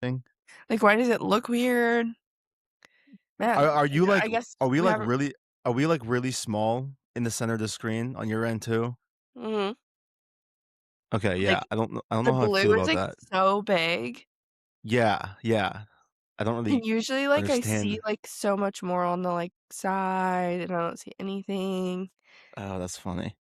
Like, why does it look weird? Man, Are you like I guess are we we like haven't. really are we like really small in the center of the screen on your end too? Mhm. Okay, yeah. Like, I don't the know how I blue feel is, about like, that. so big, Yeah, yeah. I don't and really usually, like, I see, understand. like, so much more on the, like, side, and I don't see anything. Oh, that's funny.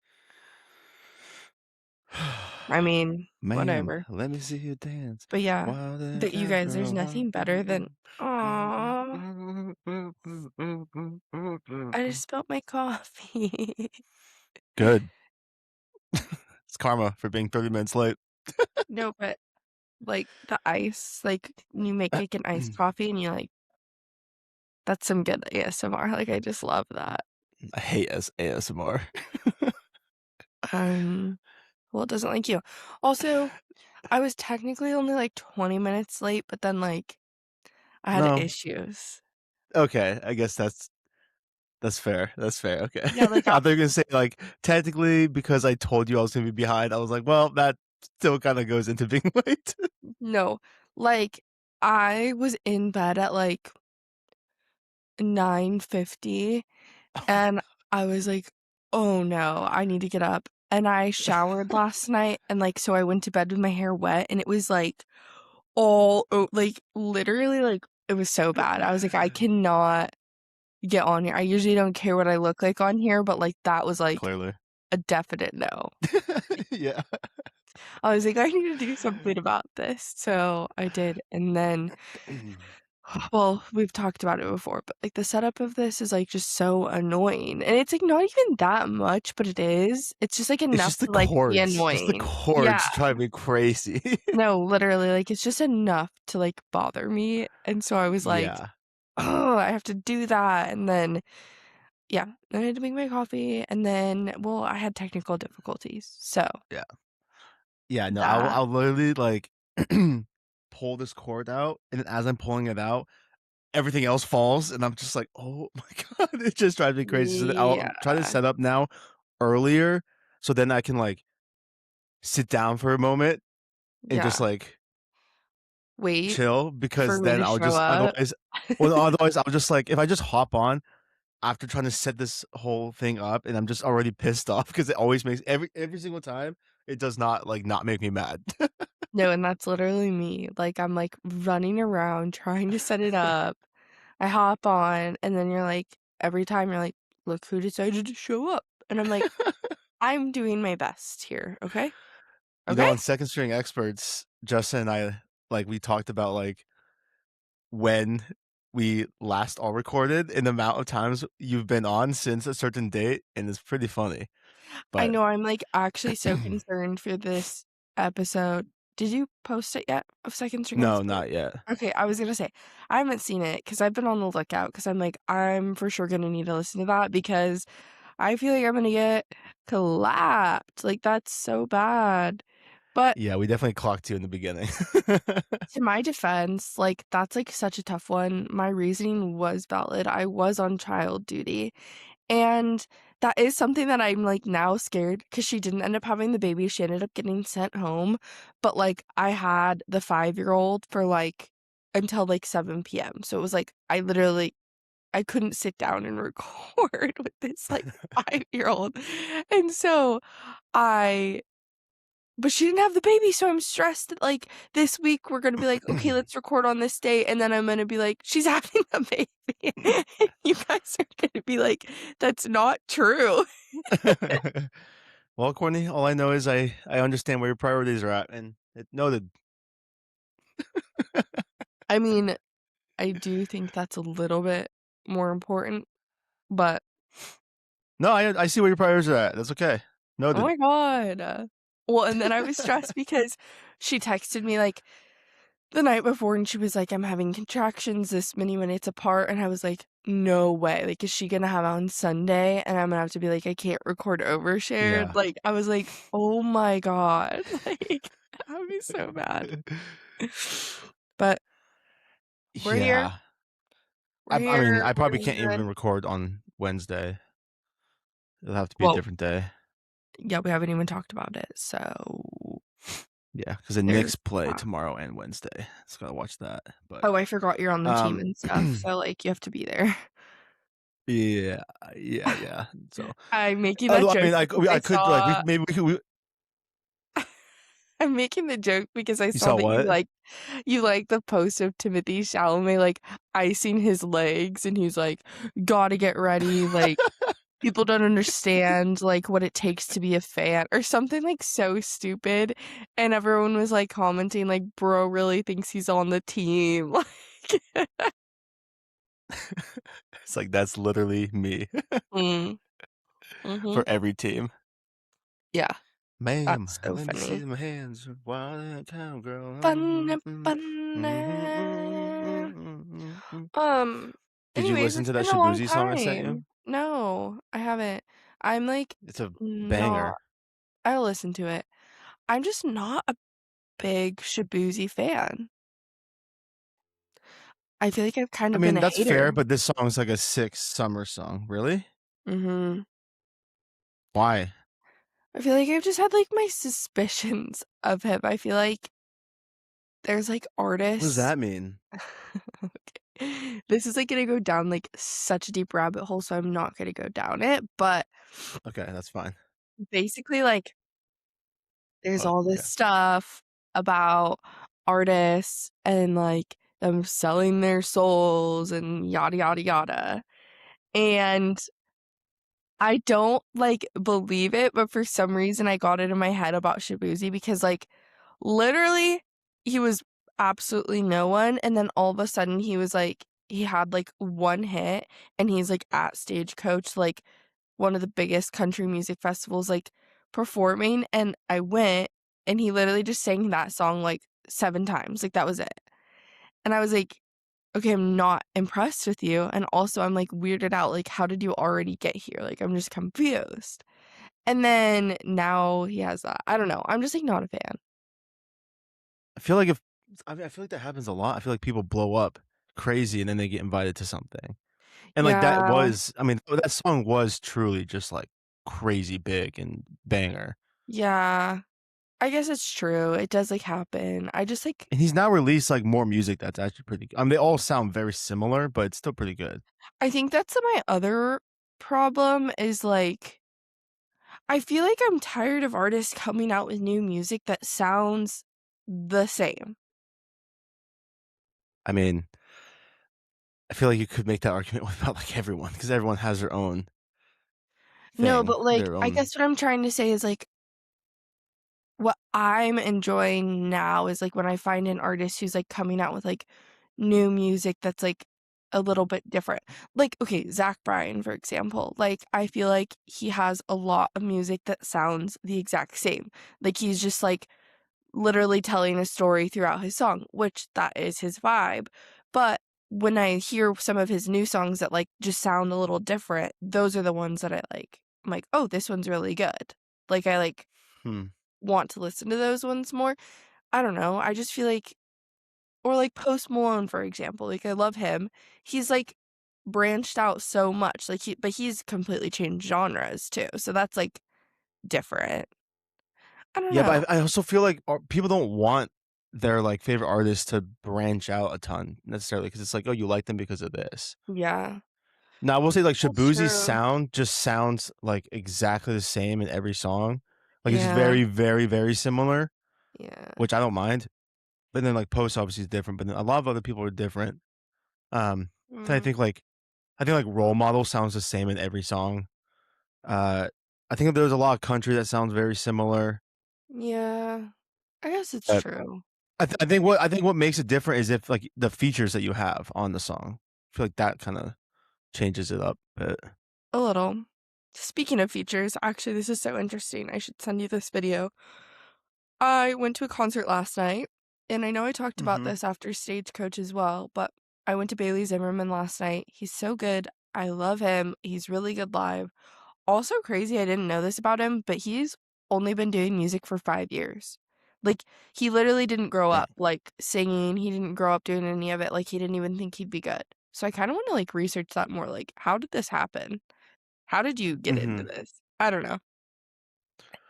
I mean, Ma'am, whatever. let me see you dance. But yeah, Wild and that you guys, there's cowgirl. nothing better than aw, I just spilled my coffee. Good. It's karma for being 30 minutes late. No, but, like, the ice, like, you make, like, an iced coffee and you, like that's some good ASMR, like, I just love that. I hate ASMR. Um, well, it doesn't like you. Also, I was technically only, like, 20 minutes late, but then, like, I had No. issues. Okay, I guess that's fair. That's fair. Okay. Yeah, I like, thought you were gonna say like technically because I told you I was gonna be behind. I was like, well, that still kind of goes into being late. no, like, I was in bed at, like, 9:50, Oh my and I was like, "Oh, no, I need to get up," and I showered last night, and, like, so I went to bed with my hair wet, and it was, like, like, literally, like, it was so bad. I was like, "I God. cannot get on here." I usually don't care what I look like on here, but, like, that was, like, Clearly. a definite no. Yeah. I was like, "I need to do something about this," so I did, and then well, we've talked about it before, but, like, the setup of this is, like, just so annoying, and it's, like, not even that much, but it is. It's just, like, It's enough just the to, like, be chords. Just the annoying. Yeah. chords drive me crazy. No, literally, like, it's just enough to, like, bother me, and so I was like, Yeah. "Oh, I have to do that," and then yeah, then I had to make my coffee, and then well, I had technical difficulties, so Yeah. Yeah, no, that I'll literally like pull this cord out, and then as I'm pulling it out, everything else falls, and I'm just like, "Oh my god," it just drives me crazy. So then I'll try to yeah, set up now earlier, so then I can like sit down for a moment and just yeah. like Wait chill for because me then to I'll show just up. otherwise, well, otherwise I'll just like if I just hop on after trying to set this whole thing up, and I'm just already pissed off because it always makes every single time it does not like not make me mad. No, and that's literally me, like, I'm, like, running around trying to set it up. I hop on, and then you're like every time you're like, "Look who decided to show up," and I'm like, "I'm doing my best here, okay? You know, Okay?" on Second String Experts, Justin and I, like, we talked about, like, when we last all recorded and the amount of times you've been on since a certain date, and it's pretty funny, I but know, I'm, like, actually so concerned for this episode. Did you post it yet of Second String No, Expert? not yet. Okay, I was gonna say, I haven't seen it because 'cause I've been on the lookout because 'cause I'm like, I'm for sure gonna need to listen to that because I feel like I'm gonna get clapped, like, that's so bad. But Yeah, we definitely clocked you in the beginning. to my defense, like, that's, like, such a tough one. My reasoning was valid. I was on child duty, and that is something that I'm, like, now scared because she didn't end up having the baby, she ended up getting sent home, but, like, I had the five-year-old for, like, until, like, 7 p.m., so it was, like, I couldn't sit down and record with this, like, five-year-old, and so I but she didn't have the baby, so I'm stressed that, like, this week we're gonna be like, "Okay, let's record on this day," and then I'm gonna be like, "She's having a baby." You guys are gonna be like, "That's not true." Well, Courtney, all I know is I understand where your priorities are at, and it noted. I mean, I do think that's a little bit more important, but No, I see where your priorities are at. That's okay. oh Noted. my god. Well, and then I was stressed because she texted me, like, the night before, and she was like, "I'm having contractions this many minutes apart," and I was like, "No way, like, is she gonna have it on Sunday?" And I'm gonna have to be like, "I can't record Overshared," Yeah. like, I was like, "Oh my god," like, that would be so bad. But we're here, Yeah. we're I mean, here, I we're probably gonna be can't even good. record on Wednesday. It'll have to be a Well, different day. yeah, we haven't even talked about it, so Yeah, because the There's Knicks play that. tomorrow and Wednesday. So gotta watch that. But Oh, I forgot you're on the team um, and stuff, so, like, you have to be there. yeah, yeah. So I'm making that I joke mean, because I I could like saw maybe we could. I'm making the joke because I You saw saw that what? you like the post of Timothy Chalamet, like, icing his legs, and he's like, "Gotta get ready," like, "People don't understand, like, what it takes to be a fan," or something, like, so stupid, and everyone was, like, commenting, like, "Bro really thinks he's on the team," like It's like that's literally me Mm, for mhm. every team. Yeah, Ma'am, that's so let me see funny. my hands while in town, girl. Funny, Mhm, funny. mhm. Um, Did you Anyways, listen it's to that been a long Shabuzi song I sent you? time. No, I haven't. I'm, like, It's a not banger. I'll listen to it. I'm just not a big Shabuzi fan. I feel like I've kind I of been mean, a that's hater. fair, but this song's like a sick summer song. Really? Mhm. Why? I feel like I've just had, like, my suspicions of him. I feel like there's, like, What does artists that mean? Okay. This is, like, gonna go down, like, such a deep rabbit hole, so I'm not gonna go down it, but Okay, that's fine. basically, like, there's Oh, all this okay. stuff about artists and, like, them selling their souls and yada, yada, yada, and I don't, like, believe it, but for some reason, I got it in my head about Shabuzi because, like, literally, he was absolutely no one, and then all of a sudden, he was, like he had, like, 1 hit, and he's, like, at Stagecoach, like, one of the biggest country music festivals, like, performing, and I went, and he literally just sang that song, like, 7 times, like, that was it, and I was like, "Okay, I'm not impressed with you," and also I'm, like, weirded out, like, how did you already get here? Like, I'm just confused, and then now he has that. I don't know, I'm just, like, not a fan. I feel like if I mean, I feel like that happens a lot. I feel like people blow up crazy and then they get invited to something. And like that Yeah, was I mean, that song was truly just like crazy big and banger. yeah, I guess it's true, it does, like, happen. I just, like And he's now released like more music that's actually pretty I mean, they all sound very similar, but it's still pretty good. I think that's my other problem is, like I feel like I'm tired of artists coming out with new music that sounds the same. I mean, I feel like you could make that argument about like everyone because everyone has their own No, thing, but, like, their I own guess what I'm trying to say is, like, what I'm enjoying now is, like, when I find an artist who's, like, coming out with, like, new music that's, like, a little bit different. Like, okay, Zach Bryan, for example, like, I feel like he has a lot of music that sounds the exact same. Like, he's just, like, literally telling a story throughout his song, which that is his vibe. But when I hear some of his new songs that, like, just sound a little different, those are the ones that I like. I'm like, "Oh, this one's really good." Like, I, like, hmm. want to listen to those ones more. I don't know, I just feel like or, like, Post Malone, for example, like, I love him. He's, like, branched out so much, like, he's completely changed genres too, so that's, like, different. I don't Yeah, know. but I also feel like people don't want their like favorite artists to branch out a ton necessarily because it's like, oh, you like them because of this. Yeah, Now, I will say, like, that's Shabuzi's true. sound just sounds, like, exactly the same in every song. Like, it's just Yeah, very, very, very similar, yeah. which I don't mind. But then, like, Post obviously is different, but then a lot of other people are different. Um, I Mm, think, like Role Model sounds the same in every song. Uh, I think there's a lot of country that sounds very similar. yeah, I guess it's But true. I think what makes it different is if, like, the features that you have on the song. I feel like that kinda changes it up a bit. A little. Speaking of features, actually, this is so interesting, I should send you this video. I went to a concert last night, and I know I talked about Mhm. this after Stagecoach as well, but I went to Bailey Zimmerman last night. He's so good. I love him. He's really good live. Also crazy, I didn't know this about him, but he's only been doing music for 5 years. Like, he literally didn't grow Dang. up, like, singing, he didn't grow up doing any of it, like, he didn't even think he'd be good. So I kinda wanna, like, research that more, like, how did this happen? How did you get into Mhm. this? I don't know.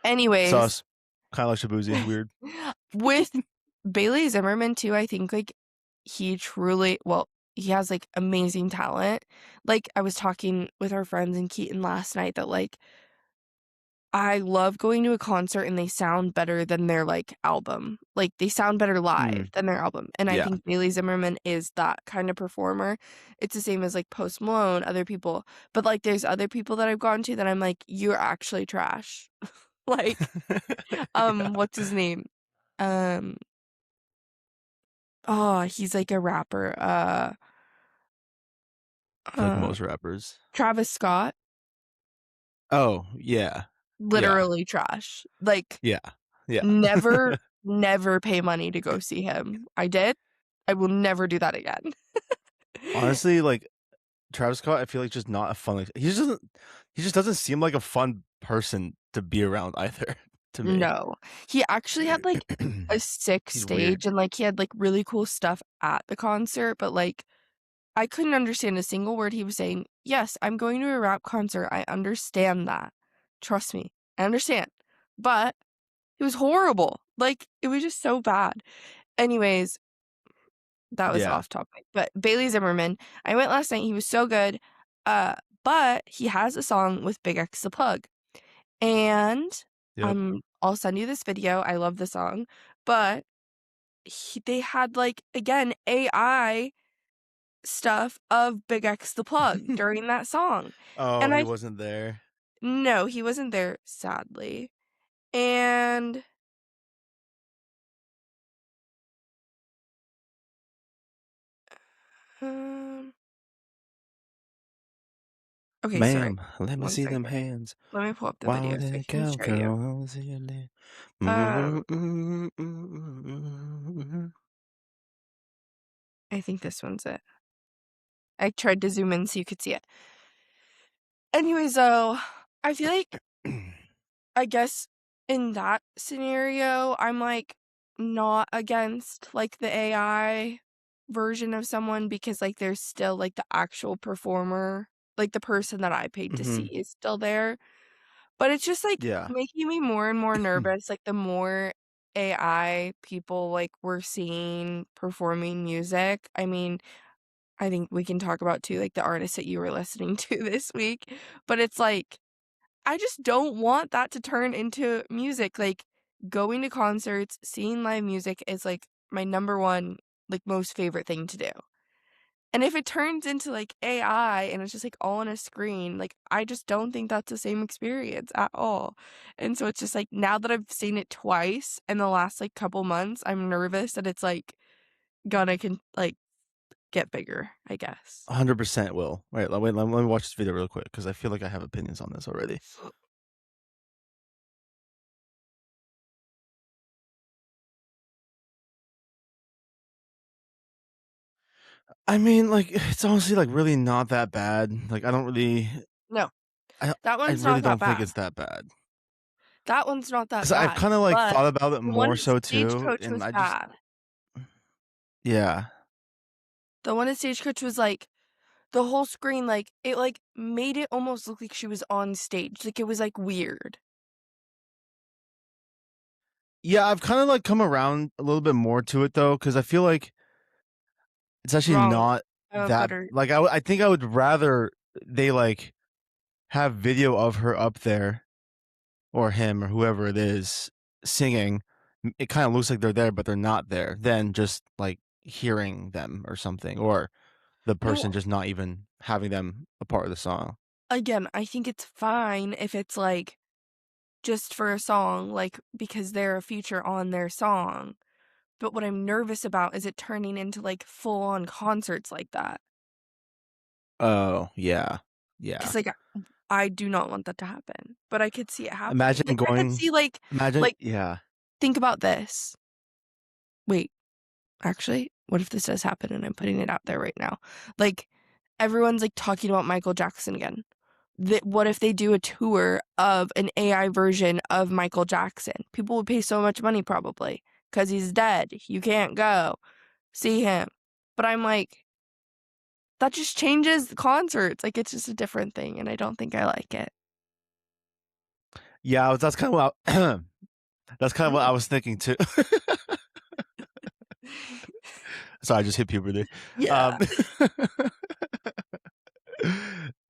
Anyways, Sus. Kinda like Shabuzi, weird. With Bailey Zimmerman too, I think, like, he truly well, he has, like, amazing talent. Like, I was talking with our friends in Keaton last night that, like, I love going to a concert and they sound better than their, like, album. Like, they sound better live Mm, than their album, and I yeah. think Bailey Zimmerman is that kind of performer. It's the same as, like, Post Malone, other people, but, like, there's other people that I've gone to that I'm like, "You're actually trash." Like, Yeah. what's his name? Um, oh, he's, like, a rapper, I feel like uh, most rappers. Travis Scott, Oh, yeah. Yeah. literally trash. Like, Yeah. Yeah. never, never pay money to go see him. I did. I will never do that again. Honestly, like, Travis Scott, I feel like just not a fun, like he just doesn't seem like a fun person to be around either to me. No. He actually had, like, a sick He's stage weird. and, like, he had, like, really cool stuff at the concert, but, like, I couldn't understand a single word he was saying. Yes, I'm going to a rap concert, I understand that. Trust me, I understand. But it was horrible. Like, it was just so bad. Anyways, that was Yeah. off topic, but Bailey Zimmerman, I went last night, he was so good, uh, but he has a song with Big X the Plug, and, Yep. I'll send you this video, I love the song, but they had, like, again, AI stuff of Big X the Plug during that song, Oh, and he I wasn't there. no, he wasn't there, sadly, and, um okay, sorry, "Ma'am, let me one see them second. hands. Let me pull up the Why video would so I it can count, show you. girl? I wanna see your name." Um, Mm. I think this one's it. I tried to zoom in so you could see it. Anyways, though, I feel like I guess in that scenario, I'm, like, not against, like, the AI version of someone because, like, there's still, like, the actual performer, like, the person that I paid to see Mhm. is still there. But it's just, like, Yeah. making me more and more nervous, like, the more AI people, like, we're seeing performing music. I mean, I think we can talk about too, like, the artists that you were listening to this week, but it's like, I just don't want that to turn into music, like, going to concerts, seeing live music is, like, my number 1, like, most favorite thing to do, and if it turns into, like, AI and it's just, like, all on a screen, like, I just don't think that's the same experience at all, and so it's just, like, now that I've seen it twice in the last, like, couple months, I'm nervous that it's, like, gonna like, get bigger, I guess. 100% will. Wait, let me watch this video real quick because I feel like I have opinions on this already. I mean, like, it's honestly, like, really not that bad. Like, I don't really No, I that I one's really not that don't think bad. it's that bad. That one's not that 'Cause I've bad, kinda, like, but thought about it the one more at so too, Stagecoach and was I just bad. yeah. The one at Stagecoach was, like, the whole screen, like, it, like, made it almost look like she was on stage, like, it was, like, weird. Yeah, I've kinda, like, come around a little bit more to it though, because I feel like it's actually Wrong. not I have that better like, I think I would rather they, like, have video of her up there, or him, or whoever it is, singing. It kinda looks like they're there, but they're not there, than just, like, hearing them or something, or the no, person just not even having them a part of the song. again, I think it's fine if it's, like, just for a song, like, because they're a feature on their song, but what I'm nervous about is it turning into, like, full-on concerts like that. Oh, yeah. Yeah. 'Cause, like, I do not want that to happen, but I could see it happening. Imagine Like, I could going see, imagine like, yeah. think about this. Wait, actually, what if this does happen and I'm putting it out there right now? Like, everyone's, like, talking about Michael Jackson again. What if they do a tour of an AI version of Michael Jackson? People would pay so much money probably because he's dead. You can't go see him. But I'm like, that just changes the concerts. Like, it's just a different thing, and I don't think I like it. Yeah, that's kinda what That's kind of what I was thinking too. Sorry, I just hit puberty. Yeah. Um,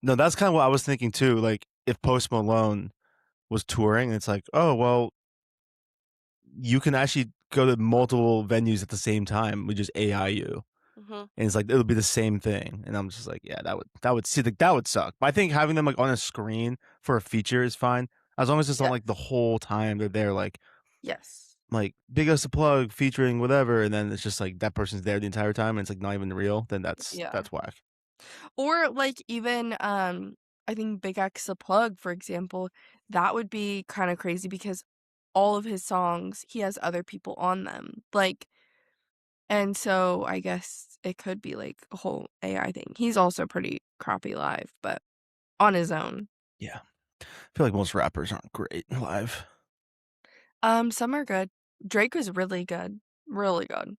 no, that's kind of what I was thinking too. Like if Post Malone was touring, it's like, oh well, you can actually go to multiple venues at the same time. We just AI you, Mhm. and it's like it'll be the same thing. And I'm just like, yeah, that would see like that would suck. But I think having them like on a screen for a feature is fine as long as it's not Yeah. like the whole time they're there, Yes. like big us a plug featuring whatever, and then it's just like that person's there the entire time and it's like not even real. Then Yeah. that's whack. Or, like, even, I think Big X the Plug, for example, that would be kinda crazy because all of his songs, he has other people on them, like and so I guess it could be, like, a whole AI thing. He's also pretty crappy live, but on his own. Yeah, I feel like most rappers aren't great live. Some are good. Drake was really good. Really good.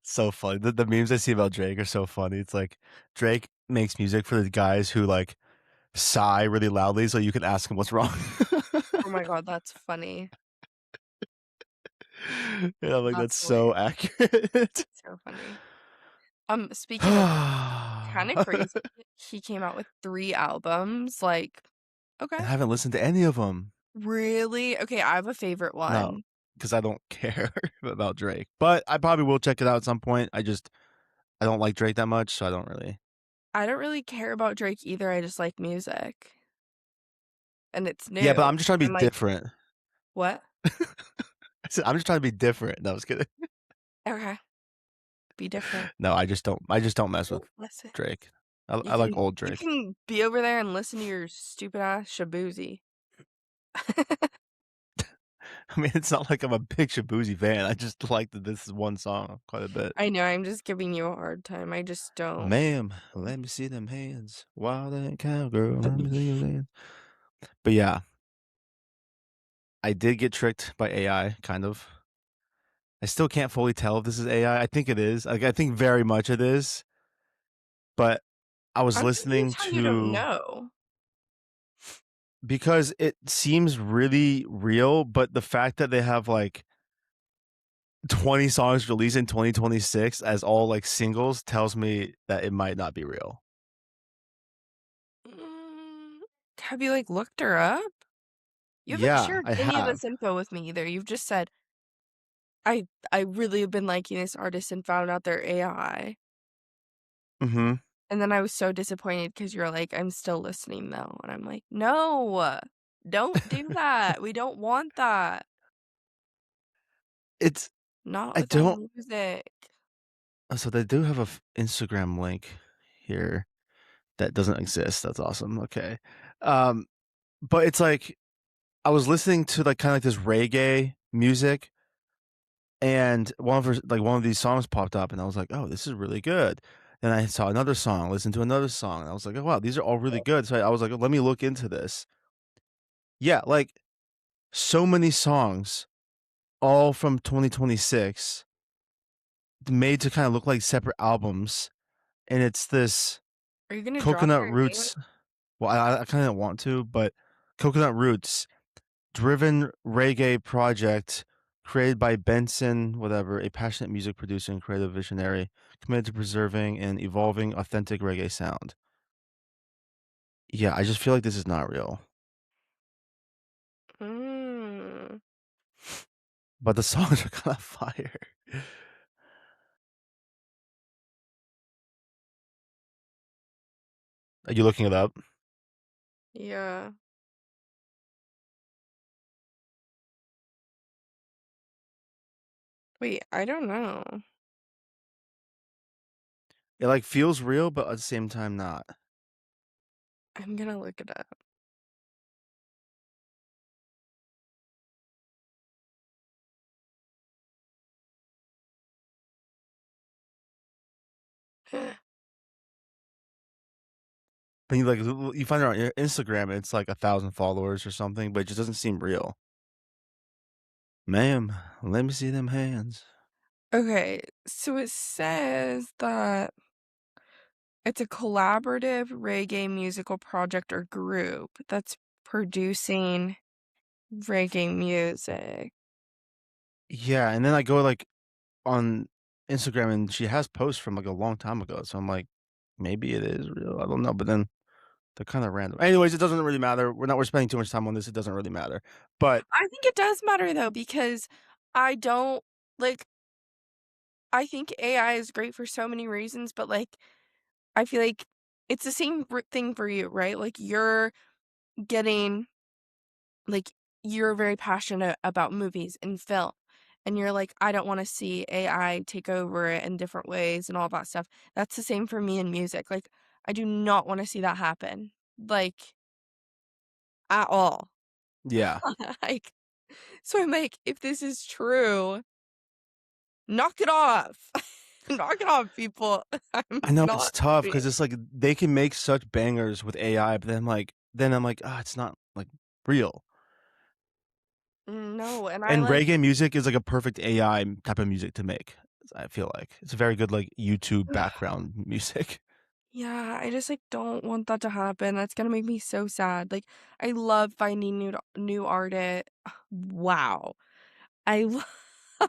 So funny. The memes I see about Drake are so funny. It's like Drake makes music for the guys who like sigh really loudly so you can ask him what's wrong. Oh my god, that's funny. Yeah, I'm like That's that's so hilarious. accurate. So funny. Speaking of kinda crazy, he came out with 3 albums, like, And okay. I haven't listened to any of them. Really? Okay, I have a favorite No, one. because I don't care about Drake. But I probably will check it out at some point. I don't like Drake that much, so I don't really. I don't really care about Drake either, I just like music, and it's Yeah, but new. I'm just trying to I'm be like, different. "What?" I said, I'm just trying to be different. No, I was kidding. Okay, be different. No, I just don't mess with Don't listen. Drake. I like old You Drake. can be over there and listen to your stupid ass Shabuzi. I mean, it's not like I'm a big Shabuzi fan. I just like that this is one song quite a bit. I know, I'm just giving you a hard time, I just don't. Ma'am, let me see them hands. Wild and cowgirl, let me see your hands. But yeah, I did get tricked by AI, kind of. I still can't fully tell if this is AI. I think it is. Like, I think very much it is. But I was I'm listening confused how you don't to know. because it seems really real, but the fact that they have like 20 songs released in 2026 as all like singles tells me that it might not be real. Mm, have you, like, looked her up? You haven't Yeah, shared I any of have. this info with me either, you've just said, I really have been liking this artist and found out they're AI." Mhm. And then I was so disappointed because 'cause you're like, "I'm still listening though," and I'm like, "No, don't do that, we don't want that, It's not I with our don't music." so they do have a Instagram link here that doesn't exist. That's awesome. Okay. Um, but it's like I was listening to like kind of like this reggae music and one of these songs popped up and I was like, "Oh, this is really good." Then I saw another song, listened to another song, and I was like, "Oh, wow, these are all really good." So I was like, "Let me look into this." Yeah, like so many songs all from 2026 made to kind of look like separate albums and it's this Are you gonna drop Coconut their name? Roots. Well, I kind of want to, but Coconut Roots driven reggae project created by Benson, whatever, a passionate music producer and creative visionary committed to preserving and evolving authentic reggae sound. Yeah, I just feel like this is not real. Mm, But the songs are kind of fire. Are you looking it up? yeah. Wait, I don't know. It like feels real, but at the same time not. I'm gonna look it up. But you find it on your Instagram, and it's like 1,000 followers or something, but it just doesn't seem real. Ma'am, let me see them hands. Okay, so it says that it's a collaborative reggae musical project or group that's producing reggae music. Yeah, and then I go, like, on Instagram, and she has posts from, like, a long time ago, so I'm like, "Maybe it is real, I don't know," but then they're kinda random. Anyways, it doesn't really matter, we're spending too much time on this, it doesn't really matter, but I think it does matter though, because I don't like, I think AI is great for so many reasons, but, like, I feel like it's the same thing for you, right? Like, getting like, you're very passionate about movies and film, and you're like, "I don't wanna see AI take over it in different ways and all that stuff." That's the same for me in music, like, I do not wanna see that happen, like, at all. yeah. Like, so I'm like, "If this is true, knock it off. Knock it off, people." I'm I know it's not tough being because it's like they can make such bangers with AI, but then I'm like, "Ah, it's not, like, real." no, and I, And like, reggae music is like a perfect AI type of music to make, I feel like. It's a very good, like, YouTube background music. yeah, I just, like, don't want that to happen, that's gonna make me so sad, like, I love finding new artist. Wow. I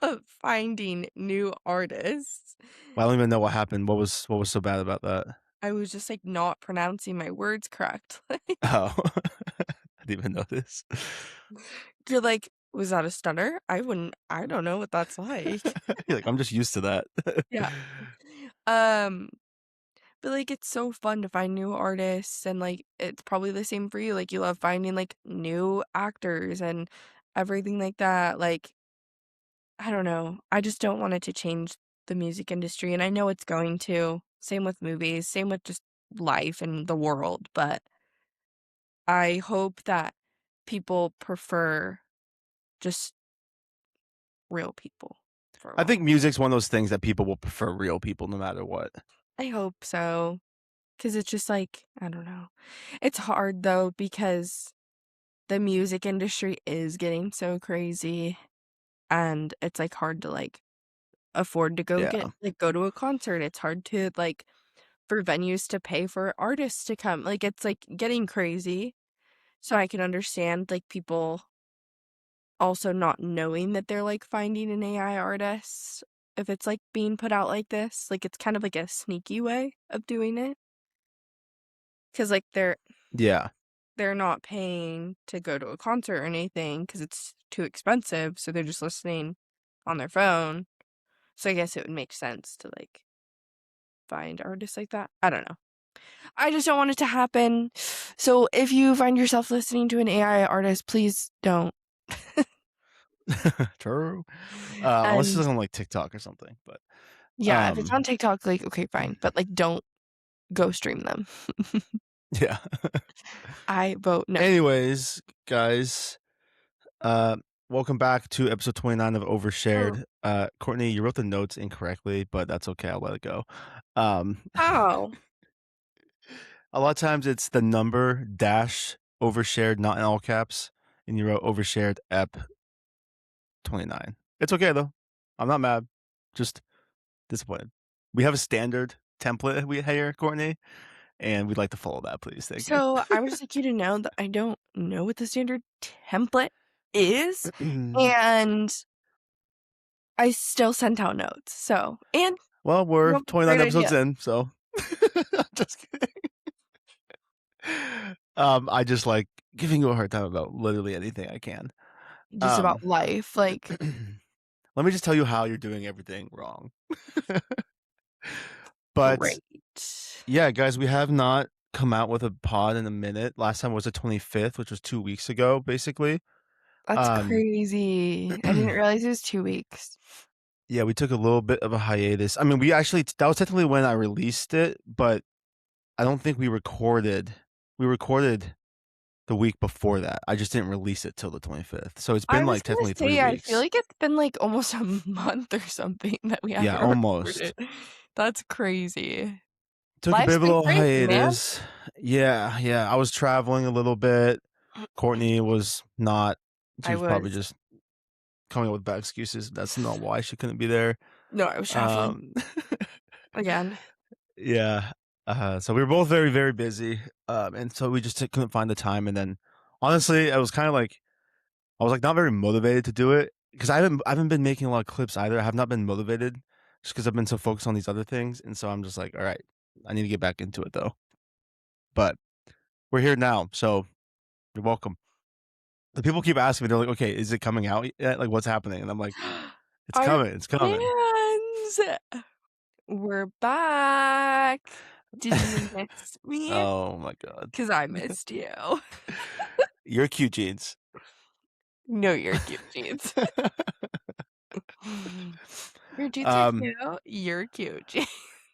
love finding new artists. Well, I don't even know what happened. What was so bad about that? I was just, like, not pronouncing my words correctly. Oh. I didn't even notice. You're like, "Was that a stutter? I don't know what that's like." You're like, "I'm just used to that." Yeah. Um, but, like, it's so fun to find new artists and, like, it's probably the same for you, like, you love finding, like, new actors and everything like that, like, I don't know, I just don't want it to change the music industry, and I know it's going to. Same with movies, same with just life and the world, but I hope that people prefer just real people for a I while. think music's one of those things that people will prefer real people no matter what. I hope so, 'cause it's just like, I don't know. It's hard though because the music industry is getting so crazy, and it's, like, hard to, like, afford to Yeah. go to a concert. It's hard to, like, for venues to pay for artists to come. Like, it's, like, getting crazy, so I can understand, like, people also not knowing that they're, like, finding an AI artist if it's, like, being put out like this. Like, it's kind of like a sneaky way of doing it, 'cause, like, Yeah. they're not paying to go to a concert or anything because it's too expensive, so they're just listening on their phone. So I guess it would make sense to, like, find artists like that. I don't know. I just don't want it to happen. So if you find yourself listening to an AI artist, please don't. True. Unless And it's on, like, TikTok or something, but, yeah, if it's on um, TikTok, like, okay, fine, but, like, don't go stream them. yeah. I vote no. Anyways, guys, uh, welcome back to episode 29 of Oh, Overshared. Courtney, you wrote the notes incorrectly, but that's okay, I'll let it go. Um, how? a lot of times it's the number dash overshared, not in all caps, and you wrote overshared ep 29. It's okay though. I'm not mad, just disappointed. We have a standard template we here, Courtney, and we'd like to follow that, please. Thank you. So I would just like you to know that I don't know what the standard template is, and I still sent out notes. So, and Well, you we're have a 29 great episodes idea. in, so just kidding. I just like giving you a hard time about literally anything I can. Just about Um, life, like, let me just tell you how you're doing everything wrong. But great. yeah, guys, we have not come out with a pod in a minute. Last time was the 25th, which was 2 weeks ago, basically. That's Um, crazy. I didn't realize it was 2 weeks. yeah, we took a little bit of a hiatus. I mean, we actually that was technically when I released it, but I don't think we recorded the week before that. I just didn't release it till the 25th. So it's I been, was like, gonna technically 3 say, I feel weeks. like it's been, like, almost a month or something that we Yeah, haven't recorded. almost. That's crazy. Took a bit Life's of a been little crazy, man. hiatus. Yeah, yeah, I was traveling a little bit. Courtney was not. She I was probably was just coming up with bad excuses. That's not why she couldn't be there. no, I was traveling Um, again. yeah, so we were both very, very busy, and so we just couldn't find the time, and then Honestly, I was kind of like I was like not very motivated to do it because I haven't been making a lot of clips either. I have not been motivated just because I've been so focused on these other things, and so I'm just like, all right, I need to get back into it though. But we're here now, so you're welcome. The people keep asking me, they're like, okay, is it coming out yet? Like, what's happening? And I'm like, it's Our coming, it's coming. fans, we're back. Did you miss me? Oh my god, 'Cause I missed you. you're cute, jeans. No, you're cute, jeans. Your jeans are um, cute. You're cute, jeans.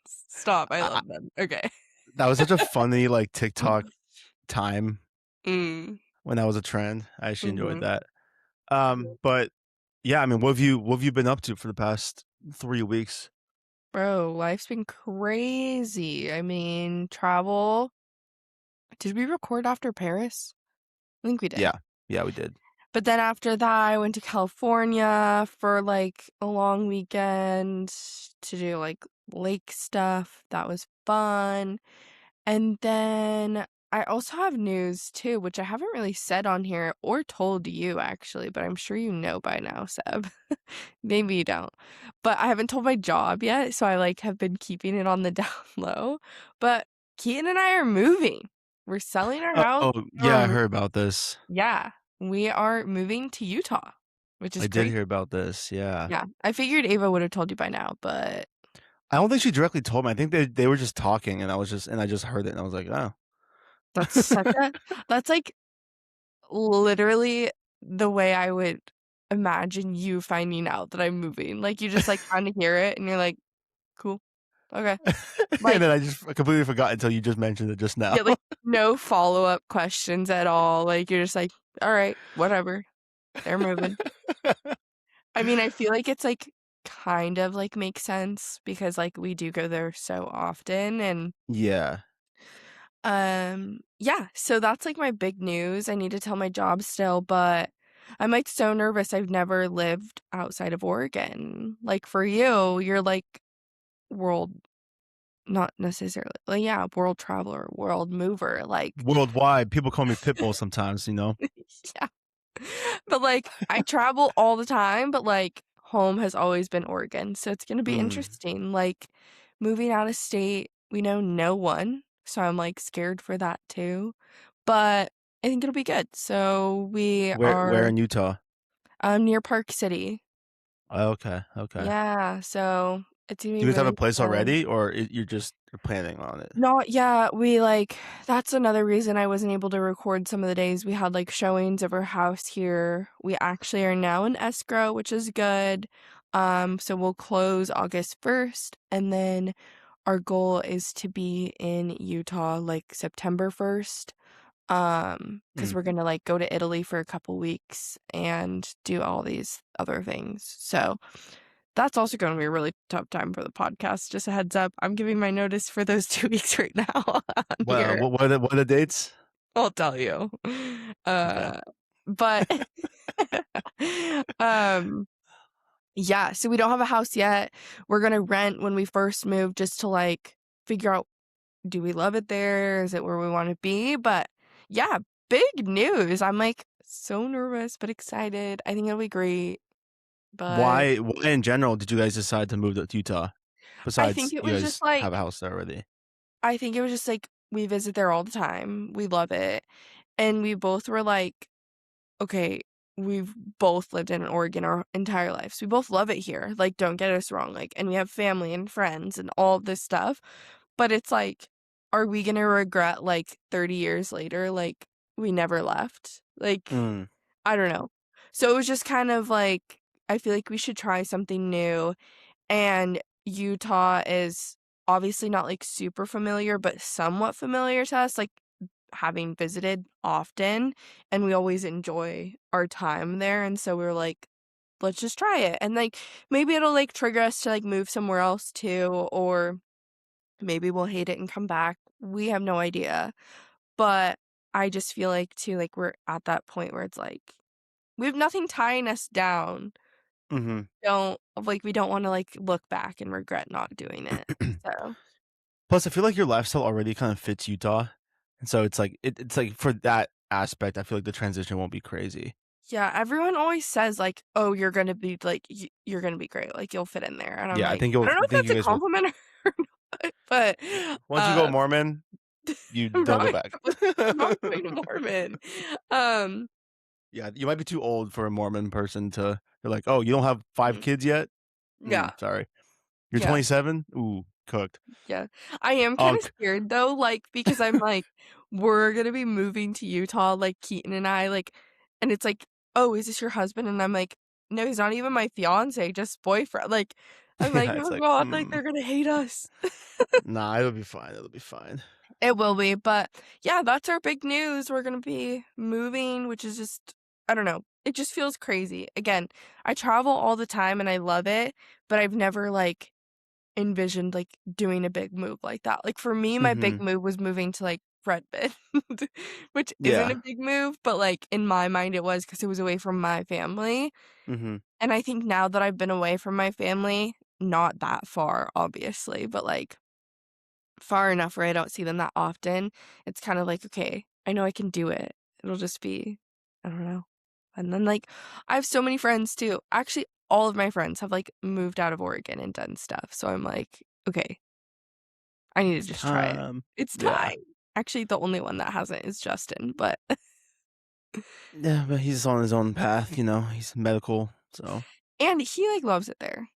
Stop, I I, love them. Okay. that was such a funny like TikTok time Mm, when that was a trend. I actually enjoyed mhm. that. But yeah, I mean, what have you been up to for the past 3 weeks? Bro, life's been crazy. I mean, travel. Did we record after Paris? I think we did. Yeah, yeah, we did. But then after that, I went to California for like a long weekend to do like lake stuff. That was fun. And then I also have news too, which I haven't really said on here or told you actually, but I'm sure you know by now, Seb. Maybe you don't. But I haven't told my job yet, so I like have been keeping it on the down low. But Keaton and I are moving. We're selling our house. Oh And yeah, I heard about this. yeah, we are moving to Utah, which is I did crazy. hear about this. Yeah, Yeah, I figured Ava would have told you by now, but I don't think she directly told me. I think they were just talking, and I just heard it, and I was like, oh. that's such a that's like literally the way I would imagine you finding out that I'm moving. Like you just like kind of hear it and you're like, cool, okay. And Like then I just completely forgot until you just mentioned it just now. yeah, like no follow-up questions at all. Like you're just like, all right, whatever. They're moving. I mean, I feel like it's like kind of like makes sense because like we do go there so often and Yeah. yeah, so that's like my big news. I need to tell my job still, but I'm like so nervous. I've never lived outside of Oregon. Like for you, you're like world not necessarily like yeah, world traveler, world mover, like Worldwide, people call me Pitbull sometimes, you know? yeah. But like I travel all the time, but like home has always been Oregon. So it's gonna be Mm. interesting. Like moving out of state, we know no one. So I'm like scared for that too. But I think it'll be good. So we Where are in Utah? near Park City. Oh, okay, okay. Yeah, so it's gonna Do be you guys have a really place fun. already, or you're planning on it? Not yet. We like that's another reason I wasn't able to record some of the days. We had like showings of our house here. We actually are now in escrow, which is good. So we'll close August 1st and then our goal is to be in Utah like September 1st. Because Mm. we're gonna like go to Italy for a couple weeks and do all these other things. So that's also gonna be a really tough time for the podcast. Just a heads up. I'm giving my notice for those 2 weeks right now on Well, here. what are the dates? I'll tell you. Okay. Uh, but um, yeah, so we don't have a house yet. We're gonna rent when we first move just to like figure out do we love it there? Is it where we want to be? But yeah, big news. I'm like so nervous but excited. I think it'll be great. But Why in general did you guys decide to move to Utah? I think Besides, it you was just guys like have a house there already. I think it was just like we visit there all the time. We love it. And we both were like, okay, we've both lived in Oregon our entire lives. We both love it here. Like, don't get us wrong. Like, and we have family and friends and all this stuff. But it's like, are we gonna regret like 30 years later, like we never left? Like, Mm. I don't know. So it was just kind of like, I feel like we should try something new. And Utah is obviously not like super familiar, but somewhat familiar to us, like having visited often. And we always enjoy our time there. And so we were like, let's just try it. And like maybe it'll like trigger us to like move somewhere else too, or maybe we'll hate it and come back. We have no idea. But I just feel like too, like we're at that point where it's like we have nothing tying us down. Mhm. Don't like we don't wanna like look back and regret not doing it. So Plus, I feel like your lifestyle already kind of fits Utah, and so it's like it's like for that. aspect, I feel like the transition won't be crazy. Yeah, everyone always says, like, "Oh, you're gonna be, like, you're gonna be great, like, you'll fit in there," and I'm Yeah, like, I don't know I if think that's you a guys will. compliment or not, but, Once you go uh, Mormon, you I'm don't go not back. I'm not going to Mormon. Um, Yeah, you might be too old for a Mormon person to they're like, "Oh, you don't have 5 mhm, kids yet? yeah, Sorry. You're yeah. 27? Ooh, cooked." Yeah. I am kinda Unk. scared though, like, because I'm like, we're gonna be moving to Utah, like, Keaton and I, like, and it's like, "Oh, is this your husband?" And I'm like, "No, he's not even my fiancé, just boyfriend." Like, I'm like, Yeah, it's "Oh like, god, like, they're gonna hate us." nah, it'll be fine, it'll be fine." It will be, but yeah, that's our big news. We're gonna be moving, which is just I don't know. It just feels crazy. Again, I travel all the time and I love it, but I've never, like, envisioned, like, doing a big move like that. Like, for me, my big Mhm. move was moving to, like, Red Bend, which isn't a Yeah. big move, but, like, in my mind, it was because it was away from my family, Mhm. and I think now that I've been away from my family, not that far, obviously, but, like, far enough where I don't see them that often, it's kinda like, "Okay, I know I can do it." It'll just be I don't know. And then, like, I have so many friends too. Actually, all of my friends have, like, moved out of Oregon and done stuff, so I'm like, "Okay, I need to just try it. Time. It's Yeah. time." Actually, the only one that hasn't is Justin, but Yeah, but he's on his own path, he's medical, so and he, like, loves it there,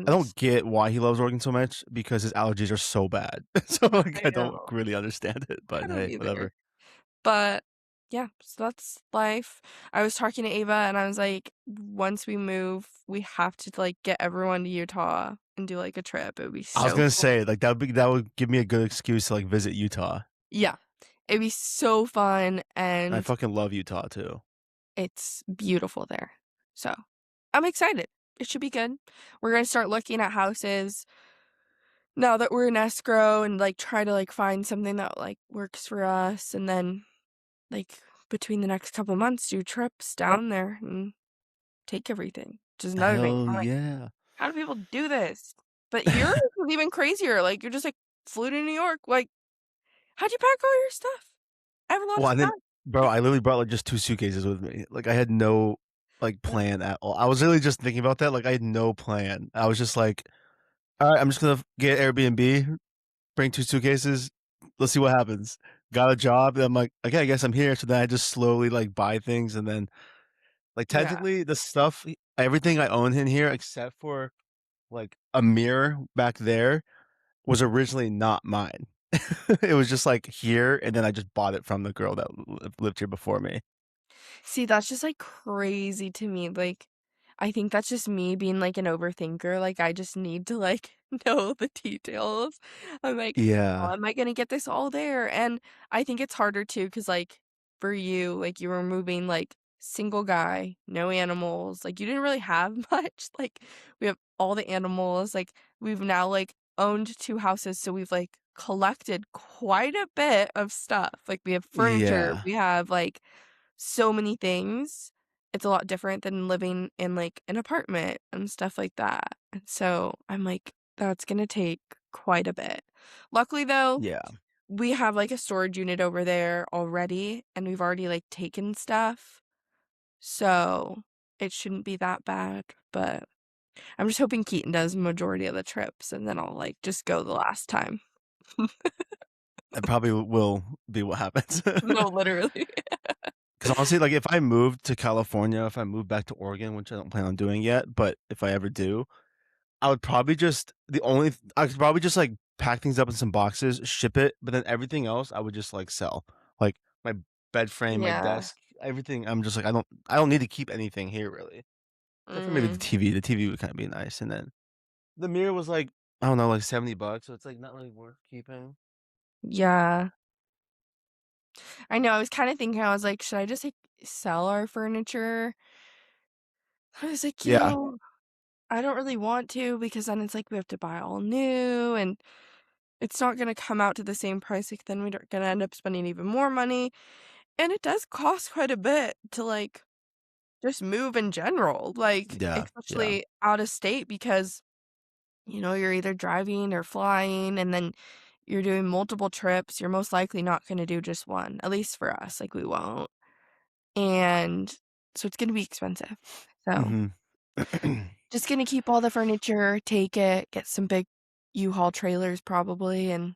I and don't get why he loves Oregon so much because his allergies are so bad. So, like, I I don't know. really understand it, I but don't hey, either. whatever. But, yeah, so that's life. I was talking to Ava, and I was like, "Once we move, we have to, like, get everyone to Utah and do, like, a trip. It would be I was so gonna fun." say, like, that would give me a good excuse to, like, visit Utah. Yeah. It'd be so fun, I and fucking love Utah too. it's beautiful there. So, I'm excited. It should be good. We're gonna start looking at houses now that we're in escrow and, like, try to, like, find something that, like, works for us, and then, like, between the next couple months, do trips down there and take everything, which is another thing. Hell I'm like, yeah. "How do people do this?" But yours is even crazier, like, you're just like, "Flew to New York," like, "How'd you pack all your stuff?" I have a lot of Well, and then stuff. bro, I literally brought, like, just 2 suitcases with me. Like, I had no, like, Yeah, plan at all. I was literally just thinking about that, like, I had no plan. I was just like, "Alright, I'm just gonna get Airbnb, bring 2 suitcases, let's see what happens." Got a job, and I'm like, "Okay, I guess I'm here." So then I just slowly, like, buy things, and then, like, yeah. technically, the stuff everything I own in here except for, like, a mirror back there was originally not mine. It was just, like, here, and then I just bought it from the girl that lived here before me. See, that's just, like, crazy to me, like, I think that's just me being, like, an overthinker, like, I just need to, like, know the details. I'm like, "How Yeah. am I gonna get this all there?" And I think it's harder too, cause like, for you, like, you were moving, like, single guy, no animals, like, you didn't really have much, like, we have all the animals, like, we've now, like, owned 2 houses, so we've, like, collected quite a bit of stuff, like, we have furniture, Yeah. we have, like, so many things. It's a lot different than living in, like, an apartment and stuff like that, and so I'm like, "That's gonna take quite a bit." Luckily, though, Yeah. we have, like, a storage unit over there already, and we've already, like, taken stuff, so it shouldn't be that bad, but I'm just hoping Keaton does majority of the trips, and then I'll, like, just go the last time. That probably will be what happens. No, literally. 'Cause honestly, like, if I moved to California, if I moved back to Oregon, which I don't plan on doing yet, but if I ever do, I would probably just I could probably just, like, pack things up in some boxes, ship it, but then everything else I would just, like, sell. Like, my bed frame, my Yeah. desk, everything, I'm just like, I don't need to keep anything here really, except for maybe Mm. The TV would kinda be nice, and then the mirror was, like, I don't know, like, $70, so it's, like, not really worth keeping. Yeah. I know, I was kinda thinking, I was like, "Should I just, like, sell our furniture?" I was like, Yeah. I don't really want to because then it's like we have to buy all new, and it's not gonna come out to the same price, like, then we're gonna end up spending even more money, and it does cost quite a bit to, like, just move in general, like, Yeah, yeah. especially out of state because, you're either driving or flying, and then you're doing multiple trips, you're most likely not gonna do just one, at least for us, like, we won't, and so it's gonna be expensive. So, Mhm. just gonna keep all the furniture, take it, get some big U-Haul trailers probably, and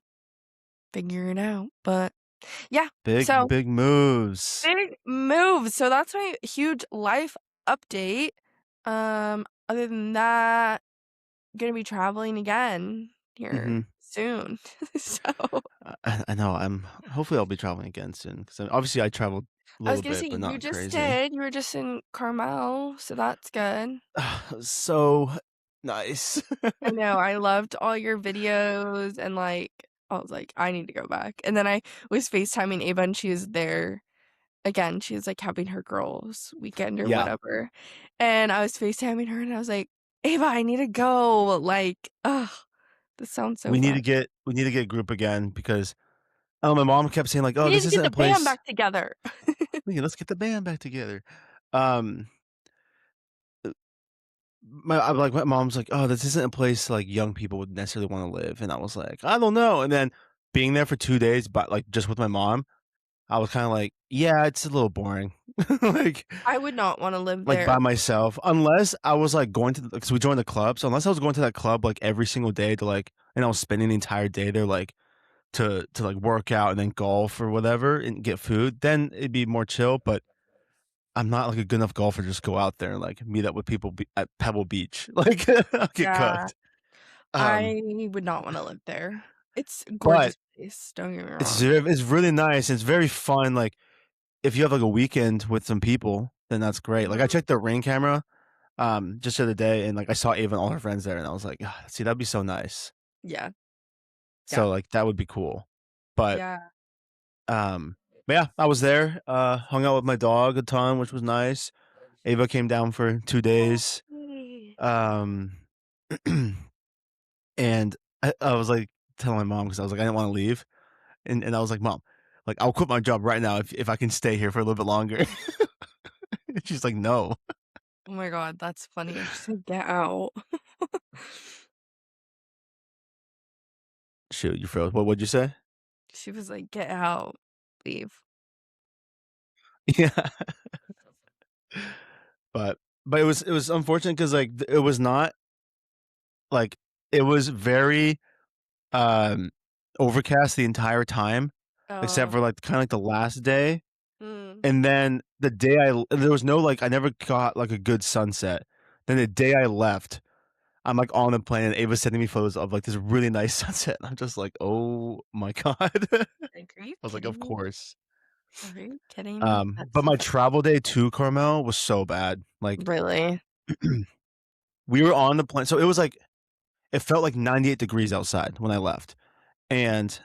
figure it out, but yeah, Big, so big moves. big moves, so that's my huge life update. Other than that, gonna be traveling again here Mhm. soon. So, I know, hopefully I'll be traveling again soon 'cause obviously I traveled a I was little gonna bit, say but you not just crazy. did, you were just in Carmel, so that's good. So nice. I know, I loved all your videos and, like, I was like, "I need to go back," and then I was FaceTiming Ava and she was there again, she was, like, having her girls' weekend or Yeah. whatever, and I was FaceTiming her and I was like, "Ava, I need to go," like, ugh, this sounds so fun. We need to get a group again because, oh, my mom kept saying like, "Oh, We need this to get isn't the a band place." back together. Yeah, let's get the band back together. Um, my mom's like, "Oh, this isn't a place like young people would necessarily wanna live," and I was like, "I don't know," and then being there for 2 days, but, like, just with my mom, I was kinda like, "Yeah, it's a little boring." Like I would not wanna live like, by there. myself, unless I was, like, going to the 'cause we joined the club, so unless I was going to that club, like, every single day to, like and I was spending the entire day there, like, like, work out and then golf or whatever and get food, then it'd be more chill, but I'm not, like, a good enough golfer to just go out there and, like, meet up with people at Pebble Beach. Like, I'll get Yeah, cooked. I would not wanna live there. It's a But gorgeous place, don't get me wrong. it's really nice, it's very fun, like, if you have, like, a weekend with some people, then that's great. Like, I Mhm. checked the Ring camera, just the other day, and, like, I saw Ava and all her friends there, and I was like, "Ah, see, that'd be so nice." Yeah, yeah, So, like, that would be cool. But, yeah. um but yeah, I was there, hung out with my dog a ton, which was nice. Ava came down for 2 days. Yay. Um, and I was, like, telling my mom because I was like, I didn't wanna leave, and I was like, "Mom, like, I'll quit my job right now if I can stay here for a little bit longer." And she's like, "No." Oh my god, that's funny. She said, "Get out." Shoot, you froze. What'd you say? She was like, "Get out. Leave." Yeah. But it was unfortunate because like, it was not like it was very, um, overcast the entire time, except Oh. for, like, kinda like the last day, Mm. and then the day there was no, like I never got, like, a good sunset. Then the day I left, I'm, like, on the plane, and Ava's sending me photos of, like, this really nice sunset, and I'm just like, "Oh my god." I Like, "Are you was like, "Of kidding me? course." Are you kidding me?" That's But so my funny. travel day to Carmel was so bad. Like, Really? we were on the plane so it was, like it felt like 98 degrees outside when I left, and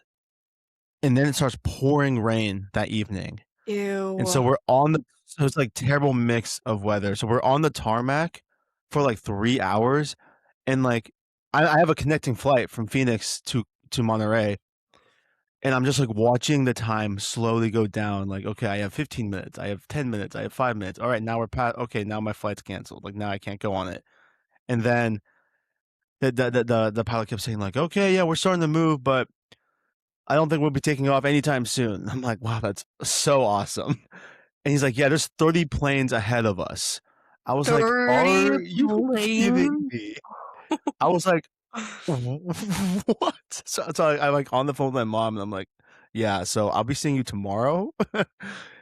then it starts pouring rain that evening, and so Ew. we're on the so it's, like, terrible mix of weather, so we're on the tarmac for, like, 3 hours, and, like, I have a connecting flight from Phoenix to Monterey, and I'm just, like, watching the time slowly go down, like, "Okay, I have 15 minutes, I have 10 minutes, I have 5 minutes, alright, now we're pa okay, now my flight's canceled, like, now I can't go on it," and then the pilot kept saying, like, "Okay, yeah, we're starting to move, but I don't think we'll be taking off anytime soon." I'm like, "Wow, that's so awesome." And he's like, "Yeah, there's 30 planes ahead of us." I was like, 30 "Are you kidding planes? me?" I was like, "What?" So I like, on the phone with my mom, and I'm like, "Yeah, so I'll be seeing you tomorrow."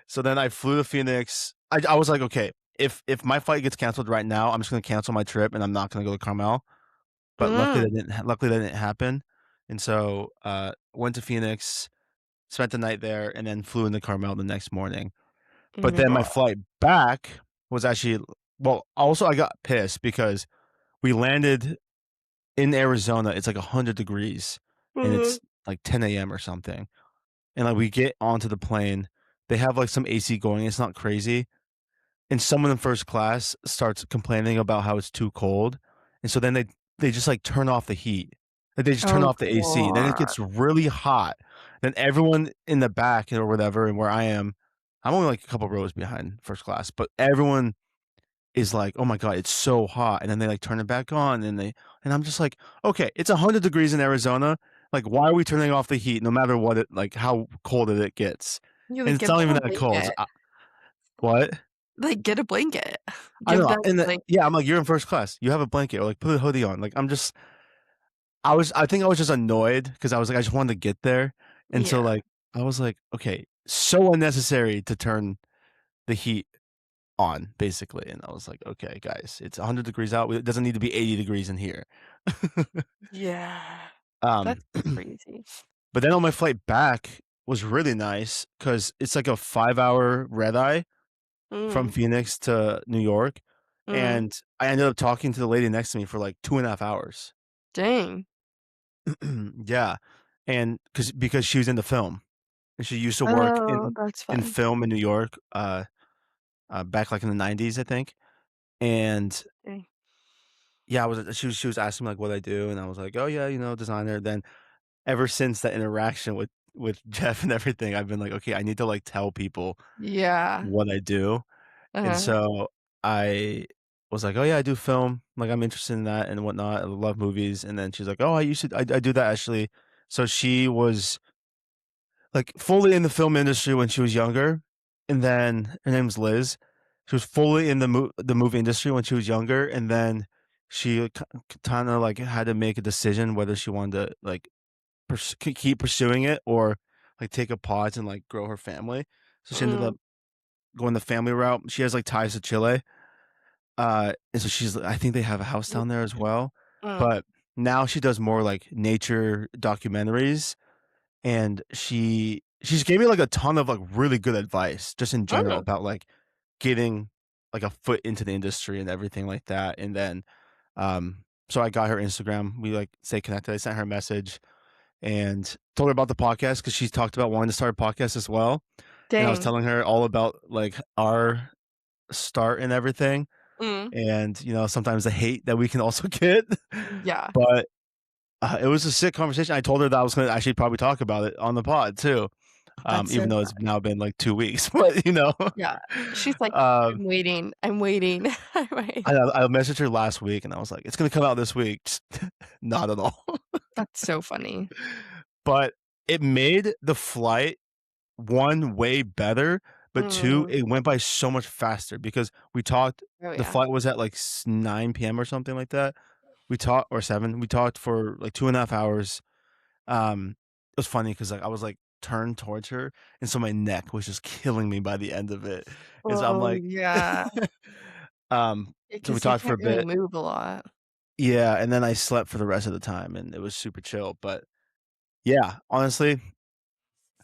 So then I flew to Phoenix. I was like, "Okay, if my flight gets canceled right now, I'm just gonna cancel my trip, and I'm not gonna go to Carmel." But Mm. luckily that didn't happen, and so, went to Phoenix, spent the night there, and then flew into Carmel the next morning. Oh But my then my god. flight back was actually well, also I got pissed because we landed in Arizona, it's like 100 degrees, and Mhm. it's like 10 AM or something, and, like, we get onto the plane, they have, like, some AC going, it's not crazy, and someone in first class starts complaining about how it's too cold, and so then they just, like, turn off the heat. Like, they just turn Oh off the AC, then it god. gets really hot. Then everyone in the back or whatever, and where I am I'm only, like, a couple rows behind first class, but everyone is like, "Oh my god, it's so hot," and then they, like, turn it back on, and I'm just like, "Okay, it's 100 degrees in Arizona. Like, why are we turning off the heat no matter what it like how cold it gets? You, And like, it's give not even them a that cold. blanket. What? Like, get a blanket. I Give know. them, And like yeah, I'm like, you're in first class. You have a blanket or like put a hoodie on. Like, I think I was just annoyed because I was like, I just wanted to get there. And so yeah. like I was like, okay, so unnecessary to turn the heat on, basically. And I was like, okay, guys, it's 100 degrees out. It doesn't need to be 80 degrees in here. Yeah. um, That's crazy. but then on my flight back was really nice because it's like a 5 hour red eye from Mm, Phoenix to New York. mm. And I ended up talking to the lady next to me for like 2.5 hours. Dang. Yeah. And because she was in the film and she used to work Oh, that's in fun. film in New York, back like in the 90s, I think. And Dang. yeah, she was asking me like what I do, and I was like, "Oh yeah, designer." Then ever since that interaction with Jeff and everything, I've been like, "Okay, I need to like tell people Yeah. what I do." And Uh-huh. so I was like, "Oh yeah, I do film. Like I'm interested in that and whatnot. I love movies." And then she's like, "Oh, I do that actually." So she was like fully in the film industry when she was younger, and then her name's Liz. She was fully in the movie industry when she was younger, and then she kind of like had to make a decision whether she wanted to like keep pursuing it or like take a pause and like grow her family. So she ended Mm, up going the family route. She has like ties to Chile, and so I think they have a house mm, down there as well. mm, But now she does more like nature documentaries, and she's gave me like a ton of like really good advice just in general mm. about like getting like a foot into the industry and everything like that. And then so I got her Instagram. We like stay connected. I sent her a message and told her about the podcast because she's talked about wanting to start a podcast as well. And I was Dang. telling her all about like our start and everything. Mm. And sometimes the hate that we can also get. Yeah. But it was a sick conversation. I told her that I was going to actually probably talk about it on the pod too, That's so even though it's fun. now been like 2 weeks. But Yeah. She's like, um, "I'm waiting. I'm waiting. I'm waiting." I messaged her last week, and I was like, "It's going to come out this week." Just not at all. That's so funny. But it made the flight one way better, but two, Mm. it went by so much faster because we talked. Oh, The yeah. flight was at like 9 p.m. or something like that. We talked or 7. We talked for like 2.5 hours. It was funny because like I was like turned towards her, and so my neck was just killing me by the end of it. And so I'm Oh, like, yeah. um, so we Because you talked for can't a really bit. move a lot. Yeah, and then I slept for the rest of the time, and it was super chill. But yeah, honestly,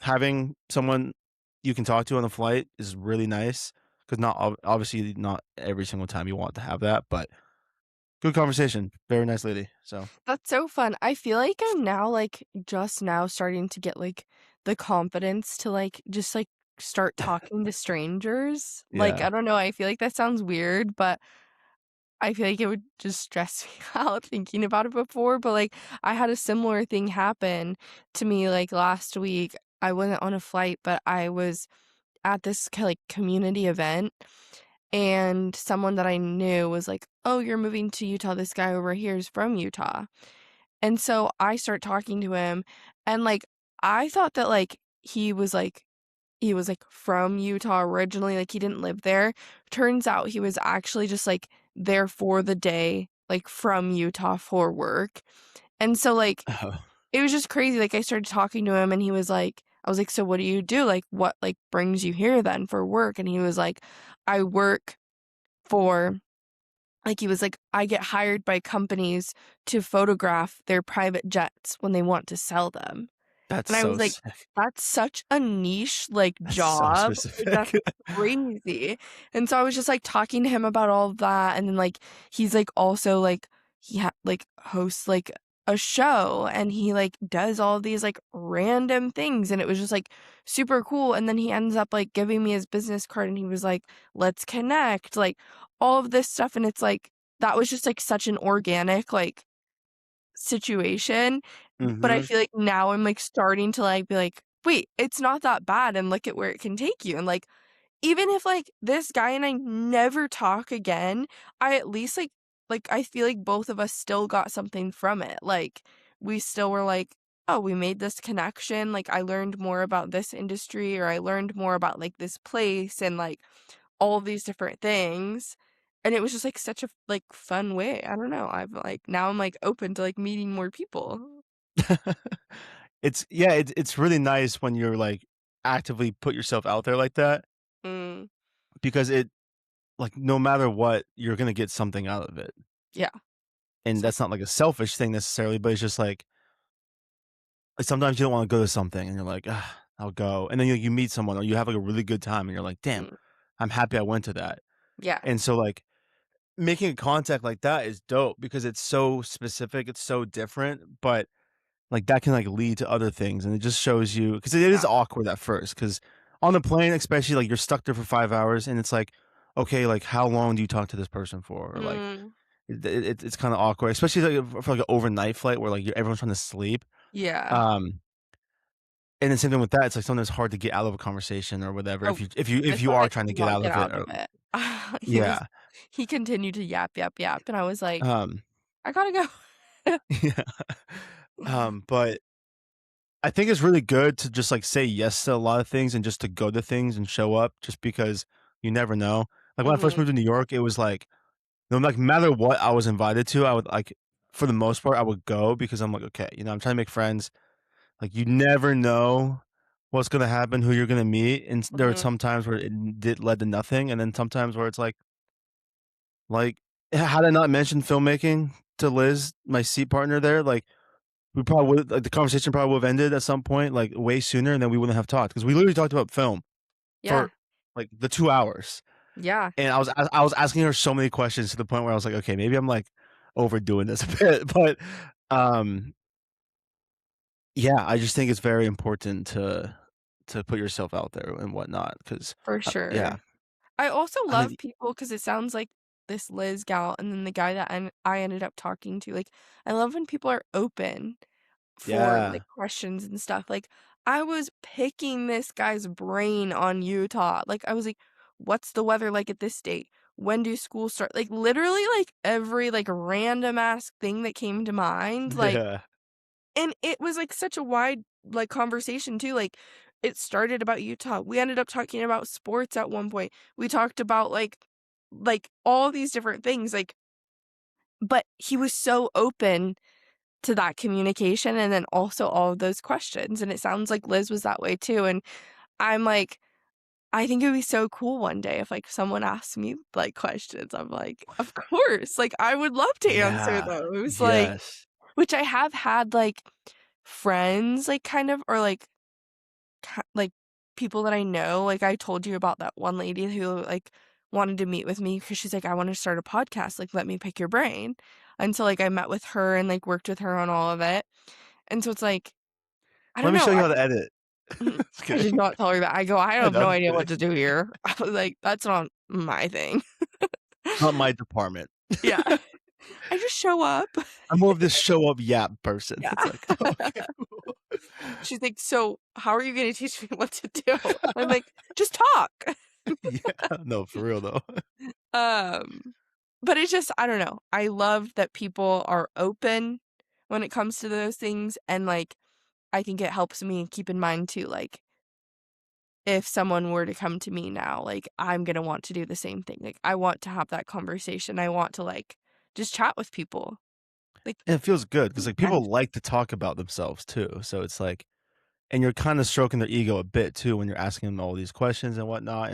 having someone you can talk to on the flight is really nice because obviously not every single time you want to have that, but good conversation. Very nice lady. So That's so fun. I feel like I'm now, like, just now starting to get, like, the confidence to, like, just, like, start talking to strangers. Like, yeah. I don't know, I feel like that sounds weird, but I feel like it would just stress me out thinking about it before, but, like, I had a similar thing happen to me, like, last week. I wasn't on a flight, but I was at this like, community event, and someone that I knew was like, "Oh, you're moving to Utah. This guy over here is from Utah." And so I start talking to him, and, like, I thought that, like, he was, like, from Utah originally, like, he didn't live there. Turns out he was actually just, like, there for the day, like, from Utah for work. And so, like, Oh, it was just crazy, like, I started talking to him, and he was like I was like, "So what do you do? Like, what, like, brings you here then for work?" And he was like, "I work for" like, he was like, "I get hired by companies to photograph their private jets when they want to sell them." that's And I was so like, sick. "That's such a niche, like, That's so job, like, that's specific. crazy." And so I was just, like, talking to him about all of that, and then, like, he's, like, also, like, like, hosts, like, a show, and he, like, does all of these, like, random things, and it was just, like, super cool, and then he ends up, like, giving me his business card, and he was like, "Let's connect," like, all of this stuff, and it's, like, that was just, like, such an organic, like, situation, but I Mhm. feel like now I'm, like, starting to, like, be like, "Wait, it's not that bad, and look at where it can take you," and, like, even if, like, this guy and I never talk again, I at least, I feel like both of us still got something from it, like, we still were like, "Oh, we made this connection, like, I learned more about this industry, or I learned more about, like, this place and, like, all these different things." And it was just, like, such a, like, fun way. I don't know, I've, like now I'm, like, open to, like, meeting more people. It's really nice when you're, like, actively put yourself out there like that Mm, because it like, no matter what, you're gonna get something out of it, yeah, and so that's not, like, a selfish thing necessarily, but it's just, like, sometimes you don't wanna go to something and you're like, "Ah, I'll go," and then you meet someone or you have, like, a really good time and you're like, "Damn, mm, I'm happy I went to that," yeah, and so, like, making a contact like that is dope because it's so specific, it's so different, but, like, that can, like, lead to other things, and it just shows you because it is yeah. awkward at first. Because on the plane, especially, like, you're stuck there for 5 hours, and it's like, "Okay, like, how long do you talk to this person for?" Or, like, Mm, it's kinda awkward, especially, like, for, like, an overnight flight where, like, everyone's trying to sleep, yeah. um, and the same thing with that, it's, like, sometimes hard to get out of a conversation or whatever Oh, if this you one I are trying could to get not out get of it out or of it. yeah, He continued to yap, yap, yap, and I was like, um, "I gotta go." yeah, but I think it's really good to just, like, say yes to a lot of things and just to go to things and show up just because you never know. Like, when I first Mhm, moved to New York, it was like, no like, matter what I was invited to, I would, like for the most part, I would go because I'm like, "Okay, I'm trying to make friends." Like, you never know what's gonna happen, who you're gonna meet, and there are mhm, some times where it did led to nothing, and then sometimes where it's like, had I not mentioned filmmaking to Liz, my seat partner there, like, we probably would like, the conversation probably would have ended at some point, like, way sooner, and then we wouldn't have talked because we literally talked about film yeah, for, like, the 2 hours, yeah, and I was asking her so many questions to the point where I was like, "Okay, maybe I'm, like, overdoing this a bit," but, um, yeah, I just think it's very important to put yourself out there and whatnot 'cause, for yeah, sure. I also I love think people because it sounds like this Liz gal and then the guy that I ended up talking to, like, I love when people are open for, yeah, like, questions and stuff. Like, I was picking this guy's brain on Utah. Like, I was like, "What's the weather like at this date? When do schools start?" Like, literally, like, every, like, random ass thing that came to mind, like, yeah, and it was, like, such a wide, like, conversation too, like, it started about Utah. We ended up talking about sports at one point. We talked about, like, all these different things, like, but he was so open to that communication and then also all of those questions, and it sounds like Liz was that way too, and I'm like, I think it would be so cool one day if, like, someone asked me, like, questions. I'm like, "Of course," like, I would love to answer yeah, those, like, yes, which I have had, like, friends, like, kind of or, like, people that I know, like, I told you about that one lady who, like, wanted to meet with me because she's like, "I wanna start a podcast, like, let me pick your brain." And so, like, I met with her and, like, worked with her on all of it. And so it's like, I "Let don't me show know, you how to edit." Just I did kidding. not tell her that. I go, "I I have know, no I'm idea kidding. what to do here." I was like, "That's not my thing." Not my department. Yeah. I just show up. I'm more of this show up yap person. Yeah. It's like, "Oh, okay, cool." She's like, "So, how are you gonna teach me what to do?" I'm like, "Just talk." Yeah, no, for real though. Um, but it's just I don't know. I love that people are open when it comes to those things, and, like, I think it helps me keep in mind too, like, if someone were to come to me now, like, I'm gonna want to do the same thing. Like, I want to have that conversation. I want to, like, just chat with people. Like, And it feels good because be like, people friends. like to talk about themselves too, so it's like and you're kinda stroking their ego a bit too when you're asking them all these questions and whatnot,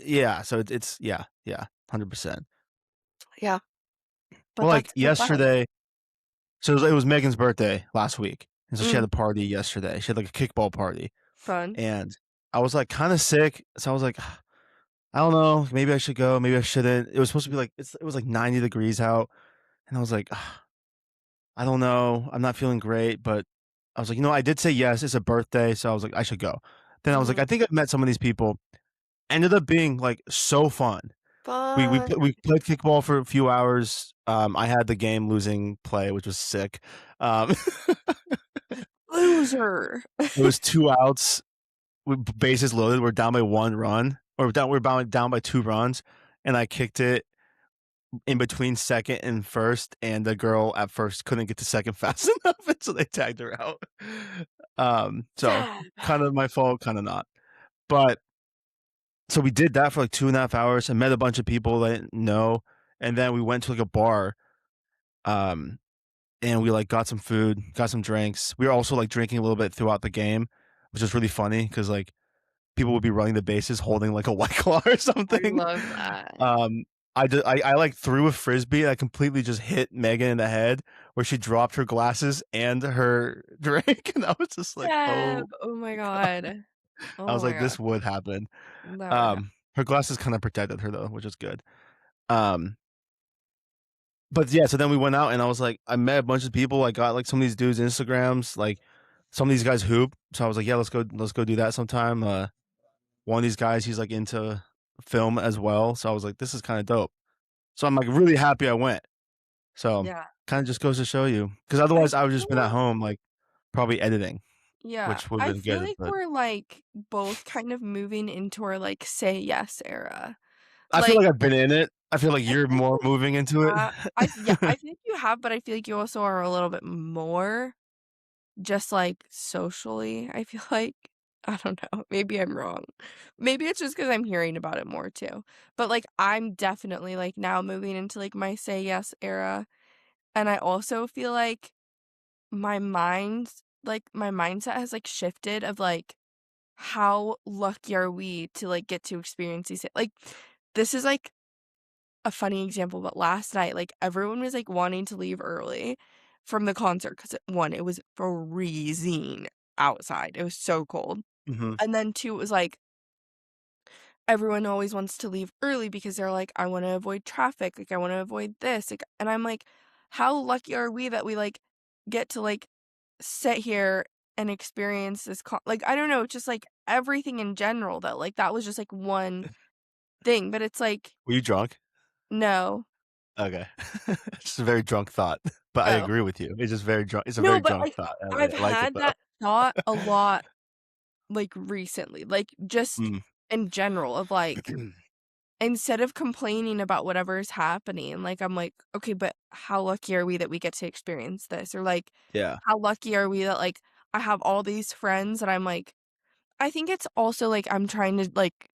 yeah, so it's yeah, yeah, 100%. Yeah, but Well, like, that's so fun. yesterday so it was Megan's birthday last week, and so she had Mm, a party yesterday. She had, like, a kickball party, fun. and I was, like, kinda sick, so I was like, "I don't know, maybe I should go, maybe I shouldn't." It was supposed to be, like it was, like, 90 degrees out, and I was like, I don't know, I'm not feeling great," but I was like, "You know, I did say yes, it's a birthday," so I was like, "I should go." Then I was like, Mhm. "I think I've met some of these people." Ended up being, like, so fun. Fun. We played kickball for a few hours. I had the game losing play, which was sick. Um, Loser. it was 2 outs with bases loaded. We're down by 1 run, or down by 2 runs, and I kicked it. in between second and first, and the girl at first couldn't get to second fast enough, and so they tagged her out. So Seb. kind of my fault, kind of not. But so we did that for like 2.5 hours and met a bunch of people that I didn't know, and then we went to like a bar, um, and we like got some food, got some drinks. We were also like drinking a little bit throughout the game, which was really funny because like people would be running the bases holding like a white claw or I something. love that. Um, I like threw a frisbee and I completely just hit Megan in the head where she dropped her glasses and her drink, and I was just like, Seb! oh Oh my god. god. I Oh was my like, god. this would happen. That would happen. Her glasses kind of protected her though, which is good. Um, but yeah, so then we went out and I was like, I met a bunch of people. I got like some of these dudes' Instagrams, like some of these guys hoop. So I was like, yeah, let's go do that sometime. One of these guys, he's like into film as well. So I was like, this is kind of dope. So I'm like really happy I went. So Yeah. kind of just goes to show you, because I otherwise I would just been feel at like home like probably editing, yeah, which would I have been feel good. like But we're, like, both kind of moving into our, like, say yes era. I feel Like, like I've been in it. I feel like I you're feel like more you moving into it. yeah, I think you have, but I feel like you also are a little bit more just, like, socially, I feel like. I don't know, maybe I'm wrong. Maybe it's just because 'cause I'm hearing about it more too. But, like, I'm definitely, like, now moving into, like, my say yes era, and I also feel like my mindset has, like, shifted of, like, how lucky are we to, like, get to experience these like, this is, like, a funny example, but last night, like, everyone was, like, wanting to leave early from the concert 'cause, 1, it was freezing outside, it was so cold, Mhm. and then 2, it was, like, everyone always wants to leave early because they're like, "I wanna avoid traffic," like, "I wanna avoid this," like, and I'm like, "How lucky are we that we, like, get to, like, sit here and experience this like, I don't know, just, like, everything in general that, like, that was just, like, one thing, but it's like, Were you drunk? no. Okay. It's just a very drunk thought, but I Oh. agree with you. It's just very drunk. It's a No, very but, drunk like, thought. I've I like it had though. that thought a lot, like, recently, like, just Mm. in general of, like, instead of complaining about whatever is happening, like, I'm like, "Okay, but how lucky are we that we get to experience this?" Or, like, Yeah. "How lucky are we that, like, I have all these friends," and I'm like I think it's also, like, I'm trying to, like,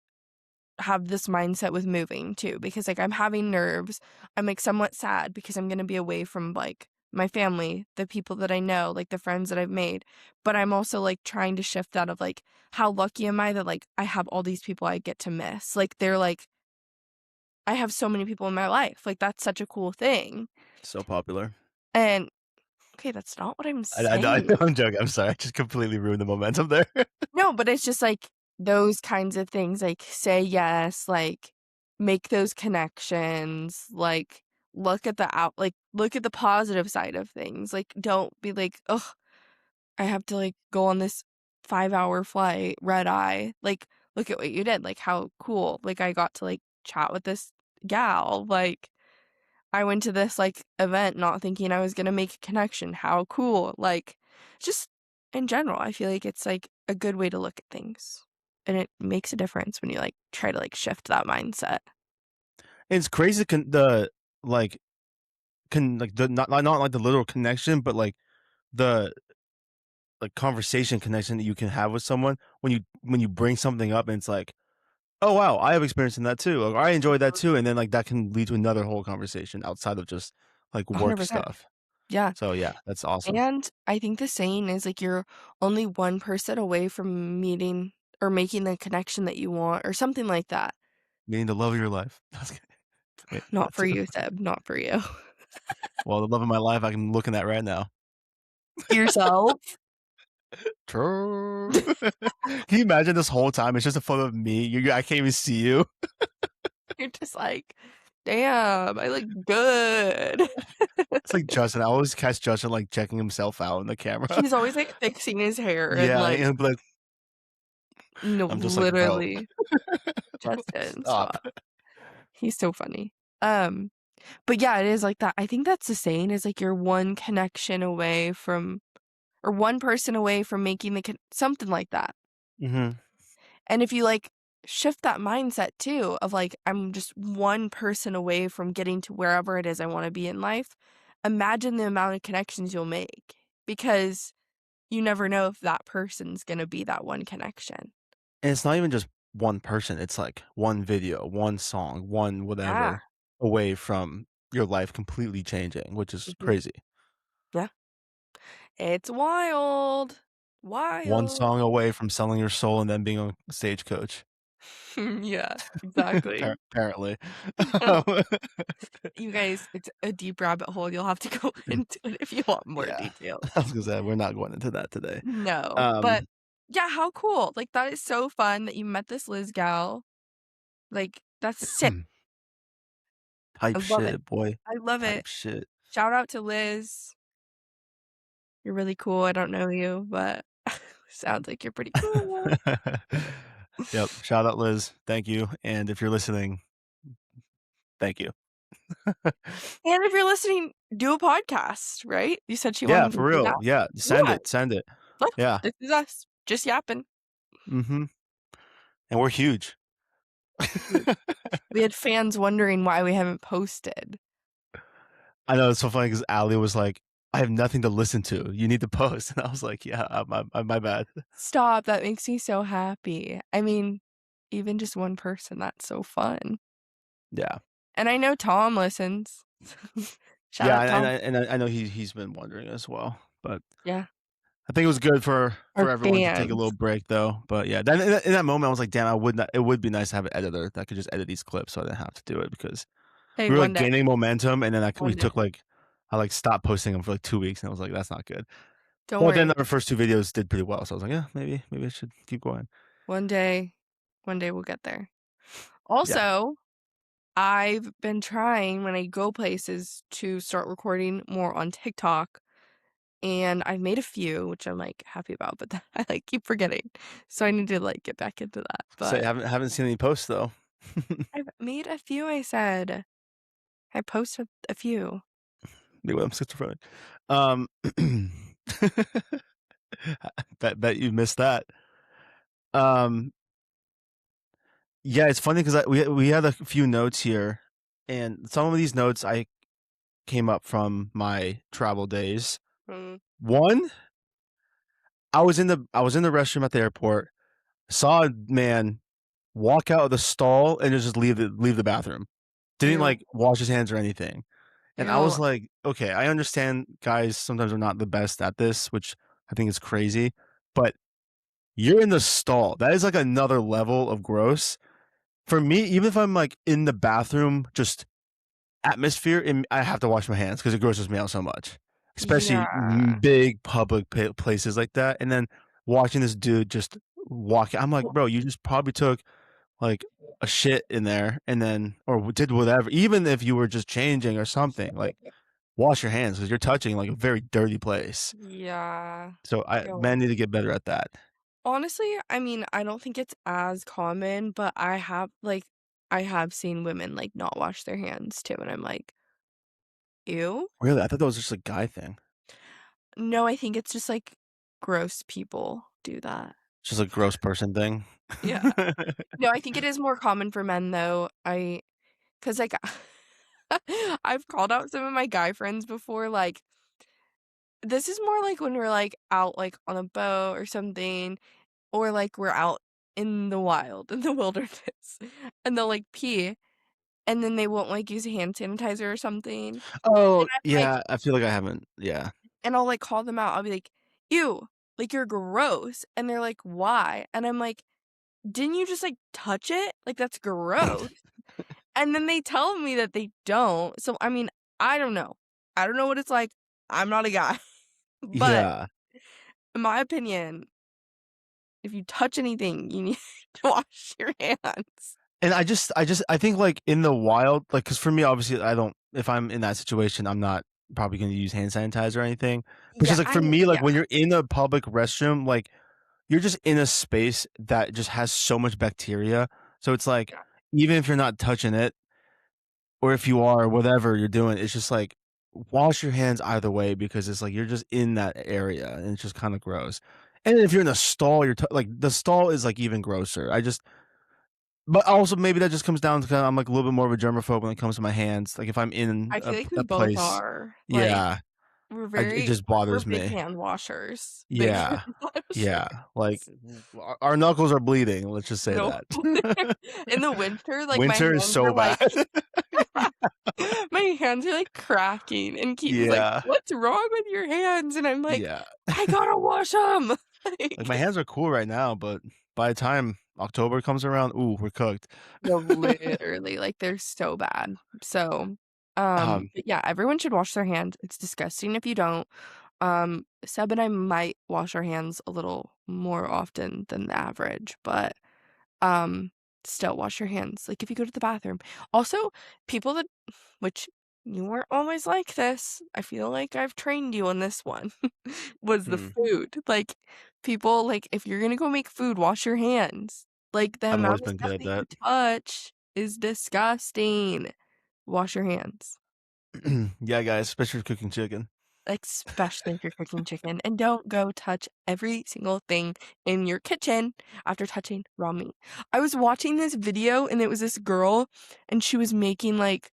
have this mindset with moving too because, like, I'm having nerves. I'm, like, somewhat sad because I'm gonna be away from, like, my family, the people that I know, like, the friends that I've made, but I'm also, like, trying to shift that of, like, how lucky am I that, like, I have all these people I get to miss? Like, they're, like I have so many people in my life, like, that's such a cool thing, So popular. and okay, that's not what I'm I know, saying. I'm joking. I'm sorry. I just completely ruined the momentum there. No, but it's just, like, those kinds of things, like, say yes, like, make those connections, like, look at the positive side of things, like, don't be like, "Ugh, I have to, like, go on this 5-hour flight, red eye." Like, look at what you did, like, how cool, like, I got to, like, chat with this gal, like, I went to this, like, event not thinking I was gonna make a connection, how cool, like, just in general, I feel like it's, like, a good way to look at things, and it makes a difference when you, like, try to, like, shift that mindset. It's crazy the like like the not like the literal connection, but like the like conversation connection that you can have with someone when you bring something up and it's like, oh wow, I have experience in that too, or I enjoyed that too, and then like that can lead to another whole conversation outside of just like work 100%. stuff. Yeah, So yeah, that's awesome. and I think the saying is, like, you're only one person away from meeting or making the connection that you want or something like that. Meaning the love of your life. Wait, Not that for too. you, Seb, not for you. Well, the love of my life, I'm looking at right now. Yourself? True. Can you imagine this whole time? It's just a photo of me. I can't even see you. You're just like, "Damn, I look good." It's like Justin. I always catch Justin like checking himself out in the camera. He's always, like, fixing his hair and, Yeah, like and be like, no, I'm just like, bro, literally. Justin, stop. stop. He's so funny. Um, but yeah, it is like that. I think that's the saying is, like, you're one connection away from or one person away from making the something like that. Hmm. And if you, like, shift that mindset too of like, I'm just one person away from getting to wherever it is I wanna be in life. Imagine the amount of connections you'll make because you never know if that person's gonna be that one connection. And it's not even just one person, it's like one video, one song, one Yeah. whatever away from your life completely changing, which is Mhm. crazy. Yeah. It's wild. One Wild. song away from selling your soul and then being a stagecoach, Yeah, exactly. apparently. You guys, it's a deep rabbit hole, you'll have to go into it if you want more Yeah. details. I was gonna say, we're not going into that today. No, but Um, yeah, how cool, like, that is so fun that you met this Liz gal, like, that's sick. I type love it. shit, boy. I love it. Type shit. Shout out to Liz. You're really cool, I don't know you, but sounds like you're pretty cool. Yep, shout out Liz, thank you, and if you're listening, thank you. And if you're listening, do a podcast, right? You said she Yeah, wanted to for do real, that? yeah, Yeah, send it. look, Yeah, this is us, just yapping. mhm, and we're huge. Huge. We had fans wondering why we haven't posted. I know, it's so funny because Ali was like, "I have nothing to listen to, you need to post," and I was like, "Yeah, my bad." Stop, that makes me so happy. I mean, even just one person, that's so fun. Yeah. And I know Tom listens. Shout Yeah, out Tom. I know he's been wondering as well, but Yeah. I think it was good Our for everyone to take a little fans. break though, but yeah, then in that moment, I was like, "Damn, I would not it would be nice to have an editor that could just edit these clips so I didn't have to do it," because Hey, we were, one like, day, gaining momentum, and then, we one day. took, like I, like, stopped posting them for, like, 2 weeks, and I was like, "That's not good." Don't But then worry. our first 2 videos did pretty well, so I was like, "Yeah, maybe I should keep going." One day one day we'll get there. Yeah. Also, I've been trying when I go places to start recording more on TikTok, and I've made a few, which I'm, like, happy about, but I, like, keep forgetting. So I need to, like, get back into that, Say, but haven't seen any posts though. I've made a few, I said. I posted a few. Maybe I'm schizophrenic. Um, bet you missed that. Um, yeah, it's funny because we had a few notes here, and some of these notes I came up from my travel days. Mm, One, I was in the restroom at the airport, saw a man walk out of the stall and just leave the bathroom. Didn't, ew, like, wash his hands or anything, and I ew. was like, "Okay, I understand guys sometimes are not the best at this," which I think is crazy, but you're in the stall. That is, like, another level of gross. For me, even if I'm, like, in the bathroom, just atmosphere, and I have to wash my hands because it grosses me out so much, especially Yeah. big public places like that, and then watching this dude just walk I'm like, Well, "Bro, you just probably took, like, a shit in there and then or did whatever." Even if you were just changing or something, like, wash your hands because 'cause you're touching, like, a very dirty place. yeah. So Ew. men need to get better at that. Honestly, I mean, I don't think it's as common, but I have seen women, like, not wash their hands too, and I'm like, "Ew?" Really? I thought that was just a guy thing. No, I think it's just, like, gross people do that. It's just a gross person thing. Yeah. No, I think it is more common for men, though. 'Cause, like, I've called out some of my guy friends before, like, this is more like when we're, like, out, like, on a boat or something, or, like, we're out in the wild, in the wilderness, and they'll, like, pee, and then they won't, like, use hand sanitizer or something, Oh, and I'm like yeah, I feel like I haven't yeah. and I'll, like, call them out, I'll be like, "Ew, like, you're gross," and they're like, "Why?" And I'm like, "Didn't you just, like, touch it? Like, that's gross." And then they tell me that they don't, so, I mean, I don't know. I don't know what it's like, I'm not a guy, but Yeah. in my opinion, if you touch anything, you need to wash your hands. And I think, like, in the wild, like, because for me, obviously, I don't if I'm in that situation, I'm not probably gonna use hand sanitizer or anything. But Yeah, just, like, I for me, like, yeah, when you're in a public restroom, like, you're just in a space that just has so much bacteria. So it's like, yeah. even if you're not touching it, or if you are, whatever you're doing, it's just like, wash your hands either way because it's like you're just in that area, and it's just kinda gross. And if you're in a stall, you're like, the stall is, like, even grosser. I just But also maybe that just comes down to I'm like a little bit more of a germaphobe when it comes to my hands. Like if I'm in I feel like we a both place, are, like, yeah, it very just we're bothers big me. hand washers, big hand Yeah, washers. yeah. Like our knuckles are bleeding. Let's just say No, that. in the winter, like, my Winter is hands so are, bad. like my hands are, like, cracking, and Keith is like, Yeah, "What's wrong with your hands?" And I'm like, yeah. "I gotta wash them." Like my Like, hands are cool right now, but by the time October comes around, ooh, we're cooked. no, literally, like, they're so bad. So, Um, but yeah, everyone should wash their hands. It's disgusting if you don't. Seb and I might wash our hands a little more often than the average, but um, still wash your hands, like, if you go to the bathroom. Also, people that which you weren't always like this, I feel like I've trained you on this one, was the hmm, food. Like, people, like, if you're gonna go make food, wash your hands. Like, the I've always amount of been good stuff at that you that. touch is disgusting. Wash your hands, Yeah, guys, especially for cooking chicken. especially if you're cooking chicken, and don't go touch every single thing in your kitchen after touching raw meat. I was watching this video, and it was this girl, and she was making, like,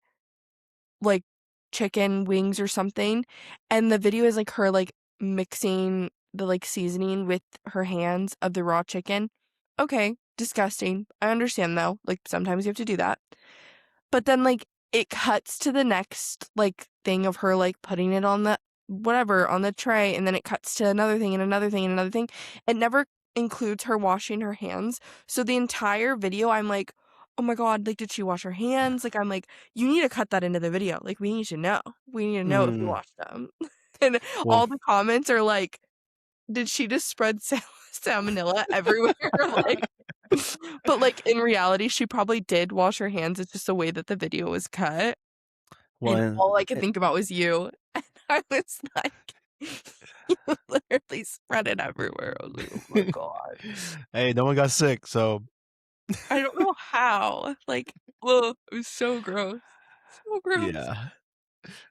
chicken wings or something, and the video is, like, her, like, mixing the, like, seasoning with her hands of the raw chicken. Okay, disgusting. I understand, though, like, sometimes you have to do that. But then, like, it cuts to the next, like, thing of her, like, putting it on the whatever, on the tray, and then it cuts to another thing, and another thing, and another thing. It never includes her washing her hands. So the entire video, I'm like, "Oh my god, like, did she wash her hands?" Like, I'm like, "You need to cut that into the video, like, we need to know. We need to know if you Mm, washed them." And well, all the comments are like, "Did she just spread salmonella everywhere?" Like, but, like, in reality, she probably did wash her hands, it's just the way that the video was cut, well, and all I could and think about was you, and I was like, you literally spread it everywhere, I was like, "Oh my god." hey, no one got sick, so I don't know how, like, ugh, it was so gross. So gross. yeah.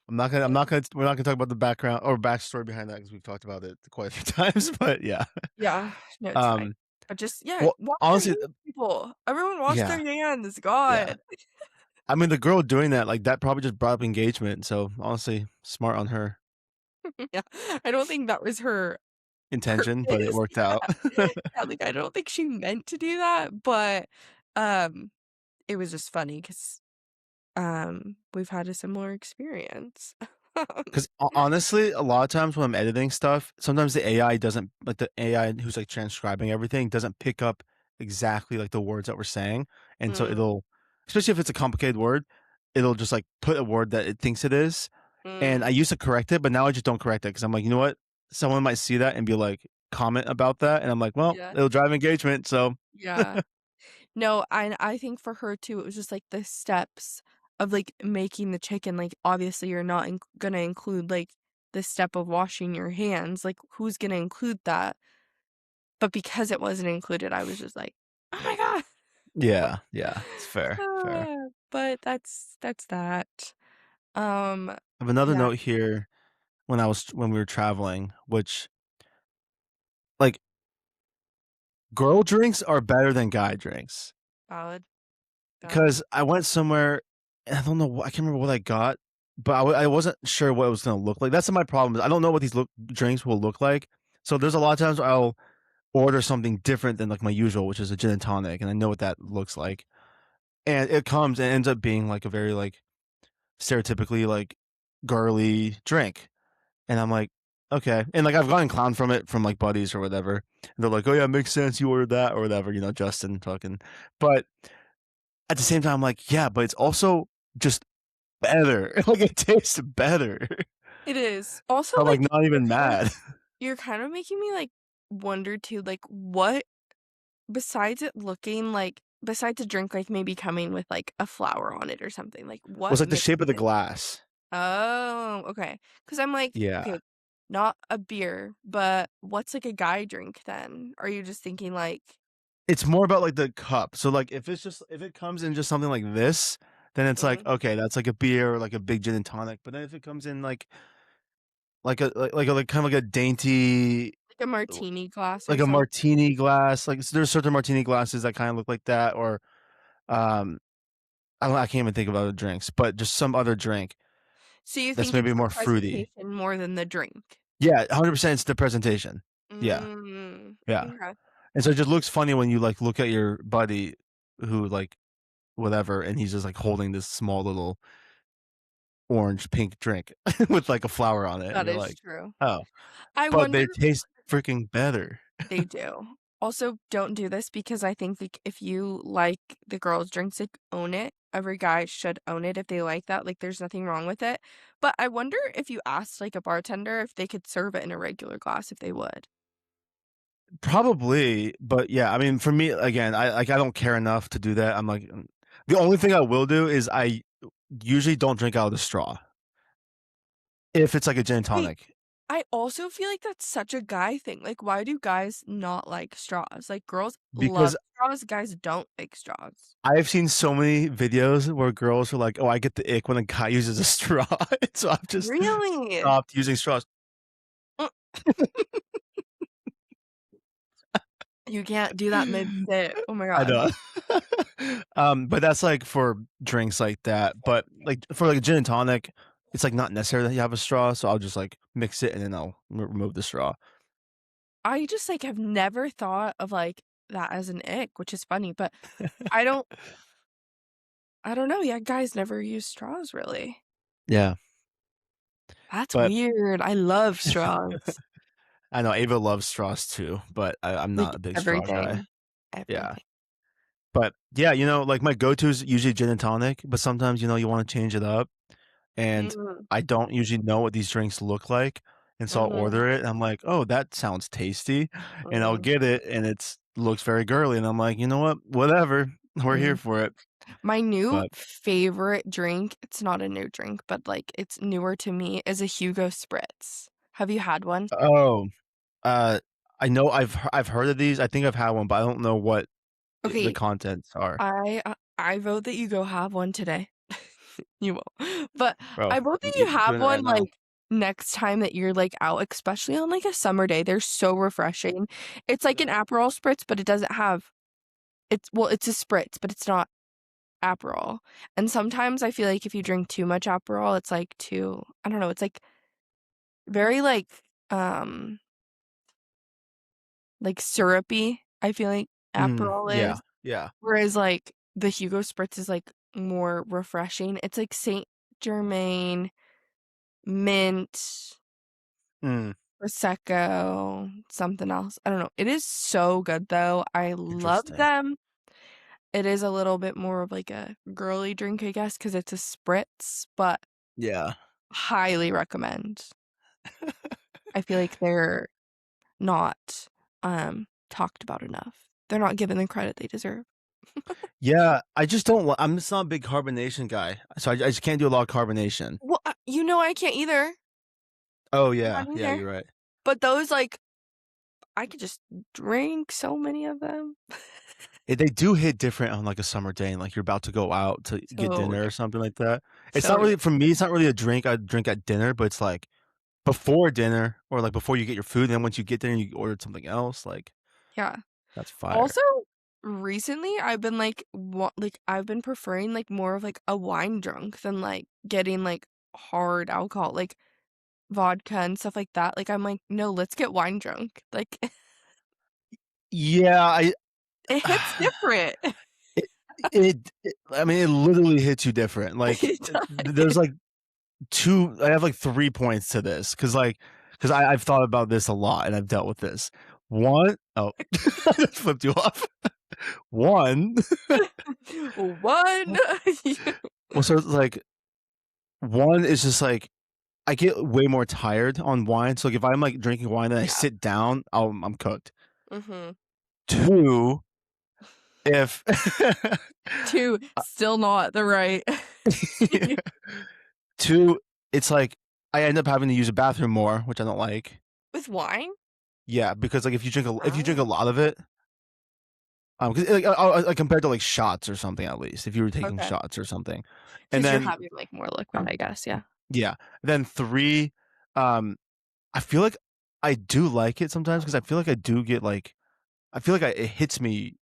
We're not gonna talk about the background or backstory behind that because we've talked about it quite a few times, but yeah. Yeah, no, it's fine. Um, But just yeah, well, wash your honestly, hands, people. Everyone wash their yeah, hands, yeah. god. I mean, the girl doing that, like, that probably just brought up engagement, so honestly, smart on her Yeah, I don't think that was her intention, but it purpose. worked out. Yeah, like, I don't think she meant to do that, but, um, it was just funny 'cause, we've had a similar experience. 'Cause honestly, a lot of times when I'm editing stuff, sometimes the AI doesn't like, the AI who's, like, transcribing everything doesn't pick up exactly, like, the words that we're saying, and so Mm, it'll especially if it's a complicated word, it'll just, like, put a word that it thinks it is, and I mm, used to correct it, but now I just don't correct it because 'cause I'm like, "You know what? Someone might see that and be like, comment about that," and I'm like, "Well, yeah, it'll drive engagement, so." yeah. No, I think for her too, it was just, like, the steps of, like, making the chicken, like, obviously, you're not gonna include, like, the step of washing your hands, like, who's gonna include that? But because it wasn't included, I was just like, "Oh my god." Yeah, yeah, it's fair, fair. But that's that. Um, I have another yeah, note here when we were traveling, which, like, girl drinks are better than guy drinks. valid, valid. 'Cause I went somewhere, and I don't know I can't remember what I got, but I wasn't sure what it was gonna look like. That's my problem, is I don't know what these drinks will look like. So there's a lot of times where I'll order something different than, like, my usual, which is a gin and tonic, and I know what that looks like. And it comes and ends up being, like, a very, like, stereotypically, like, girly drink. And I'm like, "Okay." And, like, I've gotten clowned from it from, like, buddies or whatever. And they're like, "Oh, yeah, makes sense. You ordered that," or whatever, Justin fucking but at the same time, I'm like, "Yeah, but it's also just better." Like, it tastes better. It is. Also, I'm, like, like, not even mad. you're kind of making me, like, wonder too, like, what besides it looking like besides a drink, like, maybe coming with, like, a flower on it or something, like, Was, what like, the makes shape of you the think glass. oh, okay. Because 'Cause I'm like, Yeah. okay, not a beer, but what's, like, a guy drink then? Are you just thinking, like It's more about, like, the cup. So, like, if it comes in just something like this, then it's like, mm, okay, that's like a beer or like a big gin and tonic. But then if it comes in like kind of like a dainty like a martini glass or like a something? martini glass, like, there's certain martini glasses that kinda look like that, or Um, I can't even think of other drinks, but just some other drink So you that's think maybe it's the more fruity. presentation more than the drink? Yeah, 100% it's the presentation. Yeah, Mm, yeah. okay. And so it just looks funny when you like look at your buddy who like whatever, and he's just like holding this small little orange pink drink with like a flower on it, and That you're is like, true. oh, I but wonder they taste freaking better. they do. Also, don't do this because I think like if you like the girls' drinks, like own it. Every guy should own it if they like that. Like there's nothing wrong with it. But I wonder if you asked like a bartender if they could serve it in a regular glass if they would. Probably, but yeah, I mean, for me, again, I don't care enough to do that. I'm like, the only thing I will do is I usually don't drink out of the straw if it's like a gin and Wait, tonic I also feel like that's such a guy thing. Like, why do guys not like straws? Like, girls love because straws, guys don't like straws. I've seen so many videos where girls are like, "Oh, I get the ick when a guy uses a straw," so I've just Really? stopped using straws. Uh, You can't do that mid-sip. Oh my I god. know. But that's like for drinks like that. But like for like a gin and tonic, it's like not necessary that you have a straw, so I'll just like mix it and then I'll remove the straw. I just, like, have never thought of, like, that as an ick, which is funny, but I don't I don't know, yeah, guys never use straws, really. Yeah, That's but weird, I love straws. I know Ava loves straws too, but I'm Like, not a big straw guy. everything. Yeah. Everything. But yeah, like my go-to is usually gin and tonic, but sometimes, you want to change it up. And Mhm, I don't usually know what these drinks look like, and so I'll mhm, order it, and I'm like, "Oh, that sounds tasty," and I'll mhm, get it, and it's looks very girly, and I'm like, "You know what? Whatever. We're here mhm. for it." My new But favorite drink, it's not a new drink, but, like, it's newer to me, is a Hugo Spritz. Have you had one? oh, uh, I know I've heard of these. I think I've had one, but I don't know what the Okay, contents are. I vote that you go have one today. You won't. But Bro, I vote I'm that you have doing it one, right now. like, next time that you're, like, out, especially on, like, a summer day, they're so refreshing. It's like an Aperol Spritz, but it doesn't have it's a Spritz, but it's not Aperol. And sometimes I feel like if you drink too much Aperol, it's, like, too I don't know, it's, like, very, um, syrupy, I feel like Aperol Yeah, is, yeah. whereas, like, the Hugo Spritz is, like, more refreshing. It's, like, Saint Germain, mint, Mm, prosecco, something else. I don't know. It is so good, though. I love interesting. them. It is a little bit more of, like, a girly drink, I guess, because it's a Spritz, but Yeah. highly recommend. I feel like they're not, talked about enough. They're not given the credit they deserve. Yeah, I just don't li I'm just not a big carbonation guy, so I just can't do a lot of carbonation. Well, I can't either. Oh, I'm not yeah, yeah, either. you're right. But those, like I could just drink so many of them. They do hit different on, like, a summer day and, like, you're about to go out to get So dinner or different. something like that. It's not So really different. for me, it's not really a drink I drink at dinner, but it's, like, before dinner or, like, before you get your food, and then once you get there and you ordered something else, like, Yeah. that's fire. Also, recently, I've been, I've been preferring, like, more of, like, a wine drunk than, like, getting, like, hard alcohol, like, vodka and stuff like that. Like, I'm like, "No, let's get wine drunk." Like, Yeah, it hits different. it I mean, it literally hits you different, like, It there's, does. like, 2 I have, like, 3 points to this because I've thought about this a lot and I've dealt with this. 1 oh, I just flipped you off. 1 One. well, so, like, 1 is just, like, I get way more tired on wine, so, like, if I'm, like, drinking wine and I Yeah. sit down, I'm cooked. Mhm. 2, if 2, still not the right 2, it's, like, I end up having to use a bathroom more, which I don't like. With wine? Yeah, because, like, if you drink a Oh, lot of it, 'cause, like, compared to, like, shots or something at least, if you were taking okay. shots or something. And Because 'Cause you're then having, like, more liquid, I guess, yeah. yeah, then 3, um, I feel like I do like it sometimes because I feel like I do get, like I feel like it hits me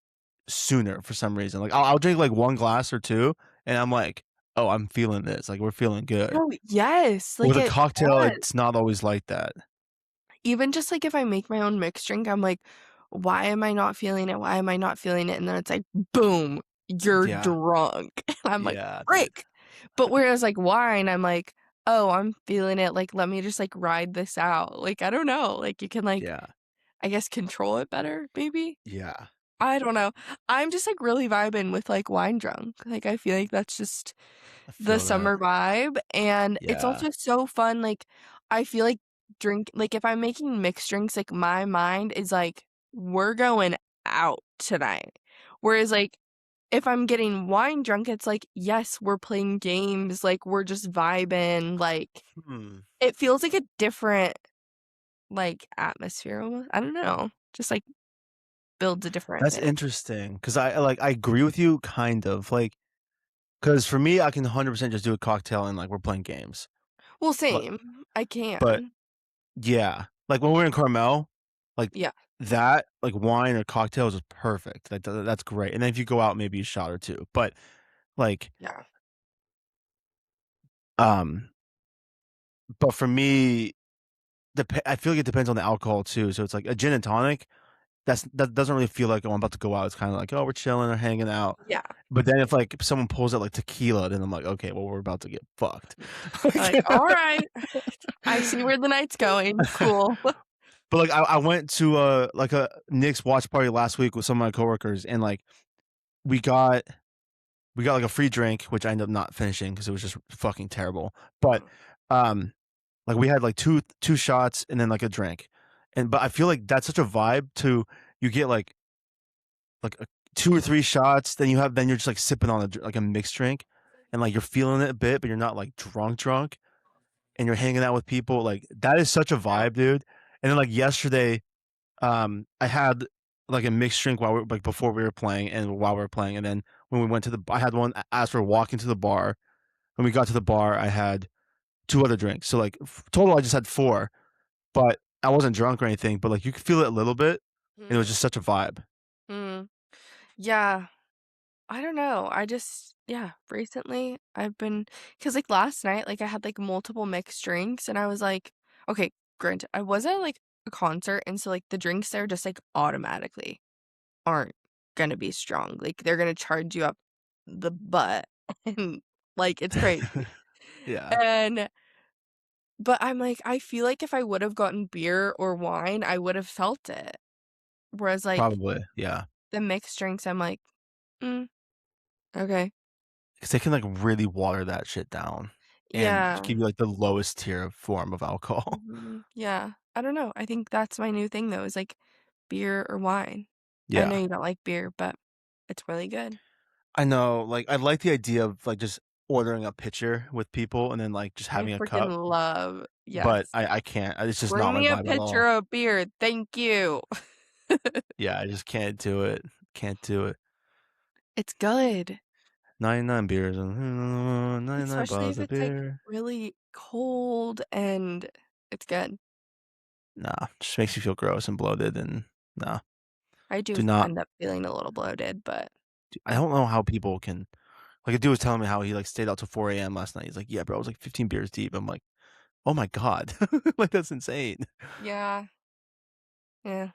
sooner for some reason. Like I'll drink like one glass or two, and I'm like, oh, I'm feeling this. Like we're feeling good. No, yes, like With a it cocktail, does. it's not always like that. Even just, like, if I make my own mixed drink, I'm like, "Why am I not feeling it? Why am I not feeling it?" And then it's like, "Boom, you're Yeah, drunk." And I'm like, yeah, dude. "Frick." But whereas, like, wine, I'm like, "Oh, I'm feeling it, like, let me just, like, ride this out." Like, I don't know, like, you can, like, Yeah, I guess, control it better, maybe? yeah. I don't know. I'm just, like, really vibing with, like, wine drunk. Like, I feel like that's just I the feel that. summer vibe, and it's Yeah. also so fun, like, I feel like if I'm making mixed drinks, like, my mind is like, "We're going out tonight." Whereas, like, if I'm getting wine drunk, it's like, "Yes, we're playing games, like, we're just vibing," like, Hmm. it feels like a different, like, atmosphere almost. I don't know, just, like, builds a different That's thing. interesting because I agree with you kind of, like, because for me, I can 100% just do a cocktail and, like, we're playing games. Well, But same. I but can. yeah, like, when we're in Carmel, like, Yeah, that, like, wine or cocktails is perfect. Like, that's great, and then if you go out, maybe a shot or 2. But, like, yeah, um but for me, I feel like it depends on the alcohol too, so it's like a gin and tonic, that doesn't really feel like, "Oh, I'm about to go out." It's kinda like, "Oh, we're chilling or hanging out." yeah. But then if someone pulls out, like, tequila, then I'm like, "Okay, well, we're about to get fucked." Like, "Alright, I see where the night's going. Cool." But, like, I went to, like, a Knicks watch party last week with some of my coworkers, and, like, we got like, a free drink, which I ended up not finishing because it was just fucking terrible. But, um, like, we had, like, two shots and then, like, a drink. But I feel like that's such a vibe to you get, like, 2 or 3 shots, then you're just, like, sipping on like, a mixed drink, and, like, you're feeling it a bit, but you're not, like, drunk, and you're hanging out with people, like, that is such a Yeah. vibe, dude. And then, like, yesterday, I had, like, a mixed drink before we were playing and while we were playing, and then when we went to the I had one as we're walking to the bar. When we got to the bar, I had 2 other drinks. So, like, total, I just had 4, but I wasn't drunk or anything, but, like, you could feel it a little bit, and it was Mhm, just such a vibe. mm. Yeah, I don't know, I just yeah, recently, I've been, cause like, last night, like, I had, like, multiple mixed drinks, and I was like okay, granted, I wasn't at, like, a concert, and so, like, the drinks there just, like, automatically aren't gonna be strong, like, they're gonna charge you up the butt, and, like, it's crazy, Yeah, and but I'm like, I feel like if I would've gotten beer or wine, I would've felt it, whereas, like, probably, yeah, the mixed drinks, I'm like, "Mm, okay." 'cause they can, like, really water that shit down and just Yeah. give you, like, the lowest tier of form of alcohol. Mhm. Yeah. I don't know. I think that's my new thing though, is like beer or wine. I know Yeah. you don't like beer, but it's really good. I know, like, I like the idea of, like, just ordering a pitcher with people and then, like, just I having a cup, freaking love but yes. I can't. It's just not "Bring my me a vibe at pitcher all. of beer, thank you." Yeah, I just can't do it. Can't do it. It's good, 99 beers and 99 especially bottles if of it's, like, beer. really cold and it's good. Nah, just makes you feel gross and bloated and nah, I do do not. end up feeling a little bloated, but I don't know how people can, like, a dude was telling me how he, like, stayed out till 4 a.m. last night. He's like, "Yeah, bro, I was, like, 15 beers deep." I'm like, "Oh my god." Like, that's insane. yeah, yeah.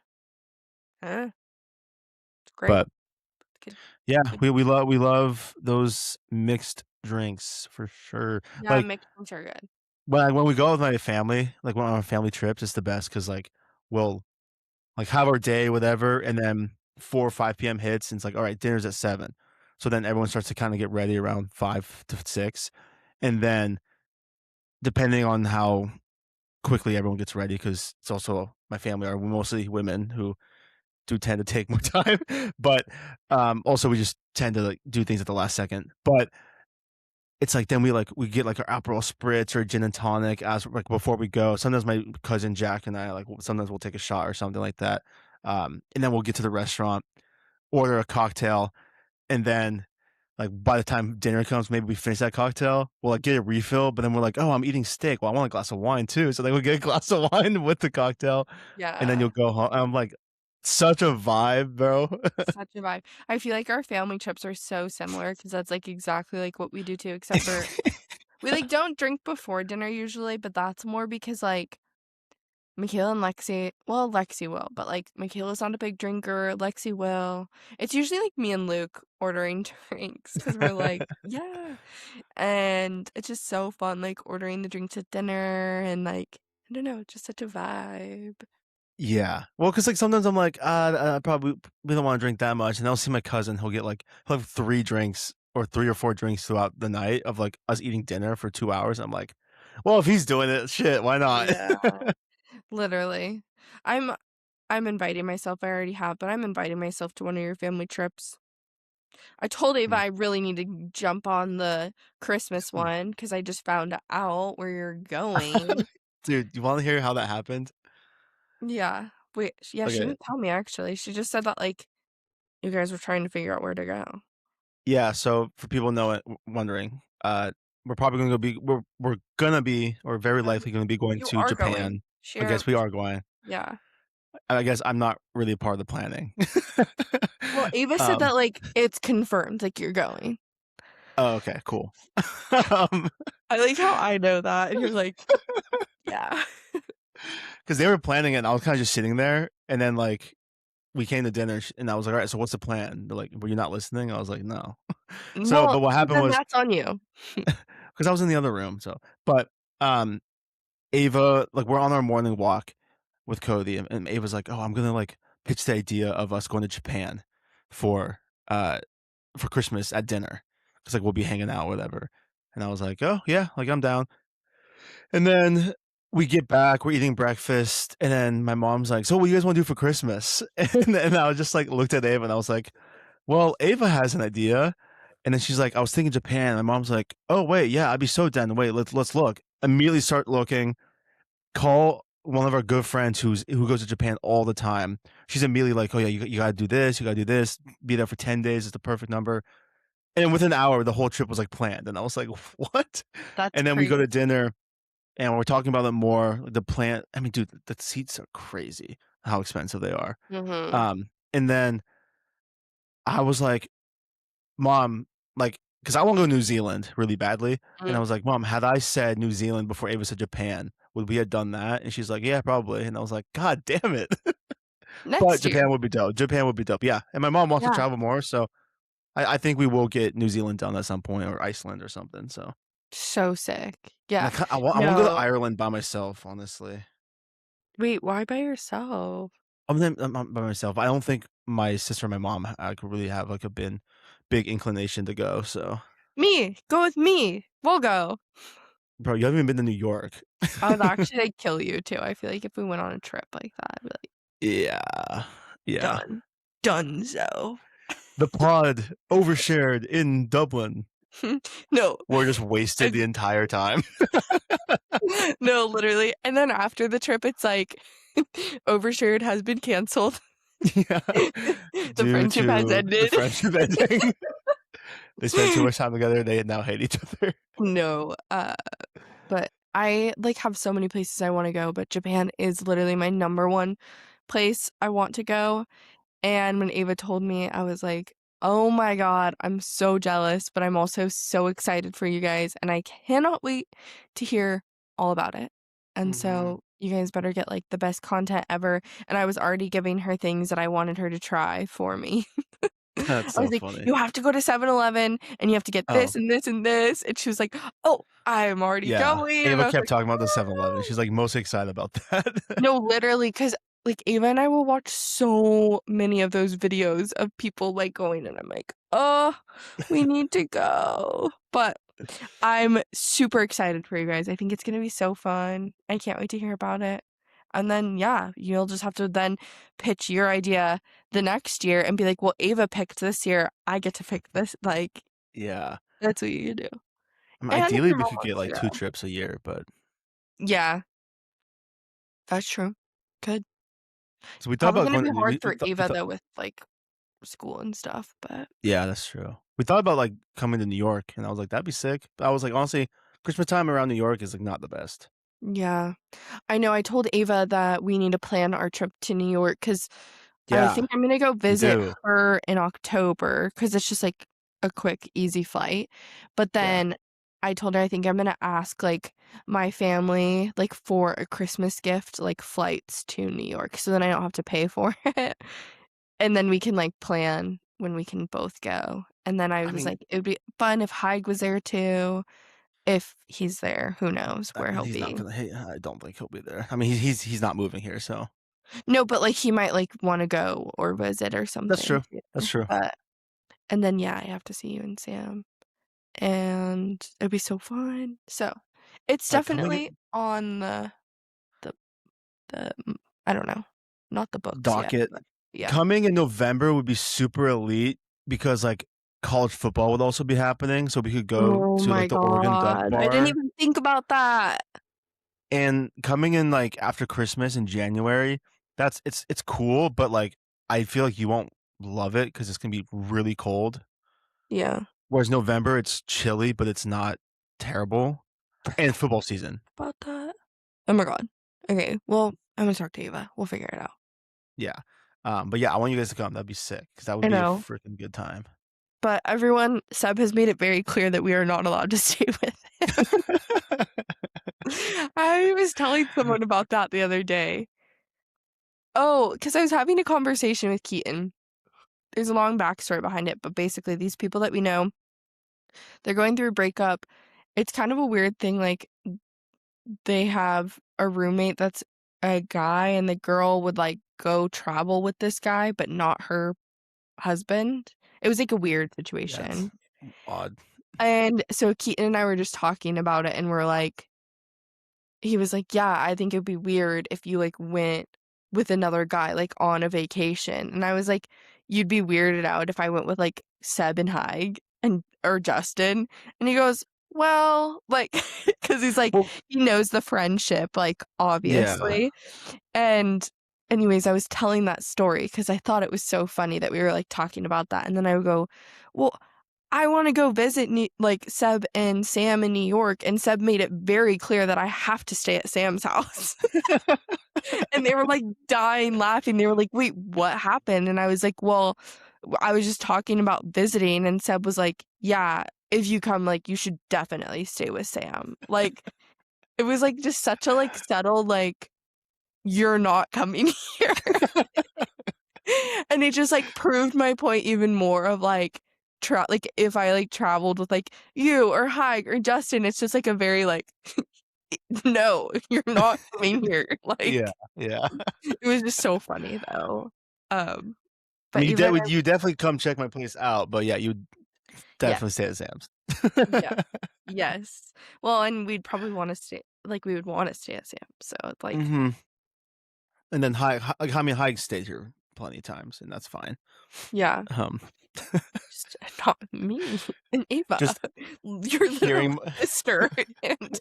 Huh, it's great. But, Good yeah, good we love those mixed drinks for sure. yeah, Like, mixed drinks are good. when we go with my family, like, when on our family trips, it's the best because, like, we'll, like, have our day, whatever, and then 4 or 5 p.m. hits, and it's like, "Alright, dinner's at 7." So then everyone starts to kinda get ready around 5 to 6, and then depending on how quickly everyone gets ready, because it's also my family are mostly women who do tend to take more time, but, also we just tend to, like, do things at the last second, but it's like then we get, like, our Aperol Spritz or gin and tonic as like, before we go. Sometimes my cousin Jack and I, like, sometimes we'll take a shot or something like that, and then we'll get to the restaurant, order a cocktail, and then, like, by the time dinner comes, maybe we finish that cocktail, we'll, like, get a refill, but then we're like, "Oh, I'm eating steak. Well, I want a glass of wine too." So then we'll get a glass of wine with the cocktail, and then Yeah. you'll go home. I'm like, such a vibe, bro. Such a vibe. I feel like our family trips are so similar because that's like exactly like what we do too, except for we like don't drink before dinner usually, but that's more because like Michaela and Lexi, well, Lexi will, but like Michaela's not a big drinker, Lexi will. It's usually like me and Luke ordering drinks because we're like, yeah. And it's just so fun, like ordering the drinks at dinner and like, I don't know, just such a vibe. Yeah. Well, because like sometimes I'm like, probably we don't want to drink that much, and I'll see my cousin. He'll have 3 drinks or 3 or 4 drinks throughout the night of like us eating dinner for 2 hours. I'm like, well, if he's doing it, shit, why not? Yeah, literally. I'm I'm inviting myself. I already have, but I'm inviting myself to one of your family trips. I told Ava I really need to jump on the Christmas one because I just found out where you're going. Dude, you want to hear how that happened? Yeah. Wait, yeah, she Okay. didn't tell me actually. She just said that like you guys were trying to figure out where to go. Yeah. So for people wondering, we're probably gonna go be we're gonna be or very likely gonna be going You to are going. Japan. I Share. guess we are going. Yeah. I guess I'm not really a part of the planning. Well, Ava said um. that like it's confirmed, like you're going. Oh, okay. Cool. um, I like how I know that, and you're like, yeah. because they were planning it, and I was kind of just sitting there, and then like we came to dinner, and I was like, "All right, so what's the plan?" They're like, "Were you not listening?" I was like, "No." So, Well, but what happened then was that's on you. because I was in the other room. So, but um, Ava, like we're on our morning walk with Cody, and Ava's like, "Oh, I'm gonna like pitch the idea of us going to Japan for uh for Christmas at dinner because like we'll be hanging out, or whatever." And I was like, "Oh yeah, like I'm down." And then we get back, we're eating breakfast, and then my mom's like, "So, what do you guys want to do for Christmas?" And then I was just like, looked at Ava, and I was like, "Well, Ava has an idea." And then she's like, "I was thinking Japan." And my mom's like, "Oh wait, yeah, I'd be so down. Wait, let's look." Immediately start looking. Call one of our good friends who goes to Japan all the time. She's immediately like, "Oh yeah, you gotta do this. You gotta do this. Be there for 10 days is the perfect number." And within an hour, the whole trip was like planned, and I was like, "What?" That's And then we go to crazy. dinner and we're talking about it more. The plant, I mean, dude, the seats are crazy. How expensive they are. Mhm. And then I was like, "Mom, like, because I want to go to New Zealand really badly." And I Mm. was like, "Mom, had I said New Zealand before Ava said Japan, would we have done that?" And she's like, "Yeah, probably." And I was like, "God damn it!" But Next year. Japan would be dope. Japan would be dope. Yeah. And my mom wants to Yeah. travel more, so I think we will get New Zealand done at some point or Iceland or something. So, So sick. and Yeah. I want to go to No. Ireland by myself, honestly. Wait, why by yourself? I'm by myself. I don't think my sister and my mom could really have like a big inclination to go. So, Me. Go with me. We'll go. bro, you haven't even been to New York. I would actually like kill you too. I feel like if we went on a trip like that, I'd be like, Yeah, yeah. done. Donezo. The pod overshared in Dublin. No. We're just wasted the And entire time. no, literally. And then after the trip, it's like Overshared has been canceled. Yeah, The due friendship has to the ended. friendship ending. They spent too much time together. They now hate each other. No, but I like have so many places I want to go, but Japan is literally my number one place I want to go. And when Ava told me, I was like, oh my God, I'm so jealous, but I'm also so excited for you guys. And I cannot wait to hear all about it. And Hmm. so you guys better get like the best content ever. And I was already giving her things that I wanted her to try for me. That's I so was like, funny. you have to go to 7-Eleven and you have to get this Oh, and this and this. And she was like, oh, I'm already yeah. going. And Ava I was kept like, talking about the 7-Eleven. oh. She's like most excited about that. No, literally, because like Ava and I will watch so many of those videos of people like going, and I'm like, oh, we need to go. But I'm super excited for you guys. I think it's gonna be so fun. I can't wait to hear about it. And then, yeah, you'll just have to then pitch your idea the next year and be like, well, Ava picked this year. I get to pick this. Like, Yeah. that's what you do. I mean, And if ideally, your we mom could get wants to like 2 go. trips a year, but Yeah, that's true. Good. so we thought Probably about gonna be going. hard for We Ava thought, though with like school and stuff, but yeah, that's true. We thought about like coming to New York, and I was like, that'd be sick. But I was like, honestly, Christmas time around New York is like not the best. yeah. I know I told Ava that we need to plan our trip to New York because I Yeah, think I'm gonna go me visit too. her in October because it's just like a quick, easy flight. But Yeah. then I told her I think I'm gonna ask like my family like for a Christmas gift, like flights to New York, so then I don't have to pay for it. And then we can like plan when we can both go. And then I I was mean, like, it would be fun if Haig was there too. If he's there, who knows where he'll he's not be. gonna. Hey, I don't think he'll be there. I mean, he's not moving here, so No, but like he might like want to go or visit or that's something true. too. That's true. But and then yeah, I have to see you and Sam. And it'd be so fun. So it's Like coming definitely on the the I don't know. Not the books yet, docket but yeah. coming in November would be super elite because like college football would also be happening, so we could go Oh to my like the Oregon Duck god. I didn't Bar. even think about that. And coming in like after Christmas in January, it's cool, but like I feel like you won't love it because it's gonna be really cold. Yeah. Whereas November, it's chilly, but it's not terrible. And it's football season. About that. Oh my god. Okay, well, I'm gonna talk to Eva. We'll figure it out. Yeah. But yeah, I want you guys to come. That'd be sick because that would I be a know. freaking good time. But everyone, Seb has made it very clear that we are not allowed to stay with him. I was telling someone about that the other day. Oh, because I was having a conversation with Keaton. There's a long backstory behind it, but basically these people that we know, they're going through a breakup. It's kind of a weird thing, like they have a roommate that's a guy and the girl would like go travel with this guy, but not her husband. It was like a weird Yeah, it's situation. odd. And so Keaton and I were just talking about it and we're like, he was like, "Yeah, I think it'd be weird if you like went with another guy like on a vacation." And I was like, "You'd be weirded out if I went with like Seb and Haig and or Justin." And he goes, "Well, like cuz he's like Well, he knows the friendship like yeah. obviously." And anyways, I was telling that story cuz I thought it was so funny that we were like talking about that. And then I would go, "Well, I wanna go visit like, Seb and Sam in New York," and Seb made it very clear that I have to stay at Sam's house. And they were, like, dying laughing. They were like, "Wait, what happened?" And I was like, "Well, I was just talking about visiting," and Seb was like, "Yeah, if you come, like, you should definitely stay with Sam." Like, it was, like, just such a, like, subtle, like, "You're not coming here." And it just, like, proved my point even more of, like, like, if I, like, traveled with, like, you or Haig or Justin, it's just, like, a very, like, "No, you're not coming here." Yeah, Like, yeah. it was just so funny, though. Um, I but mean, even you definitely come check my place out, but yeah, you yeah, definitely stay at Sam's. yeah, yes. Well, and we'd probably wanna stay like, we would wanna stay at Sam, so it's like Mhm. And then like, I mean, Hike stayed here plenty of times, and that's fine. yeah, Um, just not me and Ava. just Your literal hearing sister and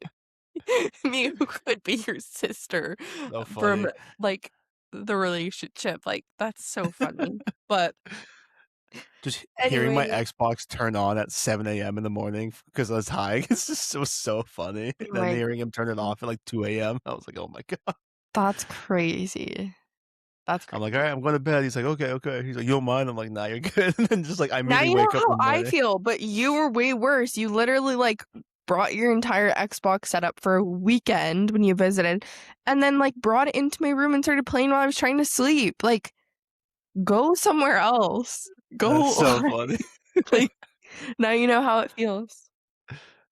me who could be your sister so from, funny. like, the relationship, like, that's so funny. But Just hearing my anyway, Xbox turn on at 7 a.m. in the morning because I was high. It's just it was so funny. And then like, hearing him turn it off at like 2 a.m. I was like, oh my god. that's crazy. That's I'm like, all right, crazy. I'm going to bed. He's like, okay, okay. He's like, you don't mind? I'm like, nah, you're good. And then just like I Now immediately you know wake up in how the I morning. feel, but you were way worse. You literally, like, brought your entire Xbox setup for a weekend when you visited, and then, like, brought it into my room and started playing while I was trying to sleep. Like, go somewhere else. That's Go so funny. like, now you know how it feels.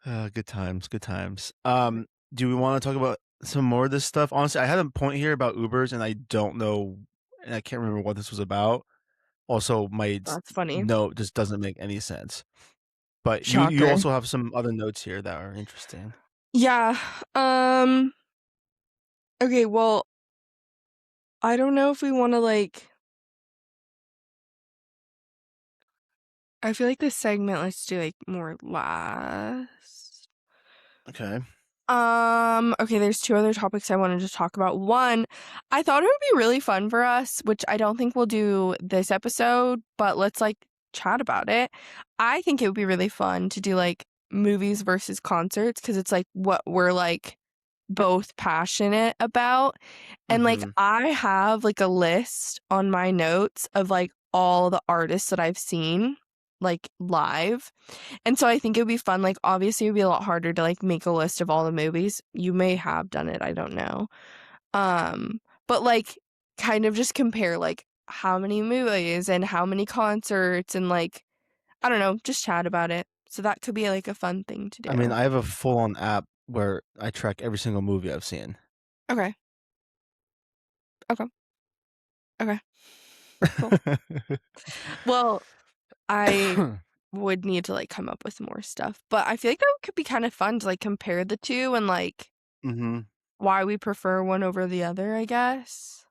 Good times, good times. Do we want to talk about some more of this stuff? Honestly, I had a point here about Ubers, and I don't know, and I can't remember what this was about. Also, my That's funny. note just doesn't make any sense. But you Shocker. also have some other notes here that are interesting. Yeah, um, okay, well, I don't know if we wanna, like I feel like this segment, let's do, like, more last. Okay. Okay, there's 2 other topics I wanted to talk about. One, I thought it would be really fun for us, which I don't think we'll do this episode, but let's, like, chat about it. I think it would be really fun to do, like, movies versus concerts because it's, like, what we're, like, both passionate about. And, like, Mhm. I have, like, a list on my notes of, like, all the artists that I've seen, like, live. And so I think it would be fun, like, obviously, it would be a lot harder to, like, make a list of all the movies. You may have done it, I don't know. Um, but, like, kind of just compare, like, how many movies and how many concerts and, like, I don't know, just chat about it. So that could be, like, a fun thing to I mean, do. I have a full-on app where I track every single movie I've seen. Okay, okay, okay, cool. Well, I would need to, like, come up with more stuff, but I feel like that could be kind of fun to, like, compare the 2 and, like, Mhm. why we prefer one over the other, I guess.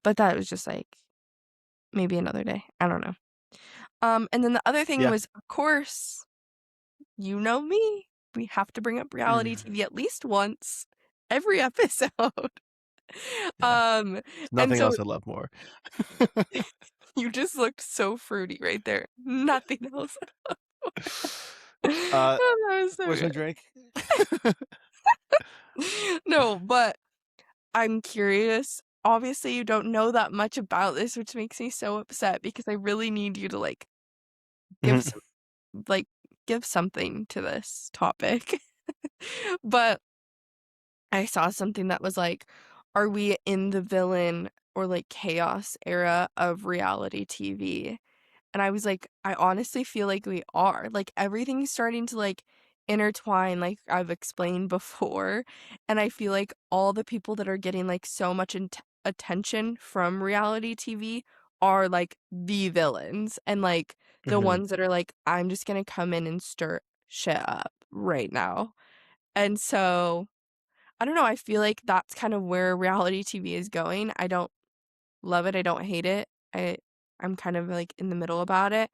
But that was just, like, maybe another day. I don't know. And then the other thing Yeah. was, of course, you know me, we have to bring up reality Mm. TV at least once every episode. Yeah. Um, There's and nothing so else I love more. you just looked so fruity right there. Nothing else. Uh, Oh, that was so where's my good. drink? No, but I'm curious. Obviously, you don't know that much about this, which makes me so upset because I really need you to, like, give Mhm. some like, give something to this topic. But I saw something that was like, "Are we in the villain or, like, chaos era of reality TV?" And I was like, "I honestly feel like we are." Like, everything's starting to, like, intertwine, like I've explained before, and I feel like all the people that are getting, like, so much attention from reality TV are, like, the villains, and, like, the Mhm. ones that are like, "I'm just gonna come in and stir shit up right now." And so I don't know, I feel like that's kind of where reality TV is going. I don't love it, I don't hate it. I'm kind of, like, in the middle about it,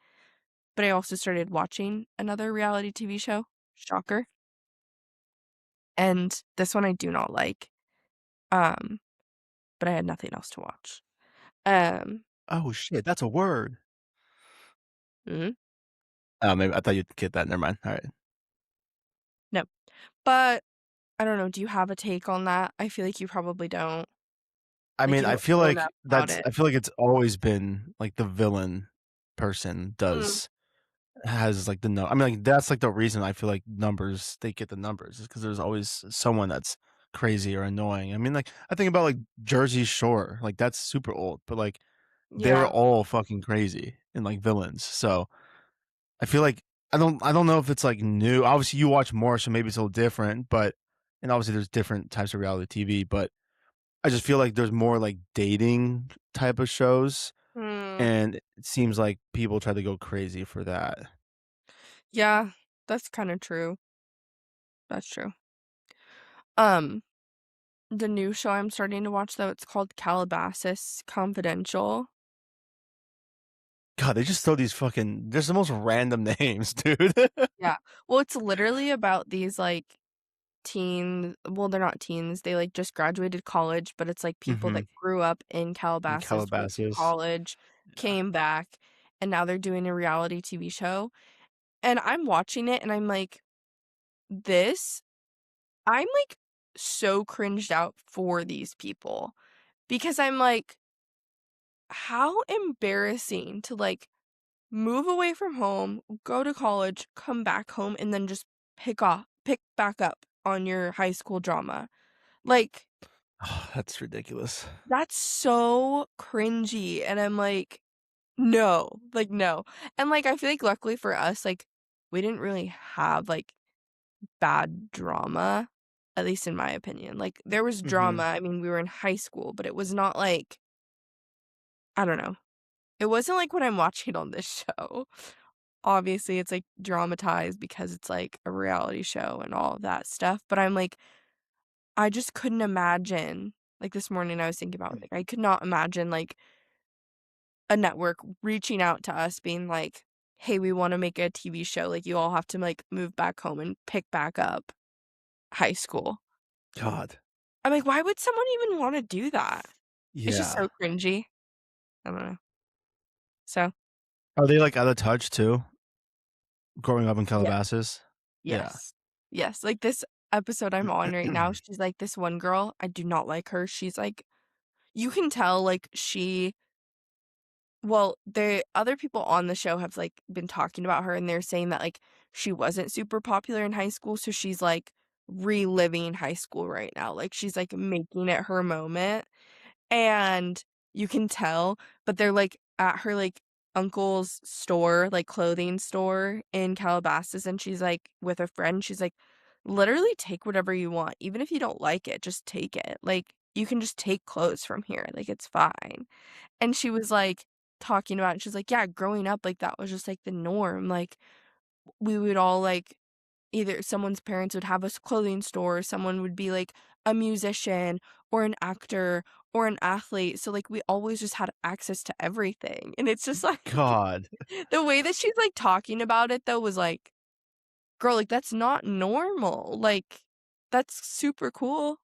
but I also started watching another reality TV show, shocker, and this one I do not like, um, but I had nothing else to watch. Um, Oh, shit, that's a word. mhm, Oh, maybe I thought you'd get that, never mind, alright. no, but I don't know, do you have a take on that? I feel like you probably don't, I like, mean, you don't know enough about it. I feel like it's always been, like, the villain person Mm, has, like, the no I mean, like, that's, like, the reason I feel like numbers they get the numbers is because there's always someone that's crazy or annoying. I mean, like, I think about, like, Jersey Shore, like, that's super old, but, like, they were yeah, all fucking crazy and, like, villains, so I feel like I don't know if it's, like, new. Obviously, you watch more, so maybe it's a little different, but and obviously there's different types of reality TV, but I just feel like there's more, like, dating type of shows, mm, and it seems like people try to go crazy for that. yeah, that's kinda true, that's true. Um, the new show I'm starting to watch, though, it's called Calabasas Confidential. God, they just throw these fucking there's the most random names, dude. Yeah. Well, it's literally about these, like, well, they're not teens, they, like, just graduated college, but it's, like, people that Mhm. grew up in In Calabasas, went to Calabasas. college, Yeah. came back, and now they're doing a reality TV show, and I'm watching it, and I'm like, "This" I'm, like, so cringed out for these people because I'm like, "How embarrassing to, like, move away from home, go to college, come back home, and then just pick back up on your high school drama." Like, That's ridiculous. that's so cringy, and I'm like, "No." Like, no. And, like, I feel like luckily for us, like, we didn't really have, like, bad drama, at least in my opinion. Like, there was drama, Mhm. I mean, we were in high school, but it was not like I don't know. It wasn't like what I'm watching on this show. Obviously, it's, like, dramatized because it's, like, a reality show and all of that stuff, but I'm like, I just couldn't imagine like, this morning I was thinking about, like, I could not imagine, like, a network reaching out to us being like, "Hey, we wanna make a TV show, like, you all have to, like, move back home and pick back up high school." God. I'm like, "Why would someone even wanna do that?" It's just Yeah. so cringy. I don't know. So, Are they, like, out of touch too? Growing up in yeah. Calabasas? Yeah. Yes. Yes, like, this episode I'm on right now, she's like, this one girl, I do not like her. She's like you can tell, like, well, the other people on the show have, like, been talking about her, and they're saying that, like, she wasn't super popular in high school, so she's, like, reliving high school right now, like, she's, like, making it her moment, and you can tell, but they're, like, at her, like, uncle's store, like, clothing store in Calabasas, and she's, like, with a friend, she's like, "Literally take whatever you want, even if you don't like it, just take it, like, you can just take clothes from here, like, it's fine." And she was, like, talking about it, she's like, "Yeah, growing up, like, that was just, like, the norm, like, we would all, like either someone's parents would have a clothing store, or someone would be, like, a musician, or an actor, or an athlete, so, like, we always just had access to everything." And it's just, like God. the way that she's, like, talking about it, though, was like, "Girl, like, that's not normal, like, that's super cool,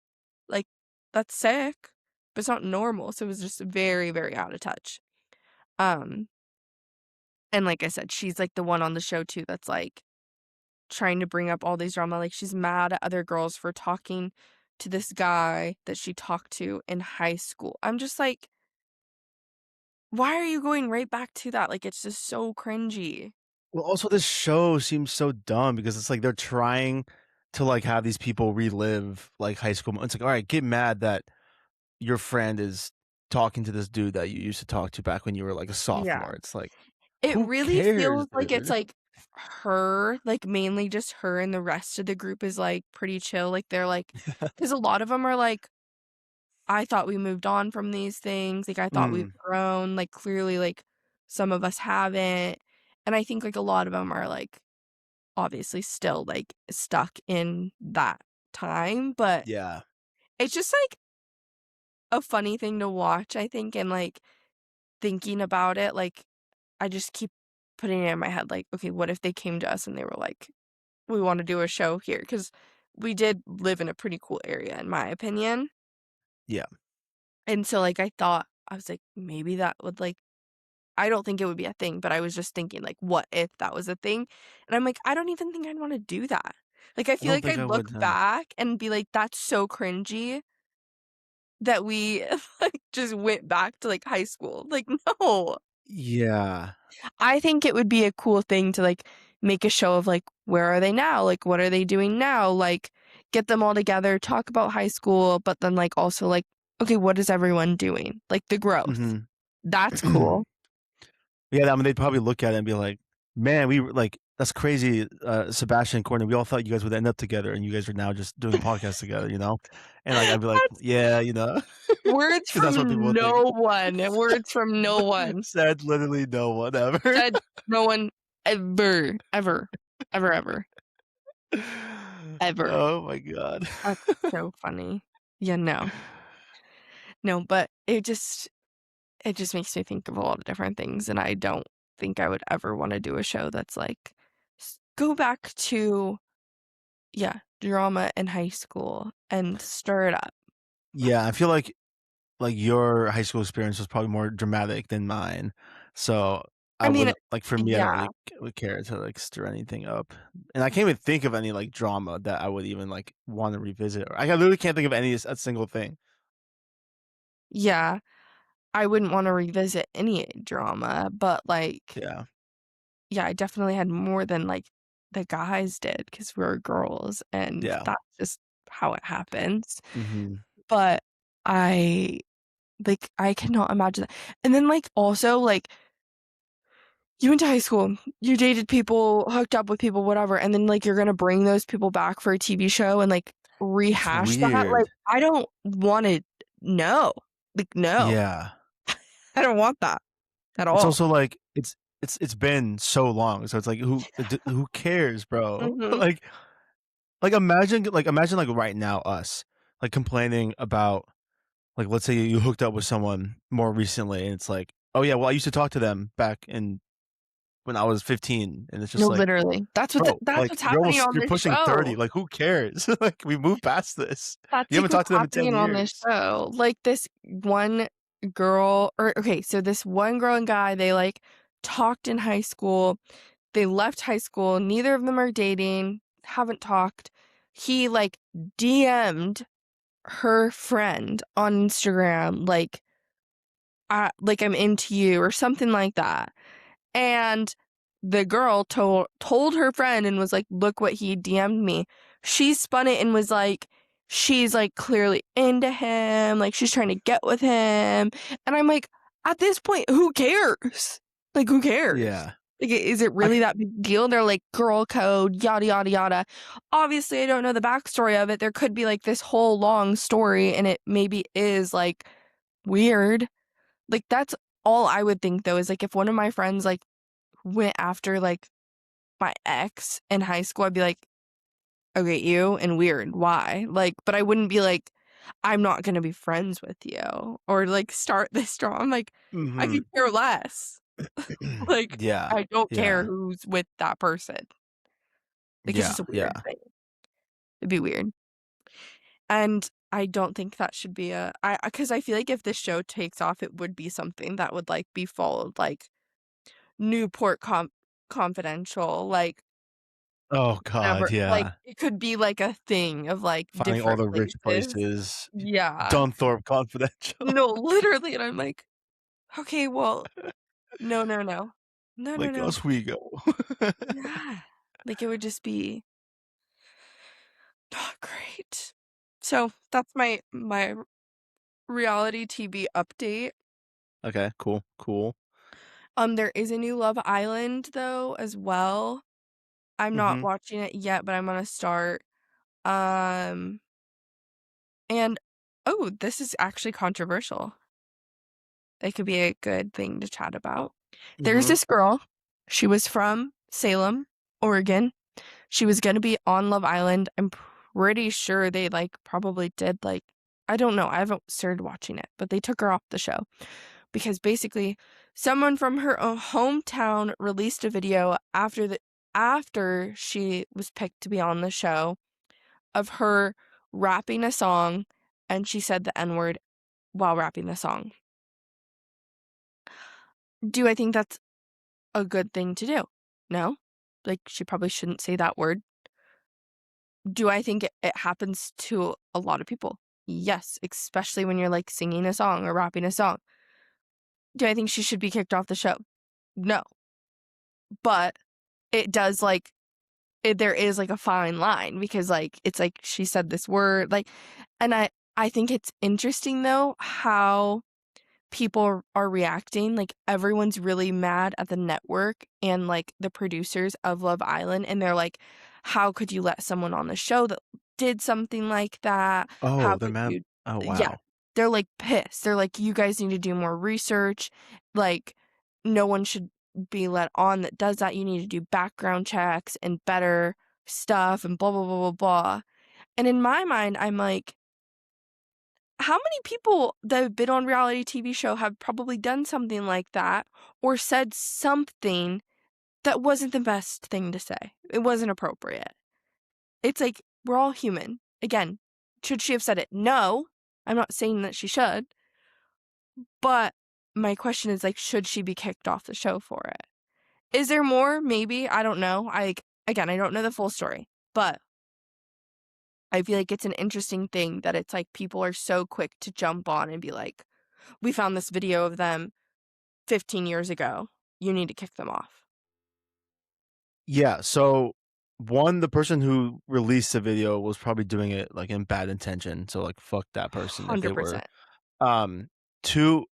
like, that's sick, but it's not normal." So it was just very, very out of touch. Um, and like I said, she's, like, the one on the show too that's, like, trying to bring up all these drama, like, she's mad at other girls for talking to this guy that she talked to in high school. I'm just like, "Why are you going right back to that?" Like, it's just so cringy. Well, also this show seems so dumb because it's like they're trying to, like, have these people relive, like, high school mo it's like, "Alright, get mad that your friend is talking to this dude that you used to talk to back when you were, like, a Yeah. sophomore." It's like, It "Who really cares, feels like it's, dude?" like, her, like, mainly just her, and the rest of the group is, like, pretty chill, like, they're, like, because a lot of them are, like, "I thought we moved on from these things, like, I thought we've Mm, grown, like, clearly, like, some of us haven't." And I think, like, a lot of them are, like, obviously still, like, stuck in that time, but yeah. it's just, like, a funny thing to watch, I think, and, like, thinking about it, like, I just keep putting it in my head, like, "Okay, what if they came to us and they were like, 'We wanna do a show here?'" 'Cause we did live in a pretty cool area, in my opinion, Yeah. and so, like, I was like, "Maybe that would, like" I don't think it would be a thing, but I was just thinking, like, what if that was a thing? And I'm like, I don't even think I'd wanna do that. Like, I I feel don't like think I'd I look would, back and be like, "That's so cringy that we, like, just went back to, like, high school." Like, no. Yeah. I think it would be a cool thing to, like, make a show of, like, where are they now? Like, what are they doing now? Like, get them all together, talk about high school, but then, like, also, like, okay, what is everyone doing? Like, the growth. Mhm. That's cool. Yeah, I mean, they'd probably look at it and be like, "Man, we were like, that's crazy, Sebastian and Courtney, we all thought you guys would end up together, and you guys are now just doing a podcast together," you know? And, like, I'd be like, That's "Yeah," you know, words because that's what people from would think. no one, words from no one. Said literally no one ever. Said no one ever, ever, ever, ever, ever. Oh my god. That's so funny. Yeah, no. No, but it just makes me think of a lot of different things, and I don't think I would ever wanna do a show that's like, go back to, yeah, drama in high school and stir it up. Yeah, I feel like, your high school experience was probably more dramatic than mine, so I I mean, wouldn't like, for me, I don't yeah, really would care to, like, stir anything up, and I can't even think of any, like, drama that I would even, like, wanna revisit, I literally can't think of any a single thing. yeah, I wouldn't wanna revisit any drama, but, like, Yeah, yeah, I definitely had more than, like, the guys did because 'cause we're girls, and yeah, that's just how it happens, mhm. but I I cannot imagine that, and then, like, also, like, you went to high school, you dated people, hooked up with people, whatever, and then, like, you're gonna bring those people back for a TV show and, like, It's rehash that, like, weird. I don't wanna no. Like, no, Yeah. I don't want that at It's all. also like, it's been so long, so it's like, who cares, bro? Mhm. Imagine, like, right now, us, like, complaining about, like, let's say you hooked up with someone more recently, and it's like, "Oh, yeah, well, I used to talk to them back in when I was 15," and it's No, just like, literally. "Bro, That's like, what's happening on you're this pushing 30, show. like, who cares?" Like, we moved past this. You That's, like, haven't what's talked to them in 10 happening on this years. show. Like, this one girl or okay, so this one girl and guy, they, like, talked in high school, they left high school, neither of them are dating, haven't talked. He, like, DM'd her friend on Instagram, like, "I'm into you," or something like that. And the girl told her friend and was like, "Look what he DM'd me." She spun it and was like, she's, like, clearly into him, like, she's trying to get with him, and I'm like, at this point, who cares? Like, who cares? Yeah. Like, is it I really that big deal? They're like, "Girl code, yada, yada, yada." Obviously, I don't know the backstory of it. There could be, like, this whole long story, and it maybe is, like, weird. Like, that's all I would think, though, is, like, if one of my friends, like, went after, like, my ex in high school, I'd be like, "Okay, ew and weird, why?" Like, but I wouldn't be like, "I'm not gonna be friends with you," or, like, start this drama. I'm like, I Mhm. could care less. Like, Yeah. I don't care Yeah. who's with that person. Like, it's Yeah. just a Yeah. weird thing. It'd be weird. And I don't think that should be because I feel like if this show takes off, it would be something that would, like, be followed, like, Newport Confidential, like, Oh god, whatever, like, yeah. it could be, like, a thing of, like, Finding all different the rich places. places. Yeah. Dunthorpe Confidential. No, literally, and I'm like, "Okay, well, no, no, no. No, no, Like no." Oswego. Yeah. Like, it would just be not great. So, that's my reality TV update. Okay, cool, cool. There is a new Love Island, though, as well. I'm not Mhm, watching it yet, but I'm gonna start. Um, and oh, this is actually controversial. It could be a good thing to chat about. There's mhm. this girl. She was from Salem, Oregon. She was gonna be on Love Island. I'm pretty sure they, like, probably did, like, I don't know, I haven't started watching it, but they took her off the show because basically someone from her own hometown released a video after she was picked to be on the show of her rapping a song, and she said the N-word while rapping the song. Do I think that's a good thing to do? No. Like, she probably shouldn't say that word. Do I think it happens to a lot of people? Yes, especially when you're, like, singing a song or rapping a song. Do I think she should be kicked off the show? No. But it does, like, there is, like, a fine line because, like, it's like she said this word, like, and I think it's interesting, though, how people are reacting, like, everyone's really mad at the network and, like, the producers of Love Island, and they're like, "How could you let someone on the show that did something like that? How Oh, they're could mad. you" Oh, Yeah. wow. They're, like, pissed. They're like, "You guys need to do more research, like, no one should be let on that does that. You need to do background checks and better stuff and blah, blah, blah, blah, blah." And in my mind, I'm like, how many people that have been on reality TV show have probably done something like that or said something that wasn't the best thing to say? It wasn't appropriate. It's like, we're all human. Again, should she have said it? No. I'm not saying that she should, but my question is, like, should she be kicked off the show for it? Is there more? Maybe. I don't know. Again, I don't know the full story, but I feel like it's an interesting thing that it's like people are so quick to jump on and be like, "We found this video of them 15 years ago. You need to kick them off." Yeah, so, 1, the person who released the video was probably doing it, like, in bad intention, so, like, fuck that person if they were. 100%. Um, 2,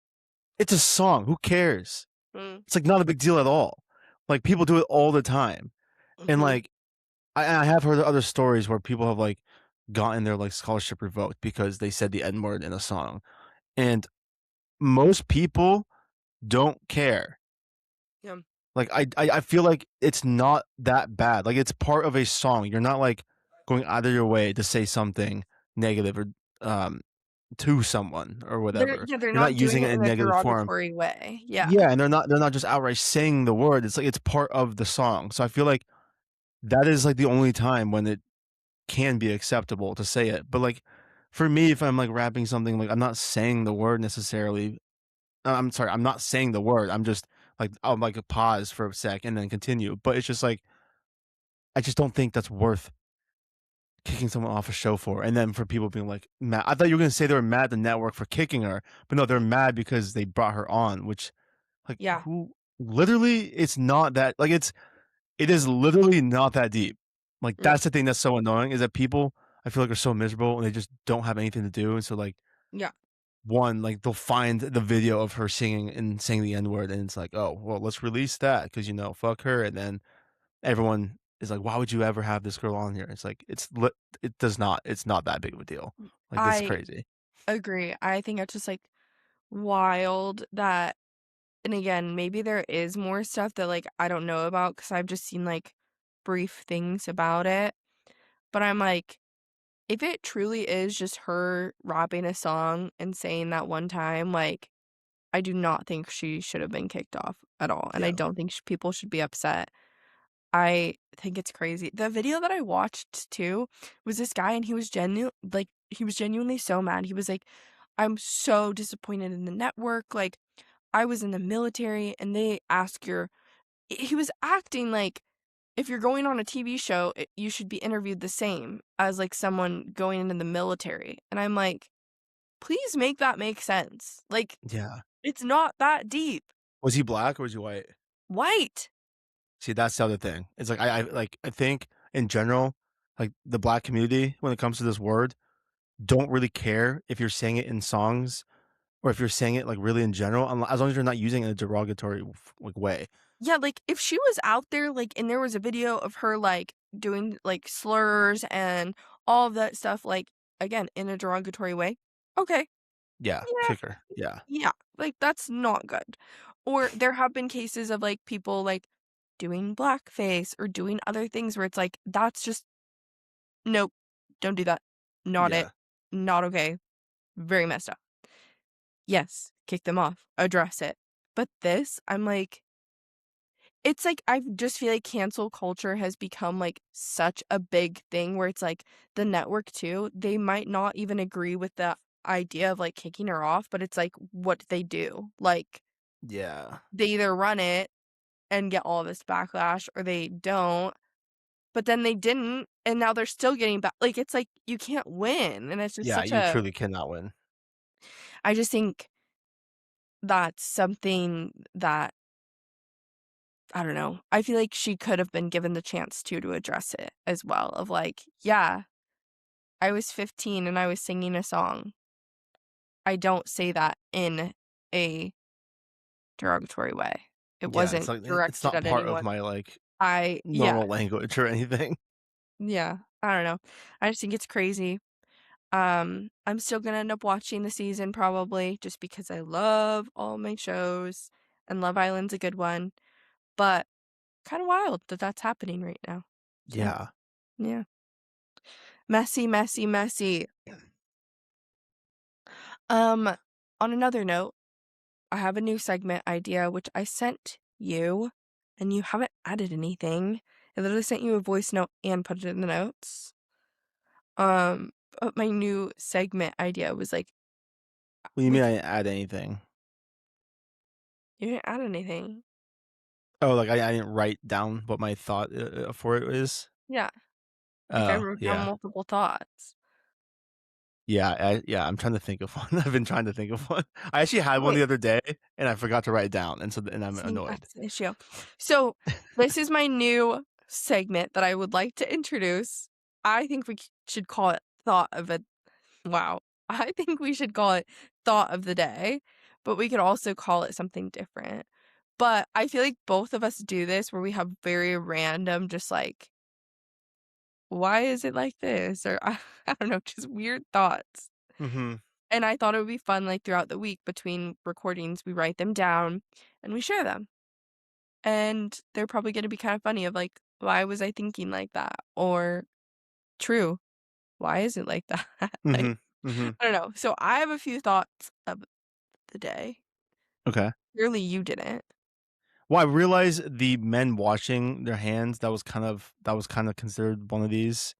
it's a song, who cares? Mm, It's, like, not a big deal at all. Like, people do it all the time, and, mhm. like, I have heard other stories where people have, like, gotten their, like, scholarship revoked because they said the N word in a song, and most people don't care. Yeah. Like, I feel like it's not that bad, like, it's part of a song, you're not, like, going out of your way to say something negative or, um, to someone or whatever. They're You're not not doing using it it in in a negative form. derogatory way. Yeah. Yeah, and they're not just outright saying the word, it's like it's part of the song, so I feel like that is, like, the only time when it can be acceptable to say it, but, like, for me, if I'm, like, rapping something, like, I'm not saying the word necessarily. I'm sorry, I'm not saying the word, I'm just, like, I'll, like, pause for a sec and then continue, but it's just, like, I just don't think that's worth kicking someone off a show for, and then for people being like mad. I thought you were gonna say they were mad at the network for kicking her, but no, they're mad because they brought her on, which like Yeah. who literally it's not that like it is literally not that deep. Like No. that's the thing that's so annoying is that people I feel like are so miserable and they just don't have anything to do. And so like Yeah. one, like they'll find the video of her singing and saying the N word and it's like, oh well, let's release that because fuck her. And then everyone is like, why would you ever have this girl on here? It's like it does not it's not that big of a deal. Like it's I crazy. agree. I think it's just, like, wild that and again, maybe there is more stuff that, like, I don't know about because 'cause I've just seen, like, brief things about it, but I'm like, if it truly is just her rapping a song and saying that one time, like, I do not think she should have been kicked off at all, and I Yeah. don't think people should be upset. I think it's crazy. The video that I watched too was this guy, and he was genuinely so mad. He was like, "I'm so disappointed in the network, like, I was in the military, and they ask your" he was acting like if you're going on a TV show, you should be interviewed the same as, like, someone going into the military, and I'm like, "Please make that make sense." Like, Yeah. it's not that deep. Was he black or was he white? White. See, that's the other thing. It's like I think in general, like the black community when it comes to this word, don't really care if you're saying it in songs or if you're saying it like really in general, as long as you're not using it in a derogatory like way. Yeah, like, if she was out there, like, and there was a video of her, like, doing, like, slurs and all of that stuff, like, again, in a derogatory way, okay, Yeah, yeah, kicker. Yeah. yeah, like, that's not good. Or there have been cases of, like, people, like, doing blackface or doing other things where it's like, that's just nope, don't do that. Not it. Yeah. Not okay. Very messed up. Yes, kick them off, address it. But this, I'm like it's like I just feel like cancel culture has become, like, such a big thing where it's like the network too, they might not even agree with the idea of, like, kicking her off, but it's like, what do they do? Like, Yeah. they either run it and get all this backlash or they don't, but then they didn't, and now they're still getting back like, it's like you can't win, and it's just Yeah, such you a truly cannot win. I just think that's something that I don't know. I feel like she could have been given the chance to address it as well of like, "Yeah, I was 15 and I was singing a song. I don't say that in a derogatory way. It Yeah, it's wasn't like it's directed not at part of anyone." my like Yeah, normal language or anything. yeah, I don't know. I just think it's crazy. I'm still gonna end up watching the season probably just because I love all my shows, and Love Island's a good one, but kinda wild that that's happening right now. So, Yeah. yeah. Messy, messy, messy. Um, on another note, I have a new segment idea which I sent you, and you haven't added anything. I literally sent you a voice note and put it in the notes. But my new segment idea was like, What do you we mean I could didn't add anything? you didn't add anything. Oh, like I didn't write down what my thought for it is. Yeah, like I Oh, wrote down yeah. multiple thoughts. Yeah, I'm trying to think of one. I've been trying to think of one. I actually had one Okay, the other day, and I forgot to write it down, and I'm see, annoyed. that's the issue. So, this is my new segment that I would like to introduce. I think we should call it Thought of a Wow. I think we should call it thought of the day, but we could also call it something different. But I feel like both of us do this where we have very random, just like, why is it like this? Or I don't know, just weird thoughts. Mhm. And I thought it would be fun, like throughout the week between recordings, we write them down and we share them. And they're probably going to be kind of funny of like, why was I thinking like that? Or true, why is it like that? Like, Mhm. Mhm. I don't know. So I have a few thoughts of the day. Okay. Clearly you didn't. Well, I realized the men washing their hands, that was kinda considered one of these.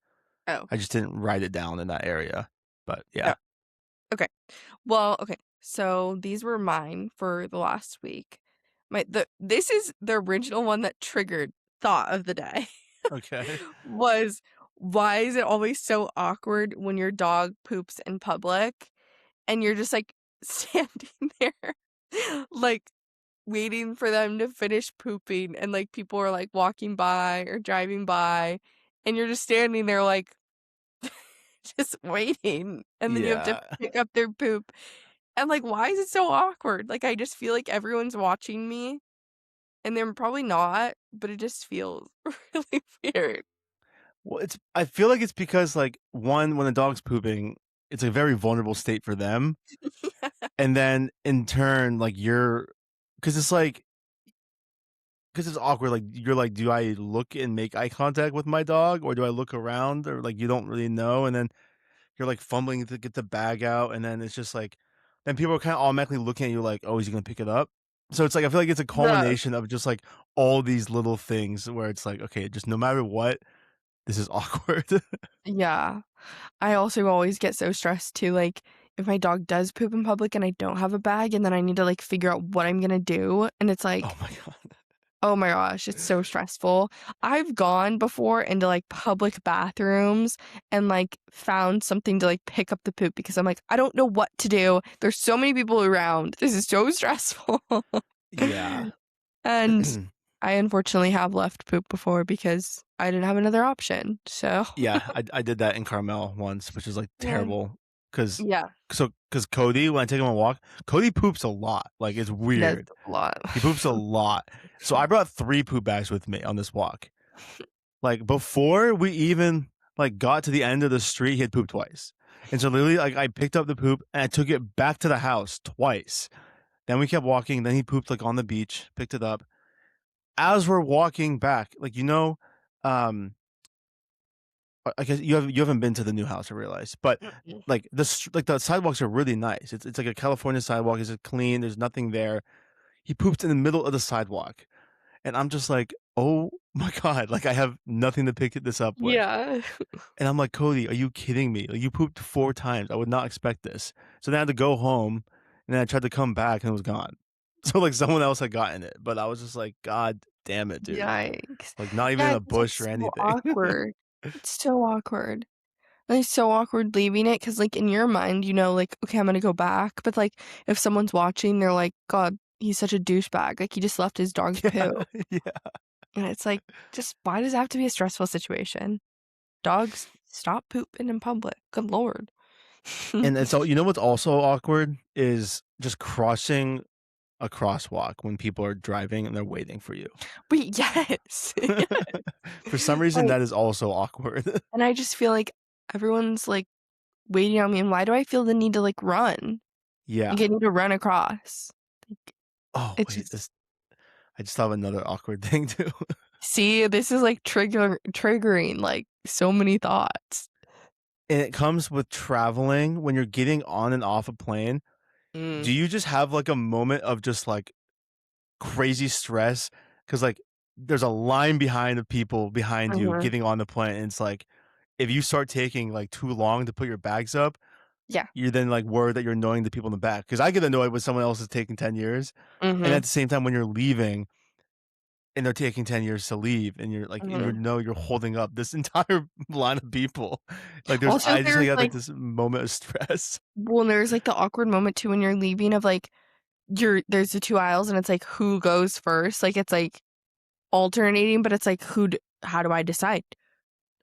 Oh, I just didn't write it down in that area, but oh, yeah. okay. Well, okay. So these were mine for the last week. This is the original one that triggered thought of the day. Okay. Was why is it always so awkward when your dog poops in public and you're just, like, standing there, like, waiting for them to finish pooping and, like, people are, like, walking by or driving by, and you're just standing there, like, just waiting, and then you have to Yeah. pick up their poop, and, like, why is it so awkward? Like, I just feel like everyone's watching me, and they're probably not, but it just feels really weird. Well, I feel like it's because, like, one, when a dog's pooping, it's a very vulnerable state for them, and then in turn, like, you're, because it's like, because it's awkward, like, you're like, "Do I look and make eye contact with my dog, or do I look around?" Or, like, you don't really know, and then you're, like, fumbling to get the bag out, and then it's just like, then people are kinda automatically looking at you like, "Oh, is he gonna pick it up?" So it's like, I feel like it's a Yeah. culmination of just, like, all these little things where it's like, "Okay, just no matter what, this is awkward." Yeah. I also always get so stressed too, like, if my dog does poop in public and I don't have a bag and then I need to, like, figure out what I'm gonna do, and it's Oh like, my god. oh my gosh, it's so stressful. I've gone before into, like, public bathrooms and, like, found something to, like, pick up the poop because I'm like, "I don't know what to do. There's so many people around. This is so stressful." Yeah. And I unfortunately have left poop before because I didn't have another option, so Yeah, I did that in Carmel once, which is, like, yeah. terrible, cause Yeah, cause Cody, when I take him on a walk, Cody poops a lot, like, it's he does weird. a lot. He poops a lot. So I brought 3 poop bags with me on this walk. Like, before we even, like, got to the end of the street, he had pooped twice. And so literally, like, I picked up the poop and I took it back to the house twice. Then we kept walking, then he pooped, like, on the beach, picked it up. As we're walking back, like, um, I guess you haven't been to the new house, I realize, but, Mm-mm. like, the sidewalks are really nice. It's like a California sidewalk, it's clean, there's nothing there. He pooped in the middle of the sidewalk, and I'm just like, "Oh my god," like, I have nothing to pick this up with. Yeah. And I'm like, "Cody, are you kidding me? Like, you pooped 4 times. I would not expect this." So then I had to go home, and then I tried to come back, and it was gone. So, like, someone else had gotten it, but I was just like, "God damn it, dude." Yikes. Like, not even in Yeah, a 'cause bush it's or so anything. awkward. It's so awkward. And it's so awkward leaving it because, like, in your mind, you know, like, "Okay, I'm gonna go back," but, like, if someone's watching, they're like, "God, he's such a douchebag, like, he just left his dog's Yeah, poo." yeah. And it's like, just why does it have to be a stressful situation? Dogs, stop pooping in public. Good lord. And it's all, what's also awkward is just crossing a crosswalk when people are driving and they're waiting for you. Wait, yes. For some reason, Like, that is also awkward. and I just feel like everyone's, like, waiting on me, and why do I feel the need to, like, run? Yeah. Like, I need to run across. Like, Oh, it's wait, just this I just thought of another awkward thing too. see, this is, like, triggering, like, so many thoughts. And it comes with traveling when you're getting on and off a plane. Do Mm, you just have, like, a moment of just, like, crazy stress? Because like, there's a line behind the people behind you mhm. getting on the plane, and it's like, if you start taking, like, too long to put your bags up, Yeah. you're then, like, worried that you're annoying the people in the back. Because I get annoyed when someone else is taking 10 years, and at Mhm, the same time, when you're leaving and they're taking 10 years to leave, and you're like, and mhm. you're holding up this entire line of people. Like, Also, I just there's, had, like, like this moment of stress. well, there's, like, the awkward moment too when you're leaving of, like, there's the 2 aisles and it's, like, who goes first, like, it's, like, alternating, but it's, like, how do I decide?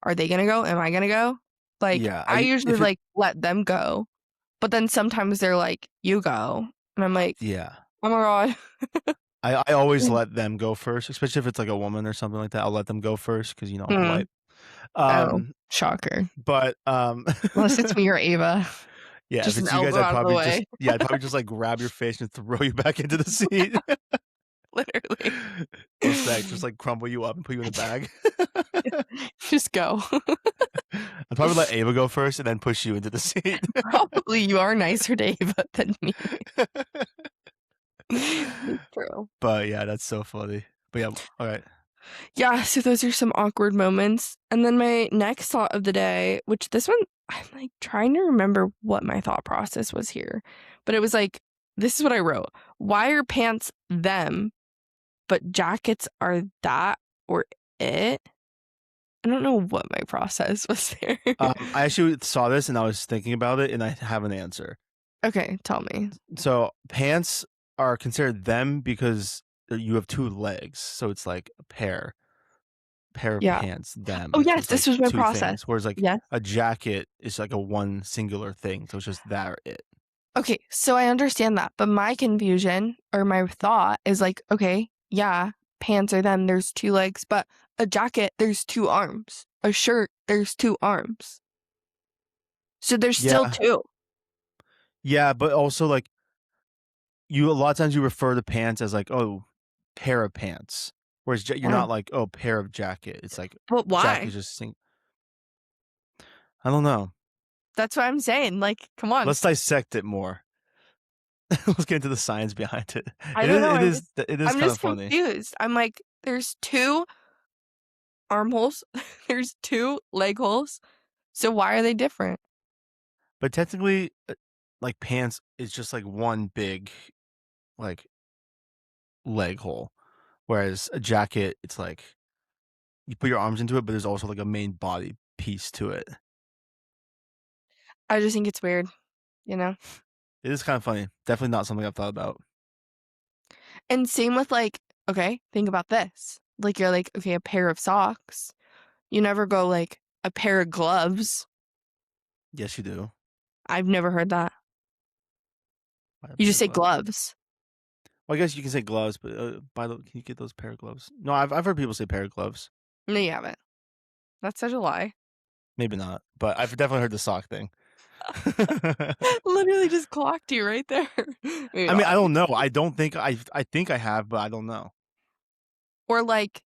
Are they gonna go? Am I gonna go? Like, Yeah, I usually, if it like, let them go, but then sometimes they're like, "You go," and I'm like, yeah. "Oh my god." I always let them go first, especially if it's, like, a woman or something like that, I'll let them go first because I'm Mhm. polite. Oh, Um, shocker. but, Unless it's me or Ava. yeah, if Just an it's you guys, elbow out of the way. I'd probably just, like, grab your face and throw you back into the seat. Literally. What's next? Just, like, crumble you up and put you in a bag? Just go. I'd probably let Ava go first and then push you into the seat. Probably you are nicer to Ava than me. It's true. But, yeah, that's so funny. But, yeah, alright. Yeah, so those are some awkward moments. And then my next thought of the day, which this one, I'm like trying to remember what my thought process was here. But it was like, this is what I wrote. Why are pants them, but jackets are that or it? I don't know what my process was there. I actually saw this and I was thinking about it, and I have an answer. Okay, tell me. So pants are considered them because you have two legs, so it's like a pair of Yeah. pants, Oh, them. So yes, it's this like was my two process. things. Whereas like Yes. a jacket is like a one singular thing. So it's just that or it. Okay, so I understand that, but my confusion or my thought is like, okay, yeah, pants are them, there's two legs, but a jacket, there's two arms. A shirt, there's two arms. So there's still Yeah. two. Yeah, but also like you a lot of times you refer to pants as like, oh, pair of pants. Whereas you're Why? not like, oh, pair of jacket. It's like But jacket why? is just I don't know. That's what I'm saying. Like, come on. Let's dissect it more. Let's get into the science behind it. I don't know. It is I'm kind of just funny. confused. I'm like, there's two armholes, there's two leg holes. So why are they different? But technically, like pants is just like one big like leg hole, whereas a jacket, it's like you put your arms into it, but there's also like a main body piece to it. I just think it's weird, you know? It is kind of funny. Definitely not something I've thought about. And same with like, okay, think about this. Like you're like, okay, a pair of socks. You never go like a pair of gloves. Yes, you do. I've never heard that. Buy a You pair just of say gloves. gloves. Well, I guess you can say gloves, but can you get those pair of gloves? No, I've heard people say pair of gloves. No, you haven't. That's such a lie. Maybe not, but I've definitely heard the sock thing. Literally just clocked you right there. Maybe I mean, I not. don't know. I don't think I think I have, but I don't know. Or like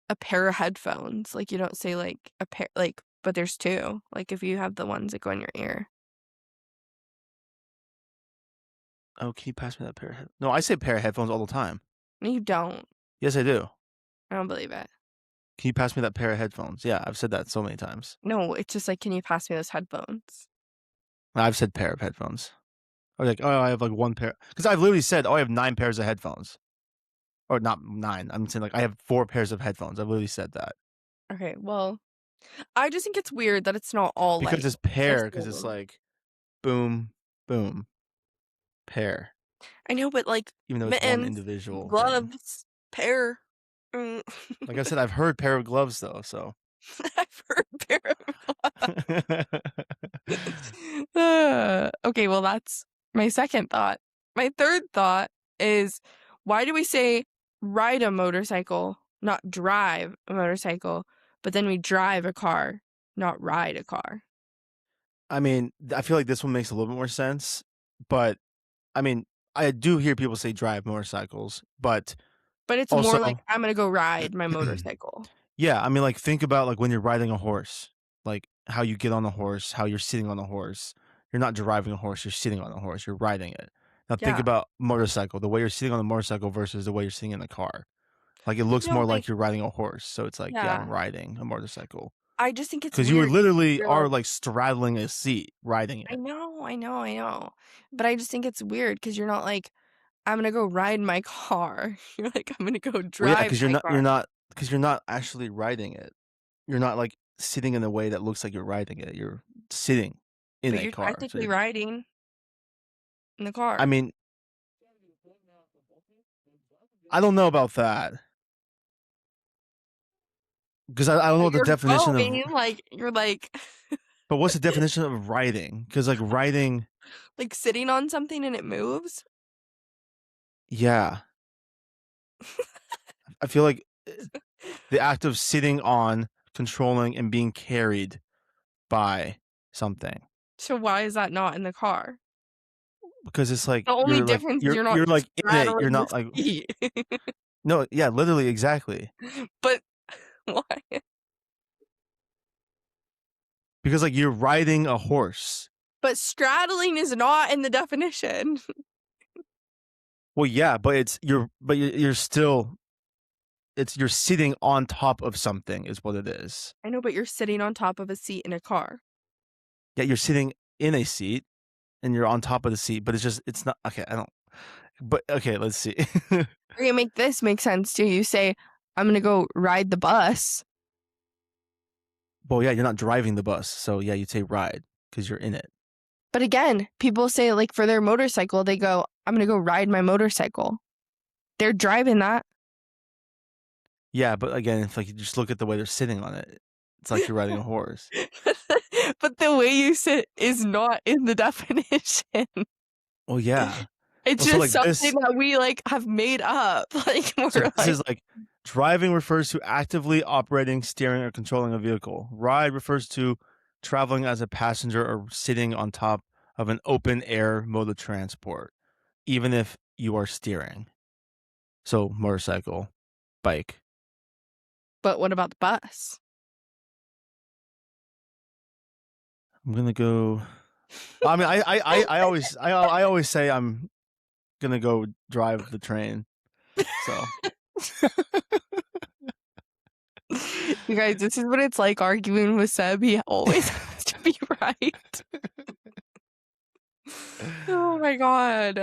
a pair of headphones. Like you don't say like a pair, like, but there's two. Like if you have the ones that go in your ear. Oh, can you pass me that pair of headphones? No, I say pair of headphones all the time. No, you don't. Yes, I do. I don't believe it. Can you pass me that pair of headphones? Yeah, I've said that so many times. No, it's just like, can you pass me those headphones? I've said pair of headphones. Or like, oh, I have like one pair. Because I've literally said, oh, I have 9 pairs of headphones. Or not 9. I'm saying like I have 4 pairs of headphones. I've literally said that. Okay, well, I just think it's weird that it's not all Because like it's the pair, because it's same. like boom, boom, pair. I know, but like Even though it's one mittens, individual thing. gloves, pair. Mm. Like I said, I've heard pair of gloves though, so. I've heard pair of okay, well, that's my second thought. My third thought is why do we say ride a motorcycle, not drive a motorcycle, but then we drive a car, not ride a car? I mean, I feel like this one makes a little bit more sense, but I mean, I do hear people say drive motorcycles, but But it's more like also, I'm gonna go ride my motorcycle. yeah, I mean, like think about like when you're riding a horse, like how you get on a horse, how you're sitting on a horse. You're not driving a horse, you're sitting on a horse, you're riding it. Now think Yeah. about motorcycle, the way you're sitting on a motorcycle versus the way you're sitting in a car. Like it looks No, more like like you're riding a horse, so it's like, yeah, I'm yeah. riding a motorcycle. I just think it's Because you were weird. literally You're are like, like straddling a seat riding I it. know, I know, I know. But I just think it's weird because you're not like, I'm gonna go ride my car. You're like, I'm gonna go Well, yeah, drive because my car. you're not actually riding it. You're not like sitting in a way that looks like you're riding it. You're sitting in But a you're car. So technically riding in the I car. mean, I don't know about that because I don't know But what the you're definition of. going, like, you're like, But what's the definition of riding? Because like riding, like sitting on something and it moves. yeah, I feel like the act of sitting on, controlling, and being carried by something. So why is that not in the car? Because it's like The only difference is you're you're not like in it. You're straddling the not like seat. no, yeah, literally exactly. But why? Because like you're riding a horse. But straddling is not in the definition. Well, yeah, but you're still you're sitting on top of something is what it is. I know, but you're sitting on top of a seat in a car. Yeah, you're sitting in a seat and you're on top of the seat, but it's not okay. I don't. But okay, let's see. Okay, make this make sense too. You say, I'm gonna go ride the bus. Well, yeah, you're not driving the bus, so yeah, you'd say ride because you're in it. But again, people say like for their motorcycle, they go, I'm gonna go ride my motorcycle. They're driving that. Yeah, but again, if like you just look at the way they're sitting on it, it's like you're riding a horse. But the way you sit is not in the definition. Well, yeah. It's Well, so just like something that we like have made up. Like so we're this like, is like driving refers to actively operating, steering, or controlling a vehicle. Ride refers to traveling as a passenger or sitting on top of an open air mode of transport, even if you are steering. So motorcycle, bike. but what about the bus? I'm gonna go. I mean, I always say I'm gonna go drive the train. So You guys, this is what it's like arguing with Seb. He always has to be right. Oh my god.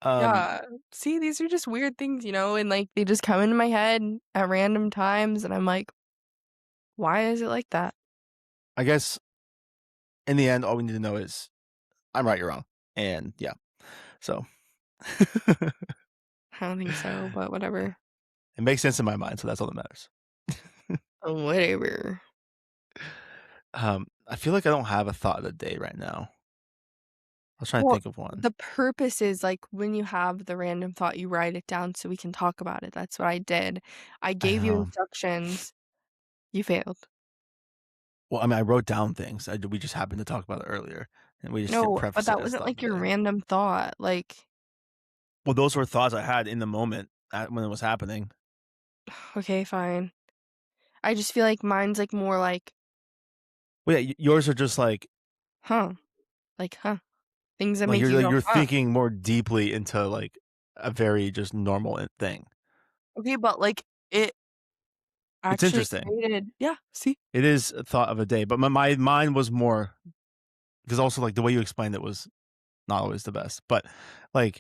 um, Yeah. See, these are just weird things, you know, and like they just come into my head at random times, and I'm like, why is it like that? I guess in the end, all we need to know is I'm right, you're wrong, and yeah. So it I don't think so, but whatever. makes sense in my mind, so that's all that matters. Whatever. I feel like I don't have a thought of the day right now. I was trying to Well, think of one. the purpose is like when you have the random thought, you write it down so we can talk about it. That's what I did. I I gave you know. instructions. You failed. Well, I mean, I wrote down things. We just happened to talk about it earlier, and we just didn't No, but preface it that as wasn't thought like of the your day. random thought. Like, Well, those were thoughts I had in the moment when it was happening. okay, fine. I just feel like mine's like more like, Well, yeah, yours are just like huh, like, huh, things that like make you go, you're huh. thinking more deeply into like a very just normal thing. Okay, but like it It's actually interesting. created, yeah, see? It is a thought of a day, but my mind was more because also like the way you explained it was not always the best. But like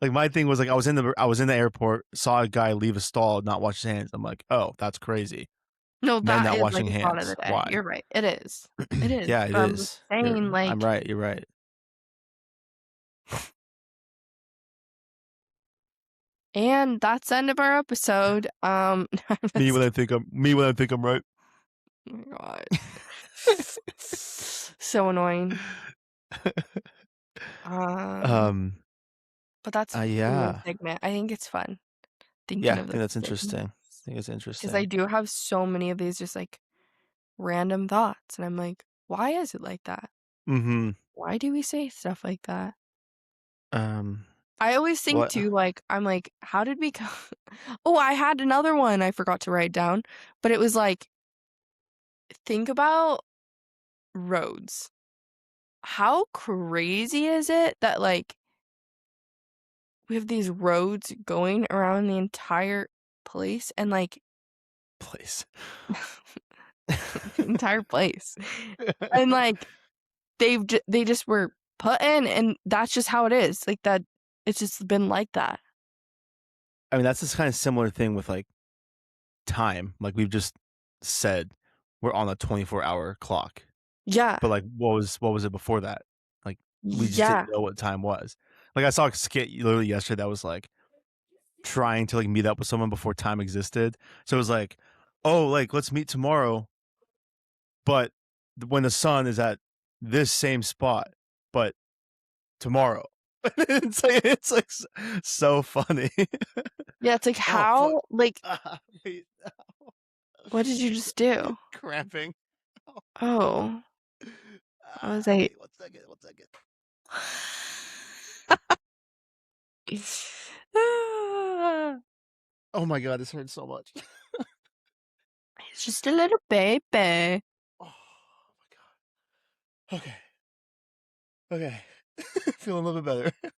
like my thing was like I was in the airport, saw a guy leave a stall, not wash his hands. I'm like, oh, that's crazy. No, Men that not is like washing a thought of the hands. day. Why? You're right. It is. It is. Yeah, it But I'm just is. saying, I'm like, right. You're right. and that's the end of our episode. Me when I think I'm right. Oh my god. So annoying. Um, um. but that's a new Yeah. segment. I think it's fun Yeah. thinking I of think those that's things. interesting. I think it's Because I interesting. do have so many of these just like random thoughts. And I'm like, why is it like that? Mm-hmm. Why do we say stuff like that? Um. I always think What? too, like, I'm like, how did we go? Oh, I had another one I forgot to write down, but it was like, think about roads. How crazy is it that like we have these roads going around the entire place and like Place. the entire place, and like they just were put in, and that's just how it is. Like that, it's just been like that. I mean, that's this kind of similar thing with like time. Like we've just said, we're on a 24-hour clock. Yeah, But like, what was it before that? Like, we just yeah. didn't know what time was. Like, I saw a skit literally yesterday that was like trying to like meet up with someone before time existed. So it was like, oh, like let's meet tomorrow, but when the sun is at this same spot, but tomorrow. It's like so funny. Yeah, it's like Oh fuck! how like Wait, what did you just do? cramping. Oh, I was like, Wait, 1 second, 1 second. ah, Oh my god, this hurts so much. it's just a little baby. Oh my god. Okay. Okay. Feeling a little bit better.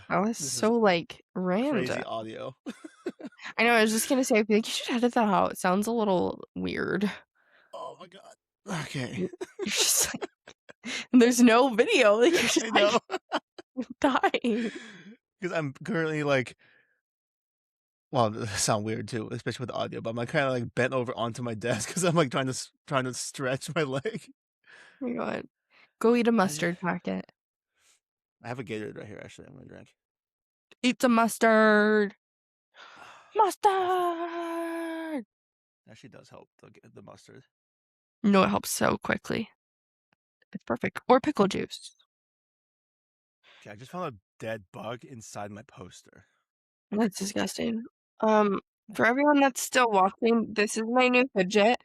I was This is so like crazy random. audio. I know. I was just gonna say, I feel like you should edit that out. It sounds a little weird. Oh my god. Okay. You're just like, there's no video. Like you're just I like know. dying. Because I'm currently like well, it sound weird too, especially with audio, but I'm, like, kinda, like, bent over onto my desk because 'cause I'm, like, trying to stretch my leg. Oh my god. Go eat a I just mustard packet. I have a Gatorade right here, actually, I'm gonna drink. Eat some mustard. Actually Mustard! actually does help, the mustard. No, it helps so quickly. It's perfect. Or pickle juice. Okay, I just found a dead bug inside my poster. That's disgusting. Um, for everyone that's still watching, this is my new fidget.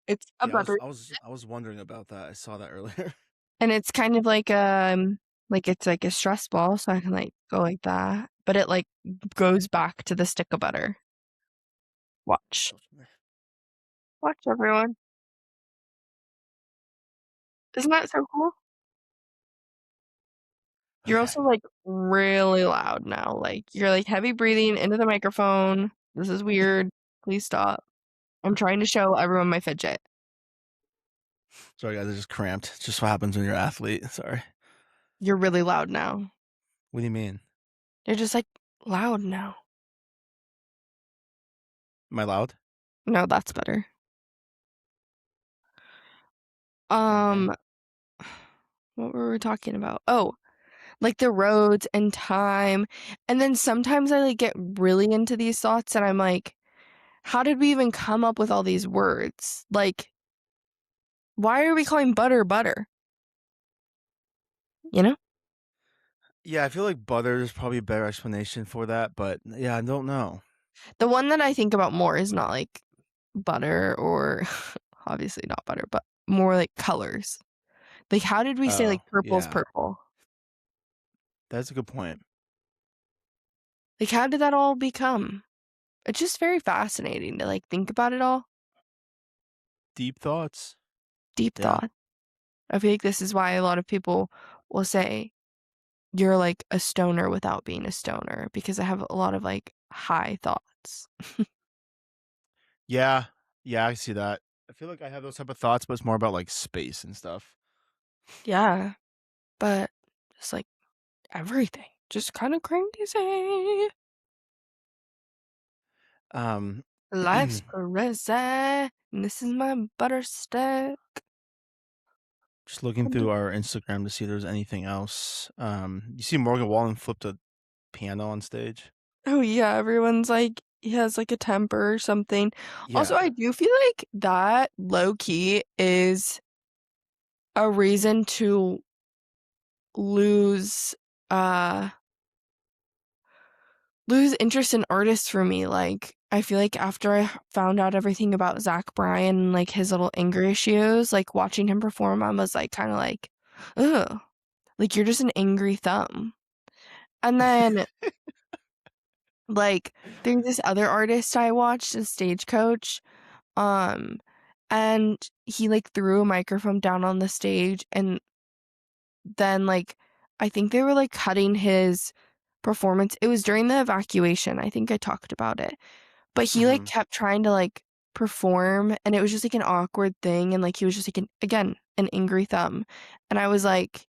It's a Yeah, butter, I was wondering about that, I saw that earlier. and it's kind of like it's like a stress ball, so I can like go like that, but it like goes back to the stick of butter. Watch. Watch everyone. Isn't that so cool? You're Okay. also like really loud now. Like you're like heavy breathing into the microphone. This is weird. Please stop. I'm trying to show everyone my fidget. Sorry, guys, I just cramped. It's just what happens when you're an athlete, sorry. You're really loud now. What do you mean? You're just like loud now. Am I loud? No, that's better. Thank you. Um, what were we talking about? Oh, like the roads and time. And then sometimes I like get really into these thoughts and I'm like, how did we even come up with all these words? Like, why are we calling butter butter? You know? Yeah, I feel like butter is probably a better explanation for that, but yeah, I don't know. The one that I think about more is not like butter or obviously not butter, but more like colors. Like, how did we say Oh, like purple's yeah. purple? That's a good point. Like, how did that all become? It's just very fascinating to like think about it all. Deep thoughts? Deep Yeah. thought. I feel like this is why a lot of people will say you're like a stoner without being a stoner because I have a lot of like high thoughts. Yeah. Yeah, I see that. I feel like I have those type of thoughts, but it's more about, like, space and stuff. Yeah, but just like everything, just kind of crazy. Um, Life's crazy. And this is my butter stick. just looking through our Instagram to see if there's anything else. You see Morgan Wallen flipped a piano on stage? Oh yeah, everyone's like he has like a temper or something. Also, Yeah. I do feel like that low key is a reason to lose uh lose interest in artists for me. Like I feel like after I found out everything about Zach Bryan and like his little anger issues, like watching him perform, I was like kind of like, ugh, like you're just an angry thumb. And then like there's this other artist I watched, a Stagecoach, um, and he like threw a microphone down on the stage and then like I think they were like cutting his performance. It was during the evacuation. I think I talked about it. But he like Mhm. kept trying to like perform and it was just like an awkward thing and like he was just like again an angry thumb. And I was like,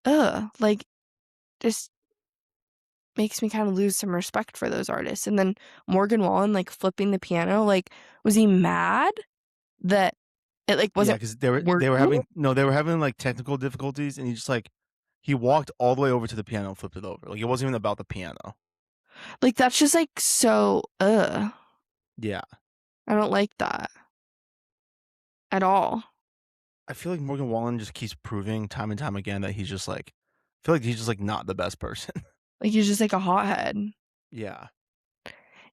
ugh, like just makes me kind of lose some respect for those artists. And then Morgan Wallen like flipping the piano, like was he mad that it like Yeah, wasn't because they were working? having no, they were having, like, technical difficulties, and he just, like he walked all the way over to the piano and flipped it over. Like, it wasn't even about the piano. Like that's just like so Yeah. I don't like that at all. I feel like Morgan Wallen just keeps proving time and time again that he's just, like I feel like he's just, like, not the best person. Like he's just like a hothead. Yeah.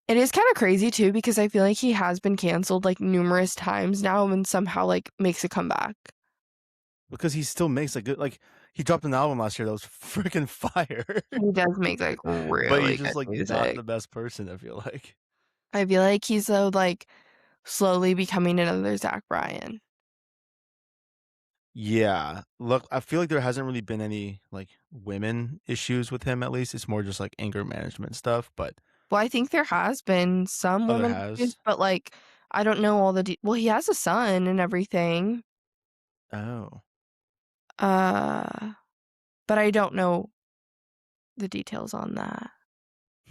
It is kind of crazy too because I feel like he has been canceled like numerous times now and somehow like makes a comeback. Because he still makes a good he dropped an album last year that was freaking fire. He does make like But he's really just, good like, not music. the best person, I feel like. I feel like he's so like slowly becoming another Zach Bryan. Yeah. Look, I feel like there hasn't really been any, like, women issues with him, at least. It's more just, like, anger management stuff, but Well, I think there has been some oh, there women issues, has? but like I don't know all the well, he has a son and everything. Oh. Uh, but I don't know the details on that.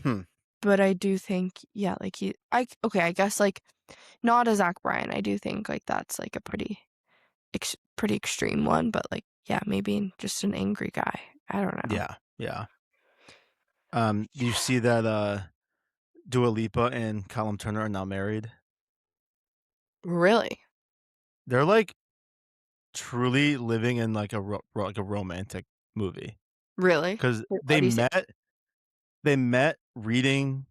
Hmm. but I do think, yeah, like, okay, I guess, like, not a Zach Bryan, I do think, like, that's, like, a pretty extreme one, but, like, yeah, maybe just an angry guy. I don't know. Yeah, yeah. Do you see that, Dua Lipa and Callum Turner are now married? Really? They're, like, truly living in, like, a romantic movie Really? because Wait, why do you say they met reading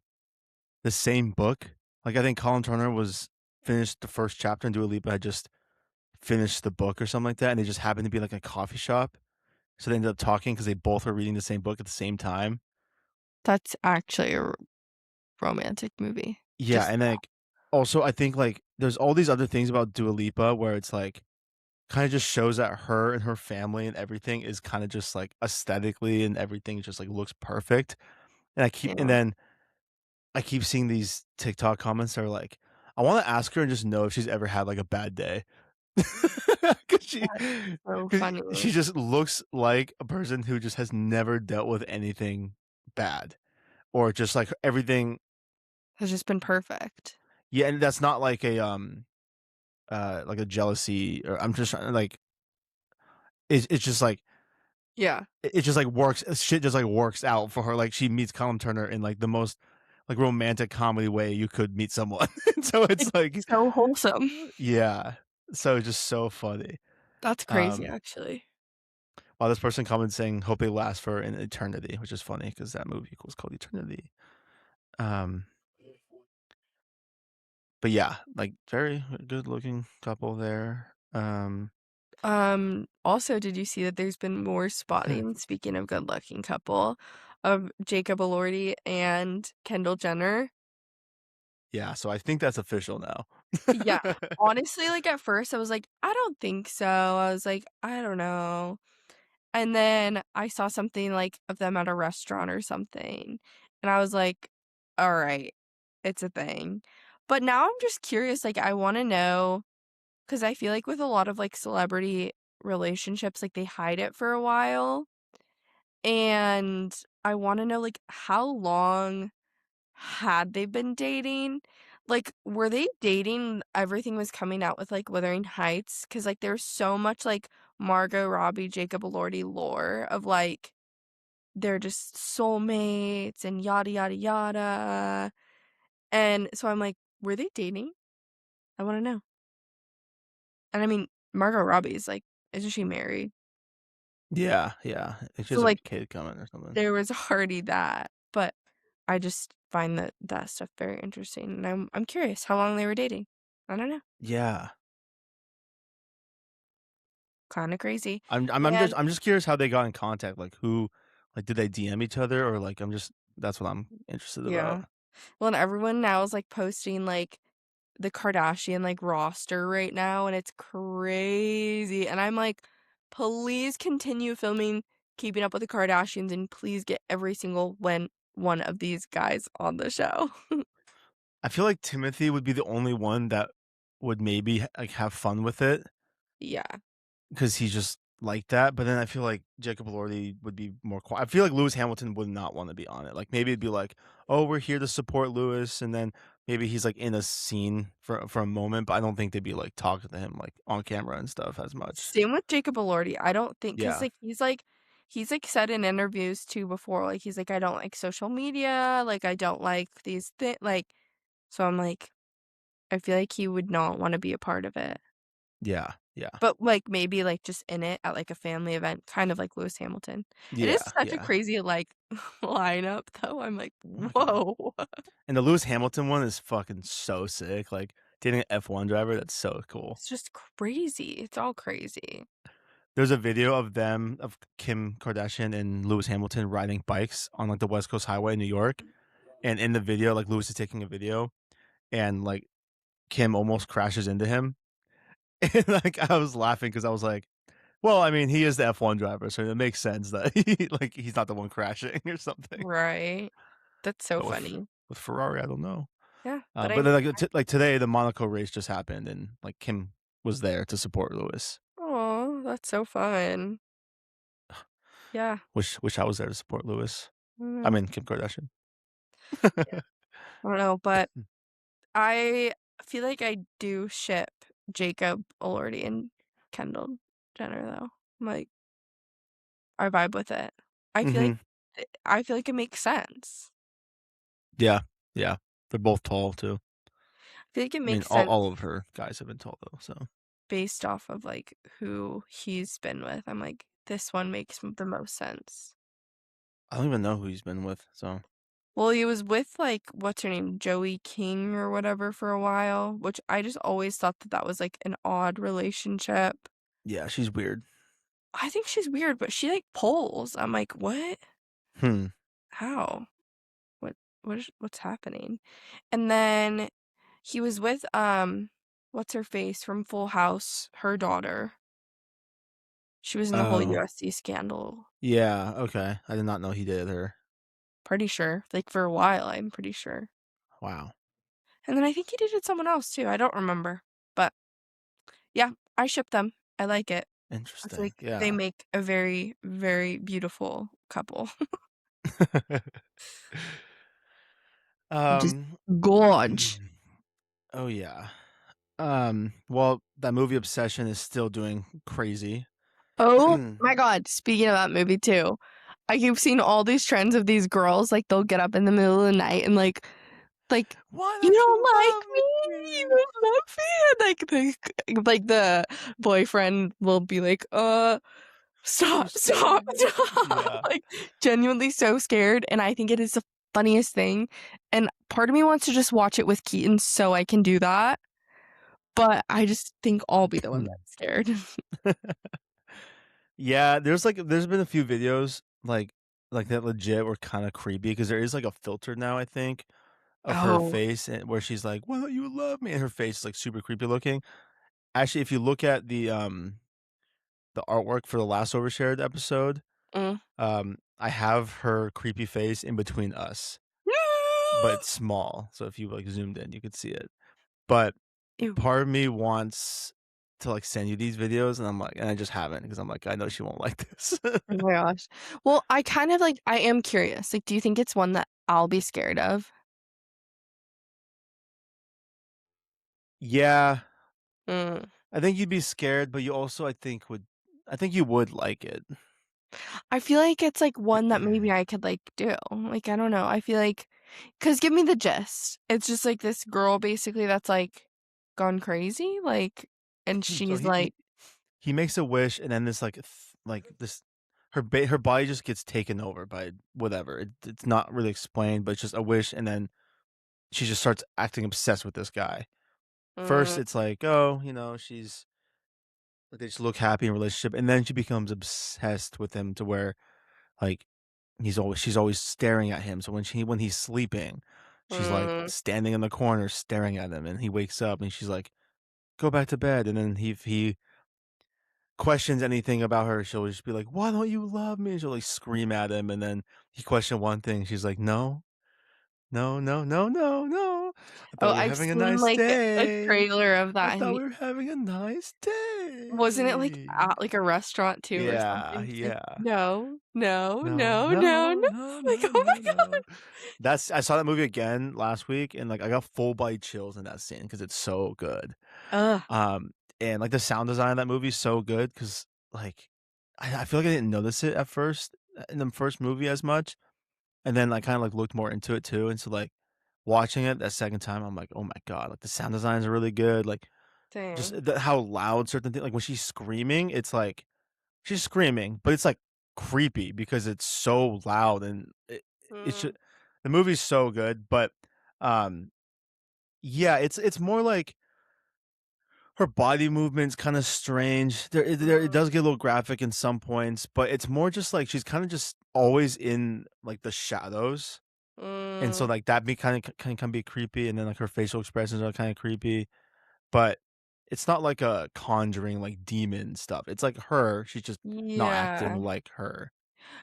the same book. Like, I think Colin Turner was finished the first chapter and Dua Lipa had just finished the book or something like that, and they just happened to be, like, a coffee shop, so they ended up talking because they both were reading the same book at the same time. that's actually a romantic movie? Yeah, Just and, like, also, I think, like, there's all these other things about Dua Lipa where it's, like, kinda just shows that her and her family and everything is kinda just, like, aesthetically and everything just, like, looks perfect, and yeah, then I keep seeing these TikTok comments that are like, "I wanna ask her and just know if she's ever had, like, a bad day." 'Cause she that's so 'cause funny. she just looks like a person who just has never dealt with anything bad, or just, like, everything. Has just been perfect. Yeah, and that's not like a jealousy, or I'm just trying to, like, it's just like Yeah. it just, like, works shit just, like, works out for her, like, she meets Callum Turner in, like, the most, like, romantic comedy way you could meet someone. So it's It's like, so wholesome. yeah. So it's just so funny. That's crazy, Um, actually. while this person comments saying, "Hope they last for an eternity," which is funny because that movie was called Eternity. Um, but yeah, like, very good looking couple there. Also, did you see that there's been more spotting, speaking of good-looking couple, of Jacob Elordi and Kendall Jenner? Yeah, so I think that's official now. Yeah. Honestly, like, at first, I was like, "I don't think so." I was like, "I don't know." And then I saw something, like, of them at a restaurant or something, and I was like, "Alright, it's a thing." But now I'm just curious, like, I wanna know, 'cause I feel like with a lot of, like, celebrity relationships, like, they hide it for a while, and I wanna know, like, how long had they been dating? Like, were they dating everything was coming out with, like, Wuthering Heights? 'Cause, like, there's so much, like, Margot Robbie, Jacob Elordi lore of, like, they're just soulmates and yada, yada, yada, and so I'm like, were they dating? I wanna know. And I mean, Margot Robbie's, like, isn't she married? Yeah, yeah, and she So, has a like, kid coming or something. there was already that, but I just find that stuff very interesting, and I'm curious how long they were dating. I don't know, Yeah. kinda crazy, I'm and I'm just curious how they got in contact, like, who, like, did they DM each other, or, like, that's what I'm interested about. yeah. Well, and everyone now is, like, posting, like, the Kardashian, like, roster right now, and it's crazy, and I'm like, "Please continue filming Keeping Up with the Kardashians, and please get every single one of these guys on the show." I feel like Timothy would be the only one that would maybe, like, have fun with it Yeah. because he's just like that, but then I feel like Jacob Elordi would be more I feel like Lewis Hamilton would not wanna be on it, like, maybe it'd be like, "Oh, we're here to support Lewis," and then maybe he's, like, in a scene for a moment, but I don't think they'd be, like, talking to him, like, on camera and stuff as much. Same with Jacob Elordi, I don't think, cause Yeah. he's, like, said in interviews too before, like, he's like, "I don't like social media, like, I don't like these like," so I'm like, I feel like he would not wanna be a part of it. Yeah, yeah. But, like, maybe, like, just in it at, like, a family event, kind of like Lewis Hamilton. It is Yeah, such a yeah. crazy, like, lineup, though, I'm like, Oh my god. "Whoa." And the Lewis Hamilton one is fucking so sick, like, dating an F1 driver, that's so cool. It's just crazy, it's all crazy. There's a video of them of Kim Kardashian and Lewis Hamilton riding bikes on, like, the West Coast Highway in New York, and in the video, like, Lewis is taking a video, and, like, Kim almost crashes into him, and, like, I was laughing because I was like, "Well, I mean, he is the F1 driver, so it makes sense that he's not the one crashing or something." Right. That's so But funny. with Ferrari, I don't know. Yeah, but But then, like, today, the Monaco race just happened, and, like, Kim was there to support Lewis. Oh, that's so fun. Yeah. Wish I was there to support Lewis. I Mm. mean, Kim Kardashian. Yeah, I don't know, but I feel like I do ship Jacob Elordi and Kendall Jenner, though. I'm like, I vibe with it. I feel like Mhm. I feel like it makes sense. Yeah, yeah. They're both tall too. I feel like it I mean, makes all sense of her guys have been tall though, so based off of, like, who he's been with. I'm like, "This one makes the most sense." I don't even know who he's been with, so Well, he was with, like, what's her name? Joey King or whatever for a while, which I just always thought that that was, like, an odd relationship. yeah, she's weird. I think she's weird, but she, like, pulls. I'm like, "What? Hmm. How? What's happening?" And then he was with, what's her face from Full House, her daughter. She was in the whole Oh, USC scandal, yeah, okay. I did not know he dated her. pretty sure, like, for a while, I'm pretty sure. Wow. And then I think he dated someone else too, I don't remember. But, yeah, I ship them. I like it. I feel Interesting, like they yeah. make a very, very beautiful couple. Just Um, gorge. oh, yeah. Well, that movie Obsession is still doing crazy. Oh my god, speaking of that movie too, I keep seeing all these trends of these girls, like, they'll get up in the middle of the night and, like, "Why "You don't don't you like love me, you me?" don't love me," and, like, the boyfriend will be like, "You're stop, stop, scaring me." stop," Yeah. like, genuinely so scared, and I think it is the funniest thing, and part of me wants to just watch it with Keaton so I can do that, but I just think I'll be the one that's scared. Yeah, there's been a few videos, like, that legit were kinda creepy because there is, like, a filter now, I think, of her Oh, face and where she's like, "Why don't you love me?" And her face is, like, super creepy looking. Actually, if you look at the artwork for the last Overshared episode, mm. I have her creepy face in between us, but it's small, so if you, like, zoomed in, you could see it. But Ew. part of me wants to, like, send you these videos, and I'm like and I just haven't because 'cause I'm like, "I know she won't like this." Oh my gosh. Well, I kind of like I am curious, like, do you think it's one that I'll be scared of? Yeah, Mm. I think you'd be scared, but you also, I think you would like it. I feel like it's, like, one that maybe I could, like, do. Like, I don't know, I feel like, cause give me the gist. It's just, like, this girl basically that's, like, gone crazy, like, and So she's he like, he he makes a wish, and then this, this her body just gets taken over by whatever. It's not really explained, but it's just a wish, and then she just starts acting obsessed with this guy. First, mm, it's like, oh, she's like, they just look happy in a relationship, and then she becomes obsessed with him to where, like, she's always staring at him. So when he's sleeping, she's like mm, standing in the corner staring at him, and he wakes up, and she's like, "Go back to bed." And then if he questions anything about her, she'll just be like, "Why don't you love me?" She'll like scream at him, and then he questioned one thing. She's like, "No, no, no, no, no, no. I thought oh, we were I've having a seen, nice like, a day. trailer of I that, thought and we were having a nice wasn't it, like, day." at, like, a restaurant too or Yeah, something? He's like, yeah. "No, no, No, no, no, no, no." no, Like, no, "Oh no, my god." no. I saw that movie again last week, and, like, I got full body chills in that scene because it's so good. Ugh, Um, and, like, the sound design of that movie is so good because, like, I feel like I didn't notice it at first, in the first movie as much, and then I kinda, like, looked more into it too, and so, like, watching it that second time, I'm like, "Oh my god," like, the sound designs are really good, like, just dang. how loud certain things like, when she's screaming, it's like she's screaming, but it's, like, creepy because it's so loud and it's ju Mm, the movie's so good, but, um, yeah, it's more like her body movement's kinda strange. It mm, does get a little graphic in some points, but it's more just like she's kinda just always in, like, the shadows, and so, mm, like, that be kinda can be creepy, and then, like, her facial expressions are kinda creepy, but it's not like a Conjuring, like, demon stuff. It's like her, she's just not acting yeah. like her.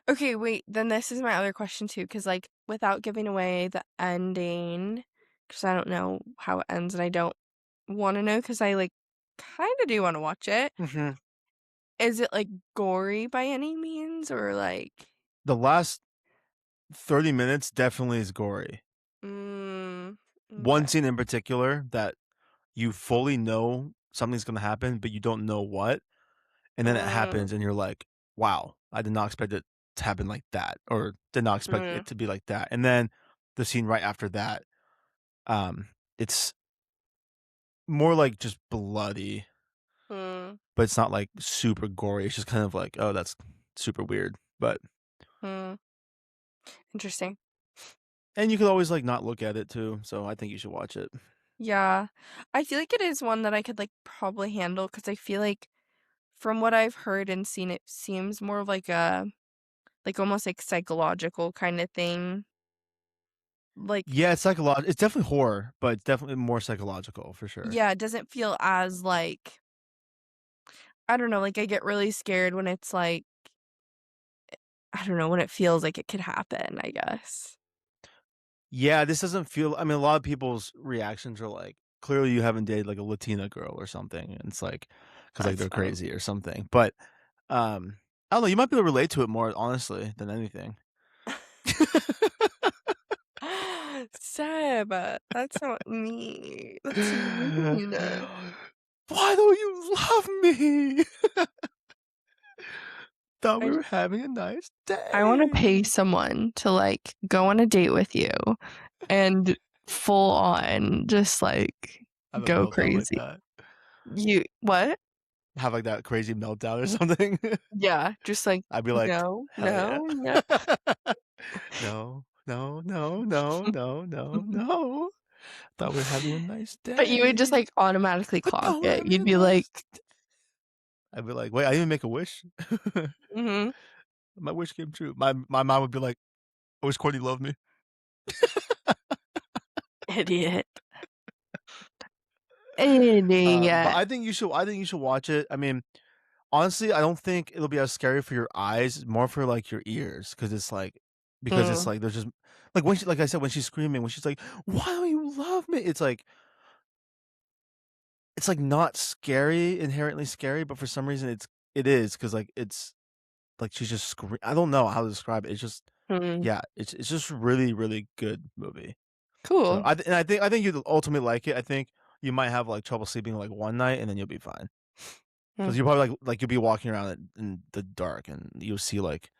Okay, wait, then this is my other question too, because like, without giving away the ending, because I don't know how it ends, and I don't wanna know, because I, like, kinda do wanna watch it. Mhm. Is it, like, gory by any means, or, like, The last 30 minutes definitely is gory. one Okay. scene in particular that you fully know something's gonna happen, but you don't know what, and then it Mm, happens, and you're like, "Wow, I did not expect it to happen like that," or did not expect mm, it to be like that. And then the scene right after that, it's more like just bloody, mm, but it's not like super gory. It's just kind of like, "Oh, that's super weird." But mm. Interesting. and you could always like not look at it too, so I think you should watch it. Yeah. I feel like it is one that I could, like, probably handle because I feel like from what I've heard and seen, it seems more of like a like, almost, like, psychological kinda thing. Like, Yeah, it's definitely horror, but it's definitely more psychological for sure. yeah, it doesn't feel as, like I don't know, like, I get really scared when it's, like I don't know, when it feels like it could happen, I guess. Yeah, this doesn't feel I mean, a lot of people's reactions are like, clearly you haven't dated like a Latina girl or something. And it's like, because like That's they're funny. crazy or something. But I don't know, you might be able to relate to it more honestly than anything. Seb, that's not me. That's mean. Why don't you love me? Thought we I were having a nice I wanna pay day. someone to, like, go on a date with you and full on just, like, Have a go meltdown like crazy. that. You what? Have like that crazy meltdown or something. Yeah, just like, I'd be like, "No, hell yeah. no, no." No, no, no, no, no, no, no. Thought we were having a nice But you would just, day. like, automatically I clock thought we were it. having You'd a be nice like, d I'd be like, "Wait, I didn't make a wish?" "Mhm, My wish came true. My mom would be like, "I wish Courtney loved me." idiot, idiot." But I think you should watch it. I mean, honestly, I don't think it'll be as scary for your eyes, more for, like, your ears, because it's Mm, like, there's just like, when she like I said, when she's screaming, when she's like, "Why don't you love me?" It's, like, not scary, inherently scary, but for some reason it is because like, it's like, she's just I don't know how to describe it. It's just mm, yeah, it's just really, really good movie. So, cool. I think you'd ultimately like it. I think you might have, like, trouble sleeping, like, one night, and then you'll be fine. Mm. Because you probably, you'll be walking around in the dark, and you'll see, like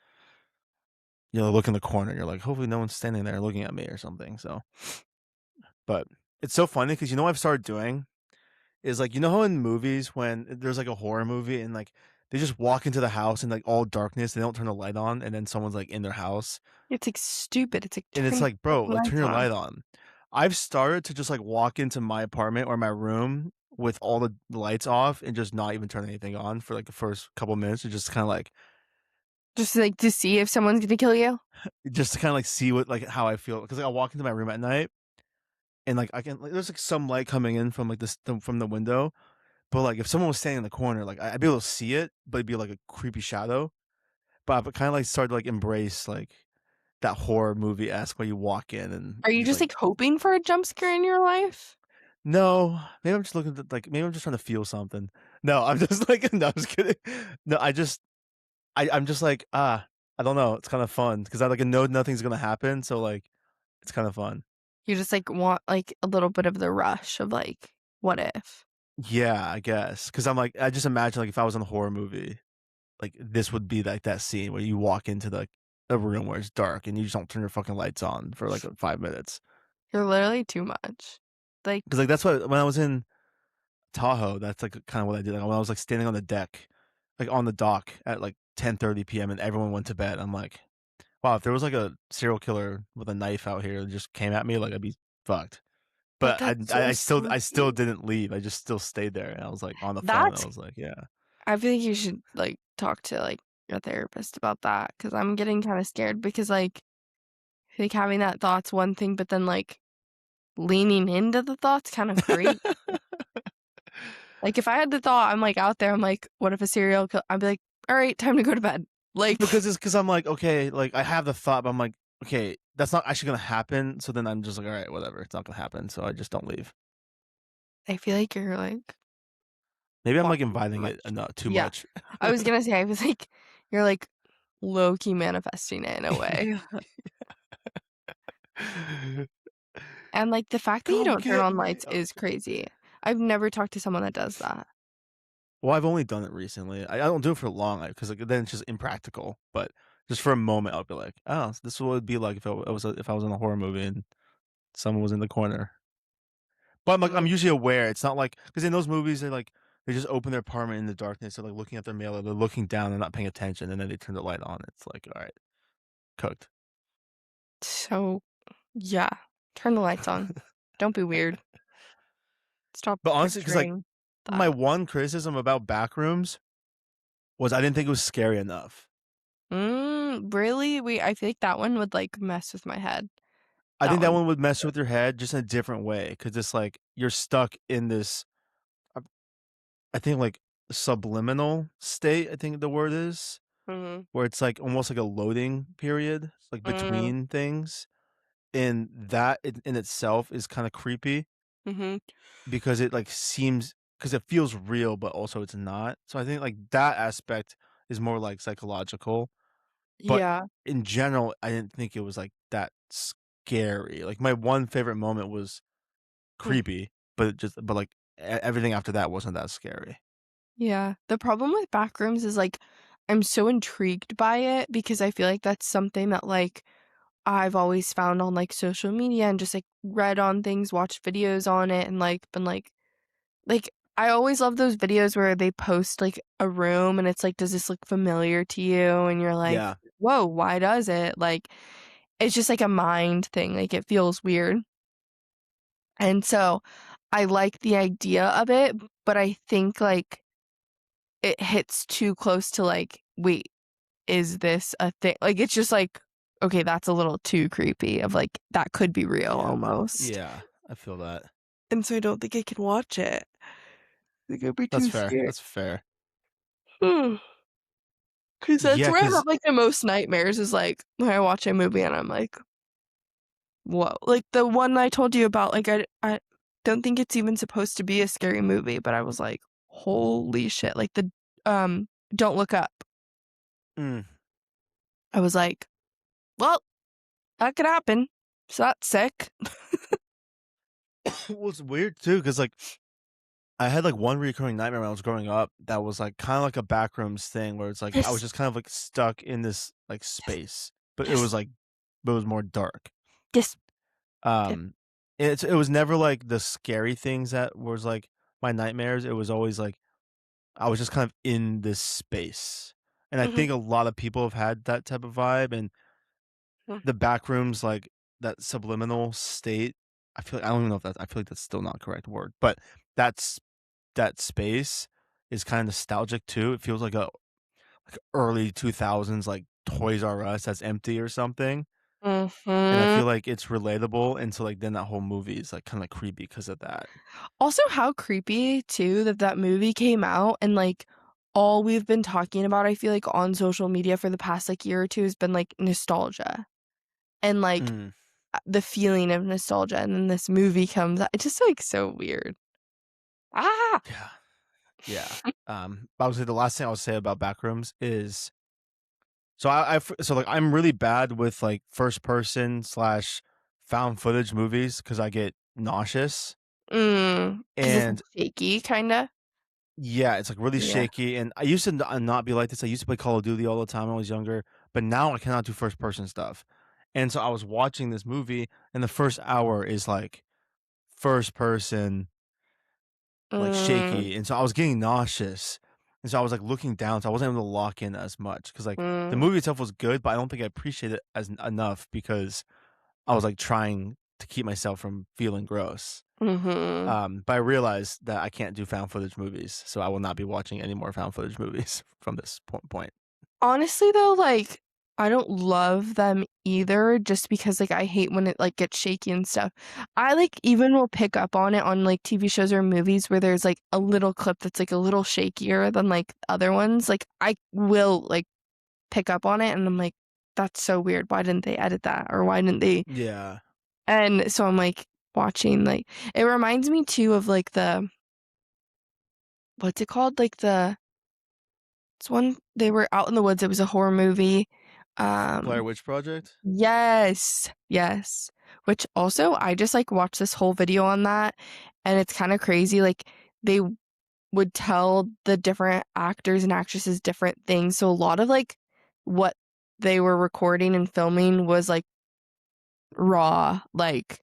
look in the corner, and you're like, "Hopefully no one's standing there looking at me," or something, so but it's so funny because you know what I've started doing? Is, like, you know how in movies when there's, like, a horror movie and, like, they just walk into the house in, like, all darkness, they don't turn the light on, and then someone's, like, in their house, It's, like, stupid. It's like, and it's "Turn like, the "Bro, like, turn lights your on." light on." I've started to just, like, walk into my apartment or my room with all the lights off and just not even turn anything on for, like, the first couple minutes and just kinda, like Just, like, to see if someone's gonna kill you? just to kinda, like, see what like, how I feel because like, I'll walk into my room at night and, like, I can like, there's, like, some light coming in from, like, from the window, but, like, if someone was standing in the corner, like, I'd be able to see it, but it'd be, like, a creepy shadow. But I've kinda, like, started to, like, embrace, like, that horror movie-esque where you walk in and Are you just, just, like, like, hoping for a jump scare in your life? no, maybe I'm just looking to like, maybe I'm just trying to feel something. No, I'm just like no, I'm just kidding. No, I'm just like, I don't know, it's kinda fun because I, like, know nothing's gonna happen, so, like, it's kinda fun. You just, like, want, like, a little bit of the rush of, like, "What if?" Yeah, I guess because 'cause I'm like I just imagine, like, if I was in a horror movie, like, this would be, like, that scene where you walk into, like, a room where it's dark and you just don't turn your fucking lights on for, like, 5 minutes. You're literally too much. Like, Because like, that's what when I was in Tahoe, that's, like, kinda what I did, like, when I was, like, standing on the deck, like, on the dock at, like, 10:30 PM and everyone went to bed, I'm like, "Wow, if there was, like, a serial killer with a knife out here that just came at me, like, I'd be fucked." but But that's so I still sweet. didn't leave, I just still stayed there, and I was, like, on the phone, I That's was like, "Yeah." I feel like you should, like, talk to, like, your therapist about that because 'cause I'm getting kinda scared because, I think having that thought's one thing, but then, like, leaning into the thought's kind of great. Like, if I had the thought, I'm, like, out there, I'm like, "What if a serial kill" I'd be like, "Alright, time to go to bed." Like, Because I'm like, "Okay," like, I have the thought, but I'm like, "Okay, that's not actually gonna happen," so then I'm just like, "Alright, whatever, it's not gonna happen," so I just don't leave. I feel like you're, like, Maybe I'm, like, blocking too inviting it much. too Yeah. much. I was gonna say, I was like, you're, like, low-key manifesting it in a way. And, like, the fact that you "Come don't turn get on me!" lights is crazy. I've never talked to someone that does that. Well, I've only done it recently. I don't do it for long, because like, then it's just impractical, but just for a moment, I'll be like, "Oh, so this is what it'd be like if I was in a horror movie and someone was in the corner." But I'm Mm. usually aware. It's not like because in those movies, they just open their apartment in the darkness. They're, like, looking at their mail, or they're looking down and not paying attention, and then they turn the light on. It's like, "Alright, cooked." So, yeah, turn the lights on. Don't be weird. Stop But honestly, because like, picturing my that. one criticism about Backrooms was I didn't think it was scary enough. Really? I feel like that one would, like, mess with my head. I That think that one. one would mess with your head just in a different way, because it's like you're stuck in this, uh, I think, like, subliminal state, I think the word is, Mhm. where it's, like, almost like a loading period, like, Mm, between things, and that in itself is kinda creepy mhm. because it, like, seems because it feels real, but also it's not. So I think, like, that aspect is more, like, psychological, but Yeah. in general, I didn't think it was, like, that scary. Like, my one favorite moment was Mm. creepy, but like, everything after that wasn't that scary. Yeah. The problem with Backrooms is, like, I'm so intrigued by it because I feel like that's something that, like, I've always found on, like, social media and just, like, read on things, watched videos on it, and, like, been like, I always love those videos where they post, like, a room and it's like, "Does this look familiar to you?" And you're like, Yeah. "Whoa, why does it?" Like, it's just like a mind thing, like, it feels weird. And so, I like the idea of it, but I think, like, it hits too close to, like, "Wait, is this a thing?" Like, it's just like, okay, that's a little too creepy of, like, that could be real Yeah. almost. Yeah, I feel that. And so I don't think I can watch it. I think I'd be That's too fair, scared. that's fair. 'Cause that's Yeah, where I have, because like, the most nightmares is, like, when I watch a movie and I'm like, "Whoa." Like, the one I told you about, like, I don't think it's even supposed to be a scary movie, but I was like, "Holy shit." Like, Don't Look Up. mm. I was like, "Well, that could happen. So that's sick." Well, it's weird too, because like, I had, like, one recurring nightmare when I was growing up that was, like, kinda like a backrooms thing where it's like, I was Yes, just kind of, like, stuck in this, like, yes, space, but it was, yes, like but it was more dark. yes, yes. Um, it was never, like, the scary things that was, like, my nightmares, it was always, like, I was just kind of in this space, and I Mhm, think a lot of people have had that type of vibe, and mm, the backrooms, like, that subliminal state, I don't even know if that's I feel like that's still not the correct word, but that's that space is kinda nostalgic too. It feels like a early 2000s, like, Toys R Us that's empty or something, and I mhm. feel like it's relatable, and so, like, then that whole movie is, like, kinda creepy because of that. Also, how creepy too that that movie came out and, like, all we've been talking about, I feel like, on social media for the past, like, year or 2 has been, like, nostalgia and, like, Mm, the feeling of nostalgia, and then this movie comes out. It's just, like, so weird. Ah! yeah, yeah. I would say the last thing I would say about backrooms is so, like, I'm really bad with, like, first person slash found footage movies because I get nauseous, Because it's, like, and shaky, kinda? yeah, it's, like, really Yeah. shaky, and I used to not be like this. I used to play Call of Duty all the time when I was younger, but now I cannot do first person stuff, and so I was watching this movie, and the first hour is, like, first person, like, Mm, shaky, and so I was getting nauseous, and so I was, like, looking down, so I wasn't able to lock in as much because, like, the mm, movie itself was good, but I don't think I appreciated it as enough because I was, like, trying to keep myself from feeling gross. mhm. But I realized that I can't do found footage movies, so I will not be watching any more found footage movies from this point. Honestly, though, like, I don't love them either just because, like, I hate when it, like, gets shaky and stuff. I, like, even will pick up on it on, like, TV shows or movies where there's, like, a little clip that's, like, a little shakier than, like, other ones. Like, I will, like, pick up on it, and I'm like, "That's so weird. Why didn't they edit that?" Or, "Why didn't they" Yeah. and so I'm, like, watching, like it reminds me too of, like, the what's it called? Like, it's one they were out in the woods, it was a horror movie. Blair Um Witch Project? Yes, yes. which also I just like watched this whole video on that, and it's kind of crazy. Like they would tell the different actors and actresses different things. So a lot of like what they were recording and filming was like raw, like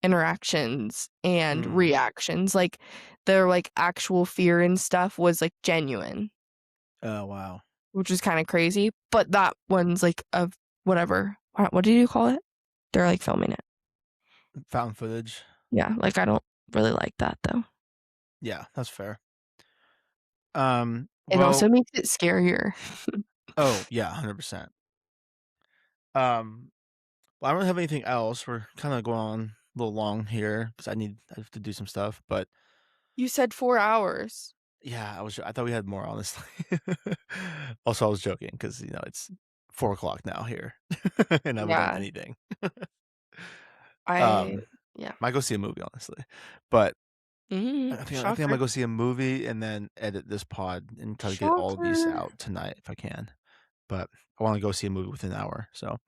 interactions and Mm. reactions. Like their like actual fear and stuff was like genuine, Oh, wow. which is kind of crazy. But that one's like of whatever. What do you call it? They're like filming it. Found footage. Yeah, like I don't really like that though. Yeah, that's fair. It also Well, makes it scarier. oh, yeah, 100%. Um, well, I don't have anything else. We're kind of going on a little long here because I have to do some stuff, but You said 4 hours. yeah, I thought we had more, honestly. Also, I was joking because, it's 4 o'clock now here, and I haven't done Yeah, anything. I Um, yeah. Might go see a movie, honestly, but I think I Shocker. might go see a movie and then edit this pod and try to get all of these Shocker. out tonight if I can. But I wanna go see a movie within an hour, so,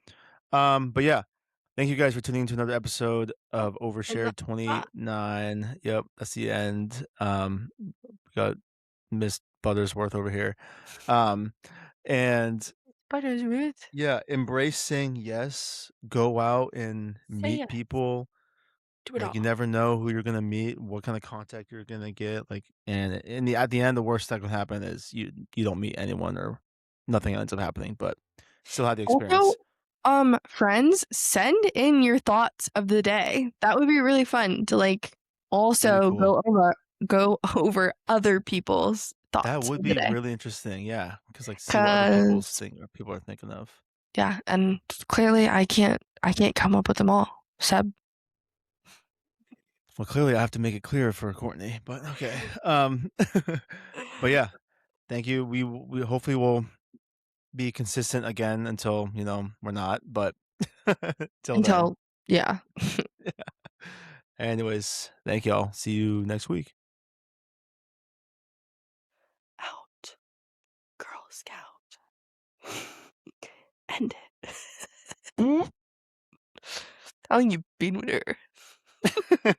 but yeah, thank you guys for tuning into another episode of And that Overshared that 29. Yep, that's the end. We got Miss Buttersworth over here. Um, and butters root. yeah, embrace saying yes, go out and Say meet yes. people. Do it Like, you all. never know who you're gonna meet, what kind of contact you're gonna get, like, and at the end, the worst that can happen is you don't meet anyone or nothing ends up happening, but still had the Also, experience. friends, send in your thoughts of the day. That would be really fun to like That'd be also cool. go over other people's That thoughts would of the be day. really interesting, yeah, because like, see what other people's Cause think or people are thinking of. yeah, and clearly I can't come up with them all. Seb. Well, clearly, I have to make it clear for Courtney, but okay. But yeah, thank you. We hopefully will be consistent again until, we're not, but till then. Until yeah. Anyways, thank y'all. See you next week. Out, Girl Scout. End it. Telling you, bean with her.